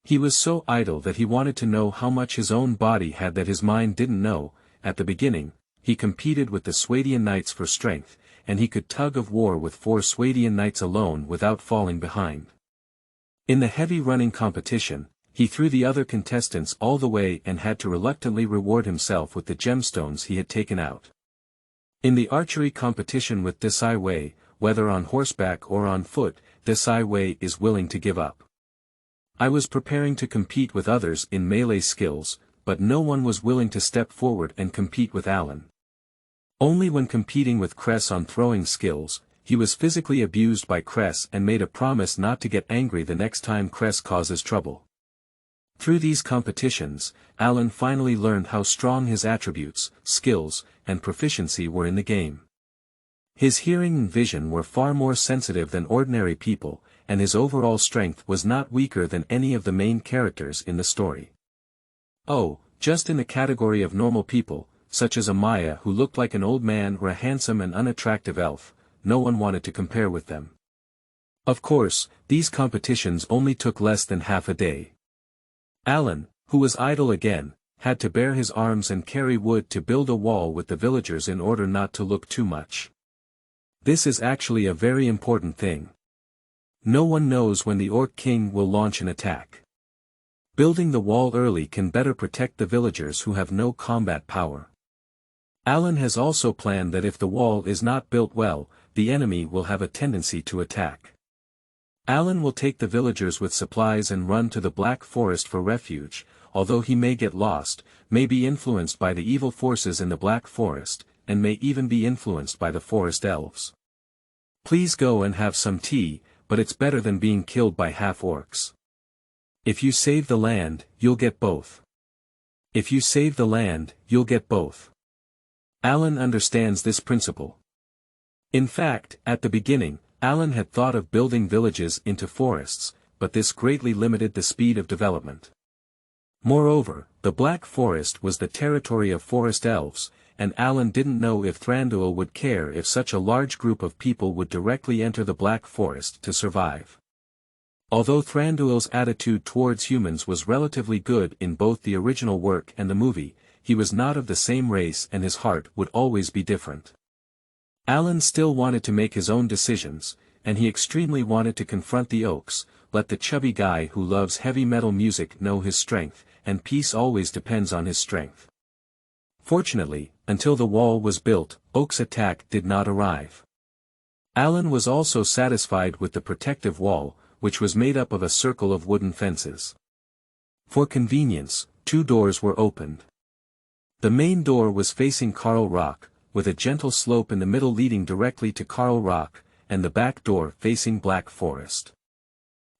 He was so idle that he wanted to know how much his own body had that his mind didn't know. At the beginning, he competed with the Swadian knights for strength, and he could tug of war with 4 Swadian knights alone without falling behind. In the heavy running competition, he threw the other contestants all the way and had to reluctantly reward himself with the gemstones he had taken out. In the archery competition with Desai Wei, whether on horseback or on foot, desolate is willing to give up. I was preparing to compete with others in melee skills, but no one was willing to step forward and compete with Alan. Only when competing with Kress on throwing skills, he was physically abused by Kress and made a promise not to get angry the next time Kress causes trouble. Through these competitions, Alan finally learned how strong his attributes, skills, and proficiency were in the game. His hearing and vision were far more sensitive than ordinary people, and his overall strength was not weaker than any of the main characters in the story. Oh, just in the category of normal people, such as a Maya who looked like an old man or a handsome and unattractive elf, no one wanted to compare with them. Of course, these competitions only took less than half a day. Alan, who was idle again, had to bare his arms and carry wood to build a wall with the villagers in order not to look too much. This is actually a very important thing. No one knows when the Orc King will launch an attack. Building the wall early can better protect the villagers who have no combat power. Alan has also planned that if the wall is not built well, the enemy will have a tendency to attack. Alan will take the villagers with supplies and run to the Black Forest for refuge, although he may get lost, may be influenced by the evil forces in the Black Forest, and may even be influenced by the forest elves. Please go and have some tea, but it's better than being killed by half-orcs. If you save the land, you'll get both. If you save the land, you'll get both. Alan understands this principle. In fact, at the beginning, Alan had thought of building villages into forests, but this greatly limited the speed of development. Moreover, the Black Forest was the territory of forest elves, and Alan didn't know if Thranduil would care if such a large group of people would directly enter the Black Forest to survive. Although Thranduil's attitude towards humans was relatively good in both the original work and the movie, he was not of the same race and his heart would always be different. Alan still wanted to make his own decisions, and he extremely wanted to confront the Oaks, let the chubby guy who loves heavy metal music know his strength, and peace always depends on his strength. Fortunately, until the wall was built, Oak's attack did not arrive. Alan was also satisfied with the protective wall, which was made up of a circle of wooden fences. For convenience, 2 doors were opened. The main door was facing Karl Rock, with a gentle slope in the middle leading directly to Karl Rock, and the back door facing Black Forest.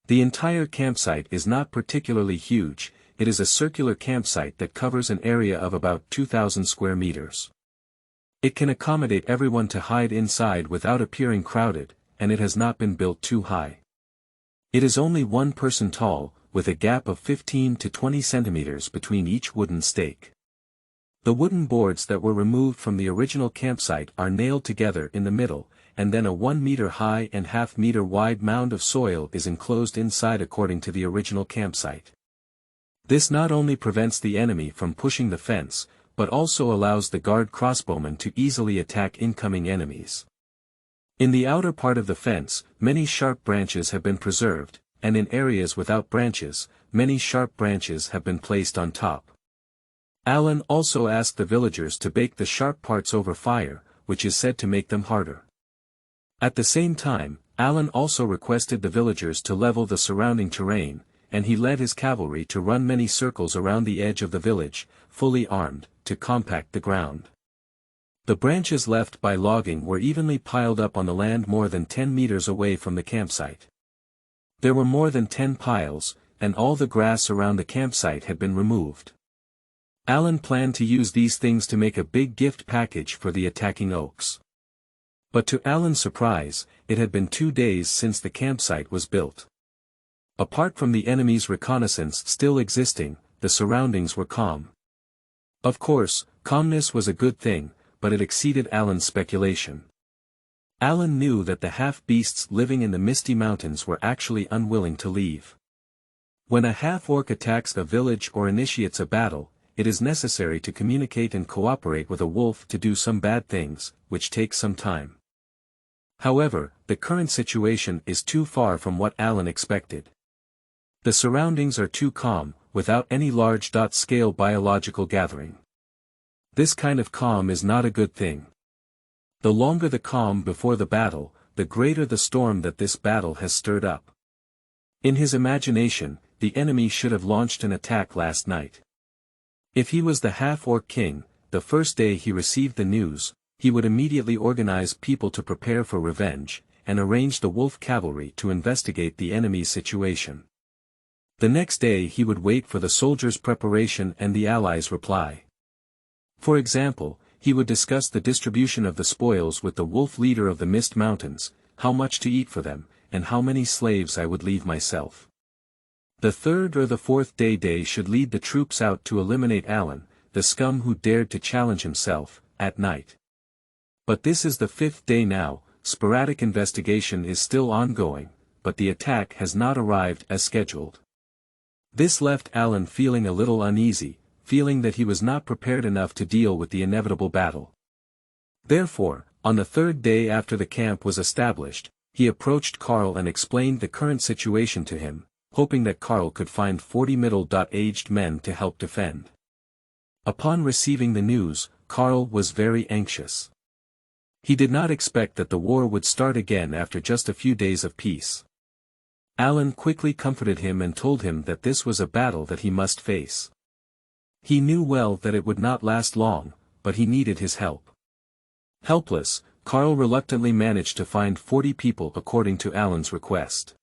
The entire campsite is not particularly huge, it is a circular campsite that covers an area of about 2,000 square meters. It can accommodate everyone to hide inside without appearing crowded, and it has not been built too high. It is only 1 person tall, with a gap of 15 to 20 centimeters between each wooden stake. The wooden boards that were removed from the original campsite are nailed together in the middle, and then a 1 meter high and ½ meter wide mound of soil is enclosed inside according to the original campsite. This not only prevents the enemy from pushing the fence, but also allows the guard crossbowmen to easily attack incoming enemies. In the outer part of the fence, many sharp branches have been preserved, and in areas without branches, many sharp branches have been placed on top. Alan also asked the villagers to bake the sharp parts over fire, which is said to make them harder. At the same time, Alan also requested the villagers to level the surrounding terrain, and he led his cavalry to run many circles around the edge of the village, fully armed, to compact the ground. The branches left by logging were evenly piled up on the land more than 10 meters away from the campsite. There were more than 10 piles, and all the grass around the campsite had been removed. Alan planned to use these things to make a big gift package for the attacking Oaks. But to Alan's surprise, it had been 2 days since the campsite was built. Apart from the enemy's reconnaissance still existing, the surroundings were calm. Of course, calmness was a good thing, but it exceeded Alan's speculation. Alan knew that the half-beasts living in the Misty Mountains were actually unwilling to leave. When a half-orc attacks a village or initiates a battle, it is necessary to communicate and cooperate with a wolf to do some bad things, which takes some time. However, the current situation is too far from what Alan expected. The surroundings are too calm, without any large-scale biological gathering. This kind of calm is not a good thing. The longer the calm before the battle, the greater the storm that this battle has stirred up. In his imagination, the enemy should have launched an attack last night. If he was the half-orc king, the first day he received the news, he would immediately organize people to prepare for revenge, and arrange the wolf cavalry to investigate the enemy's situation. The next day he would wait for the soldiers' preparation and the allies' reply. For example, he would discuss the distribution of the spoils with the wolf leader of the Mist Mountains, how much to eat for them, and how many slaves I would leave myself. The third or the fourth day should lead the troops out to eliminate Alan, the scum who dared to challenge himself, at night. But this is the fifth day now, sporadic investigation is still ongoing, but the attack has not arrived as scheduled. This left Alan feeling a little uneasy, feeling that he was not prepared enough to deal with the inevitable battle. Therefore, on the third day after the camp was established, he approached Karl and explained the current situation to him, hoping that Karl could find 40 middle-aged men to help defend. Upon receiving the news, Karl was very anxious. He did not expect that the war would start again after just a few days of peace. Alan quickly comforted him and told him that this was a battle that he must face. He knew well that it would not last long, but he needed his help. Helpless, Karl reluctantly managed to find 40 people according to Alan's request.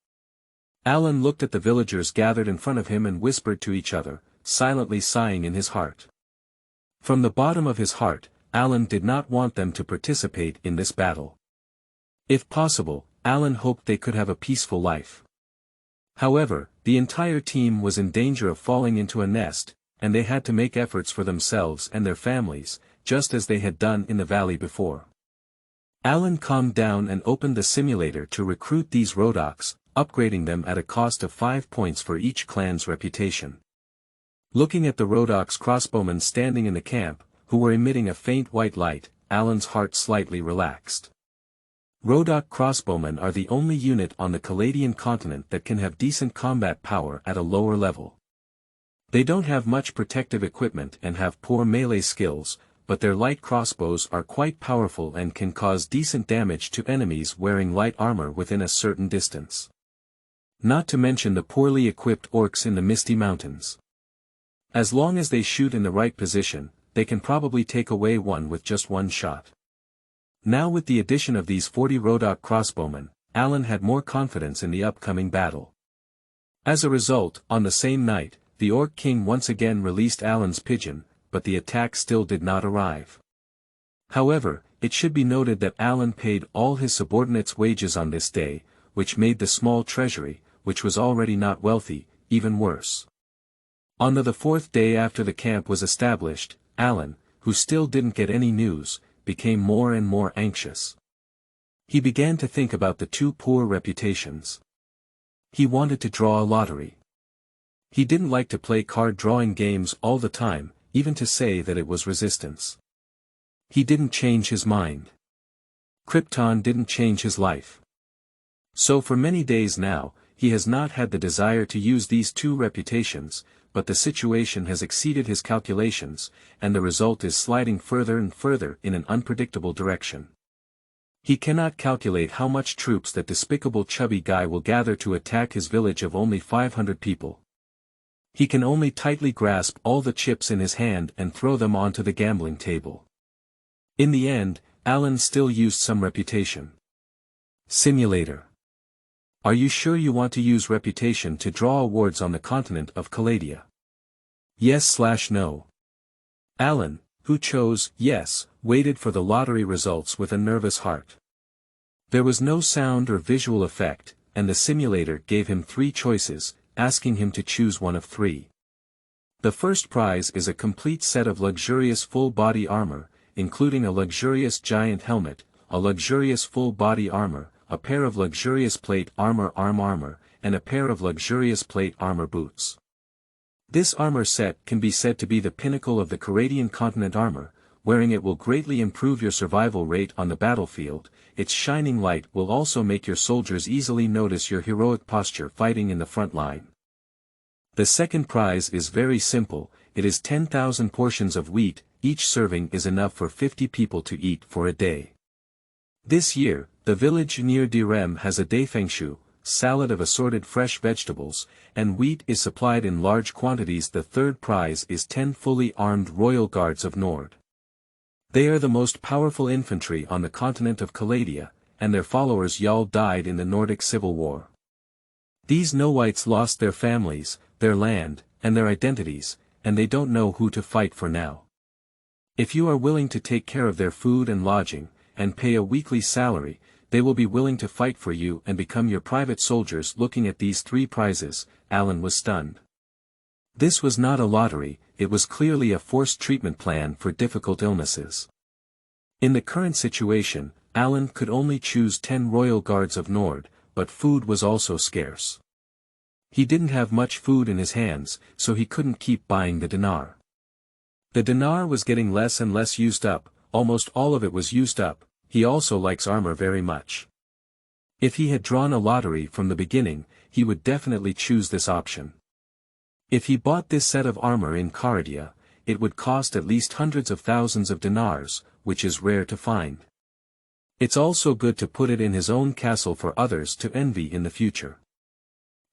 Alan looked at the villagers gathered in front of him and whispered to each other, silently sighing in his heart. From the bottom of his heart, Alan did not want them to participate in this battle. If possible, Alan hoped they could have a peaceful life. However, the entire team was in danger of falling into a nest, and they had to make efforts for themselves and their families, just as they had done in the valley before. Alan calmed down and opened the simulator to recruit these Rhodoks, upgrading them at a cost of 5 points for each clan's reputation. Looking at the Rhodoks crossbowmen standing in the camp, who were emitting a faint white light, Alan's heart slightly relaxed. Rhodok crossbowmen are the only unit on the Caladian continent that can have decent combat power at a lower level. They don't have much protective equipment and have poor melee skills, but their light crossbows are quite powerful and can cause decent damage to enemies wearing light armor within a certain distance. Not to mention the poorly equipped orcs in the Misty Mountains. As long as they shoot in the right position, they can probably take away one with just one shot. Now with the addition of these 40 Rhodok crossbowmen, Alan had more confidence in the upcoming battle. As a result, on the same night, the Orc King once again released Alan's pigeon, but the attack still did not arrive. However, it should be noted that Alan paid all his subordinates' wages on this day, which made the small treasury, which was already not wealthy, even worse. On the fourth day after the camp was established, Alan, who still didn't get any news, became more and more anxious. He began to think about the two poor reputations. He wanted to draw a lottery. He didn't like to play card-drawing games all the time, even to say that it was resistance. He didn't change his mind. Krypton didn't change his life. So for many days now, he has not had the desire to use these two reputations, but the situation has exceeded his calculations, and the result is sliding further and further in an unpredictable direction. He cannot calculate how much troops that despicable chubby guy will gather to attack his village of only 500 people. He can only tightly grasp all the chips in his hand and throw them onto the gambling table. In the end, Alan still used some reputation. Simulator. Are you sure you want to use reputation to draw awards on the continent of Caladia? Yes/no. Alan, who chose yes, waited for the lottery results with a nervous heart. There was no sound or visual effect, and the simulator gave him 3 choices, asking him to choose one of 3. The first prize is a complete set of luxurious full-body armor, including a luxurious giant helmet, a luxurious full-body armor, a pair of luxurious plate armor, and a pair of luxurious plate armor boots. This armor set can be said to be the pinnacle of the Caladian continent armor. Wearing it will greatly improve your survival rate on the battlefield. Its shining light will also make your soldiers easily notice your heroic posture fighting in the front line. The second prize is very simple, it is 10,000 portions of wheat, each serving is enough for 50 people to eat for a day. This year, The village near Durin has a defengshu, salad of assorted fresh vegetables, and wheat is supplied in large quantities. The third prize is 10 fully armed royal guards of Nord. They are the most powerful infantry on the continent of Caladia, and their followers Jarl died in the Nordic Civil War. These no-whites lost their families, their land, and their identities, and they don't know who to fight for now. If you are willing to take care of their food and lodging, and pay a weekly salary, they will be willing to fight for you and become your private soldiers. Looking at these three prizes, Alan was stunned. This was not a lottery, it was clearly a forced treatment plan for difficult illnesses. In the current situation, Alan could only choose 10 royal guards of Nord, but food was also scarce. He didn't have much food in his hands, so he couldn't keep buying the dinar. The dinar was getting less and less used up, almost all of it was used up. He also likes armor very much. If he had drawn a lottery from the beginning, he would definitely choose this option. If he bought this set of armor in Caradia, it would cost at least hundreds of thousands of dinars, which is rare to find. It's also good to put it in his own castle for others to envy in the future.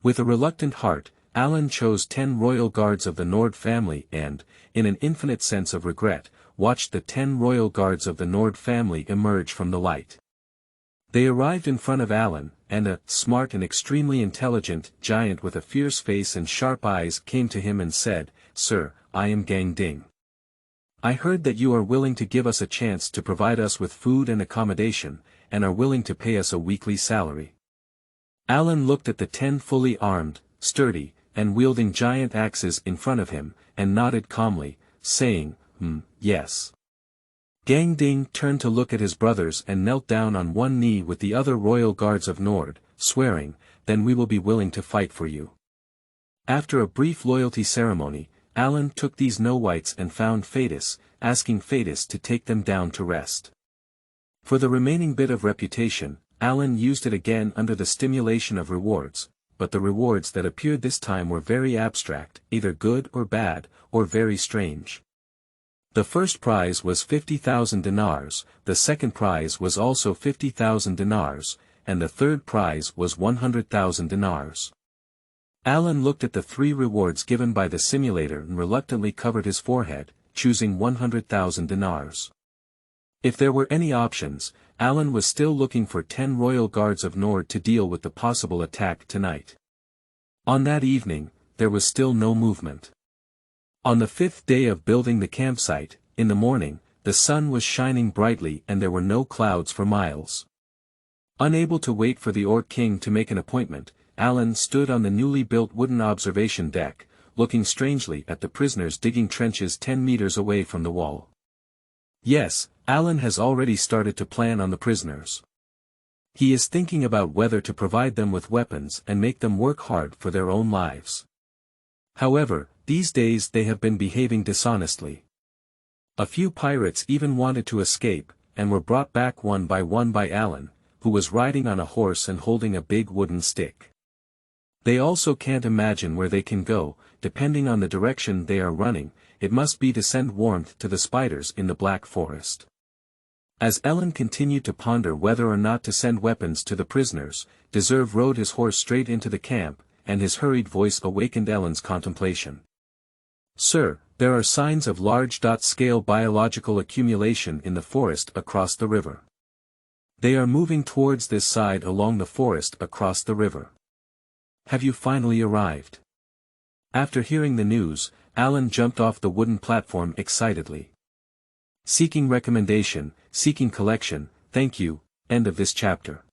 With a reluctant heart, Alan chose 10 royal guards of the Nord family and, in an infinite sense of regret, watched the 10 royal guards of the Nord family emerge from the light. They arrived in front of Alan, and a smart and extremely intelligent giant with a fierce face and sharp eyes came to him and said, "Sir, I am Gang Ding. I heard that you are willing to give us a chance to provide us with food and accommodation, and are willing to pay us a weekly salary." Alan looked at the 10 fully armed, sturdy, and wielding giant axes in front of him, and nodded calmly, saying, yes. Gang Ding turned to look at his brothers and knelt down on one knee with the other royal guards of Nord, swearing, "Then we will be willing to fight for you." After a brief loyalty ceremony, Alan took these no-whites and found Fatis, asking Fatis to take them down to rest. For the remaining bit of reputation, Alan used it again under the stimulation of rewards, but the rewards that appeared this time were very abstract, either good or bad, or very strange. The first prize was 50,000 dinars, the second prize was also 50,000 dinars, and the third prize was 100,000 dinars. Alan looked at the three rewards given by the simulator and reluctantly covered his forehead, choosing 100,000 dinars. If there were any options, Alan was still looking for 10 royal guards of Nord to deal with the possible attack tonight. On that evening, there was still no movement. On the 5th day of building the campsite, in the morning, the sun was shining brightly and there were no clouds for miles. Unable to wait for the Orc King to make an appointment, Alan stood on the newly built wooden observation deck, looking strangely at the prisoners digging trenches 10 meters away from the wall. Yes, Alan has already started to plan on the prisoners. He is thinking about whether to provide them with weapons and make them work hard for their own lives. However, these days they have been behaving dishonestly. A few pirates even wanted to escape, and were brought back one by Alan, who was riding on a horse and holding a big wooden stick. They also can't imagine where they can go, depending on the direction they are running. It must be to send warmth to the spiders in the Black Forest. As Alan continued to ponder whether or not to send weapons to the prisoners, Deserve rode his horse straight into the camp, and his hurried voice awakened Alan's contemplation. "Sir, there are signs of large-scale biological accumulation in the forest across the river. They are moving towards this side along the forest across the river. Have you finally arrived?" After hearing the news, Alan jumped off the wooden platform excitedly. Seeking recommendation, seeking collection, thank you, end of this chapter.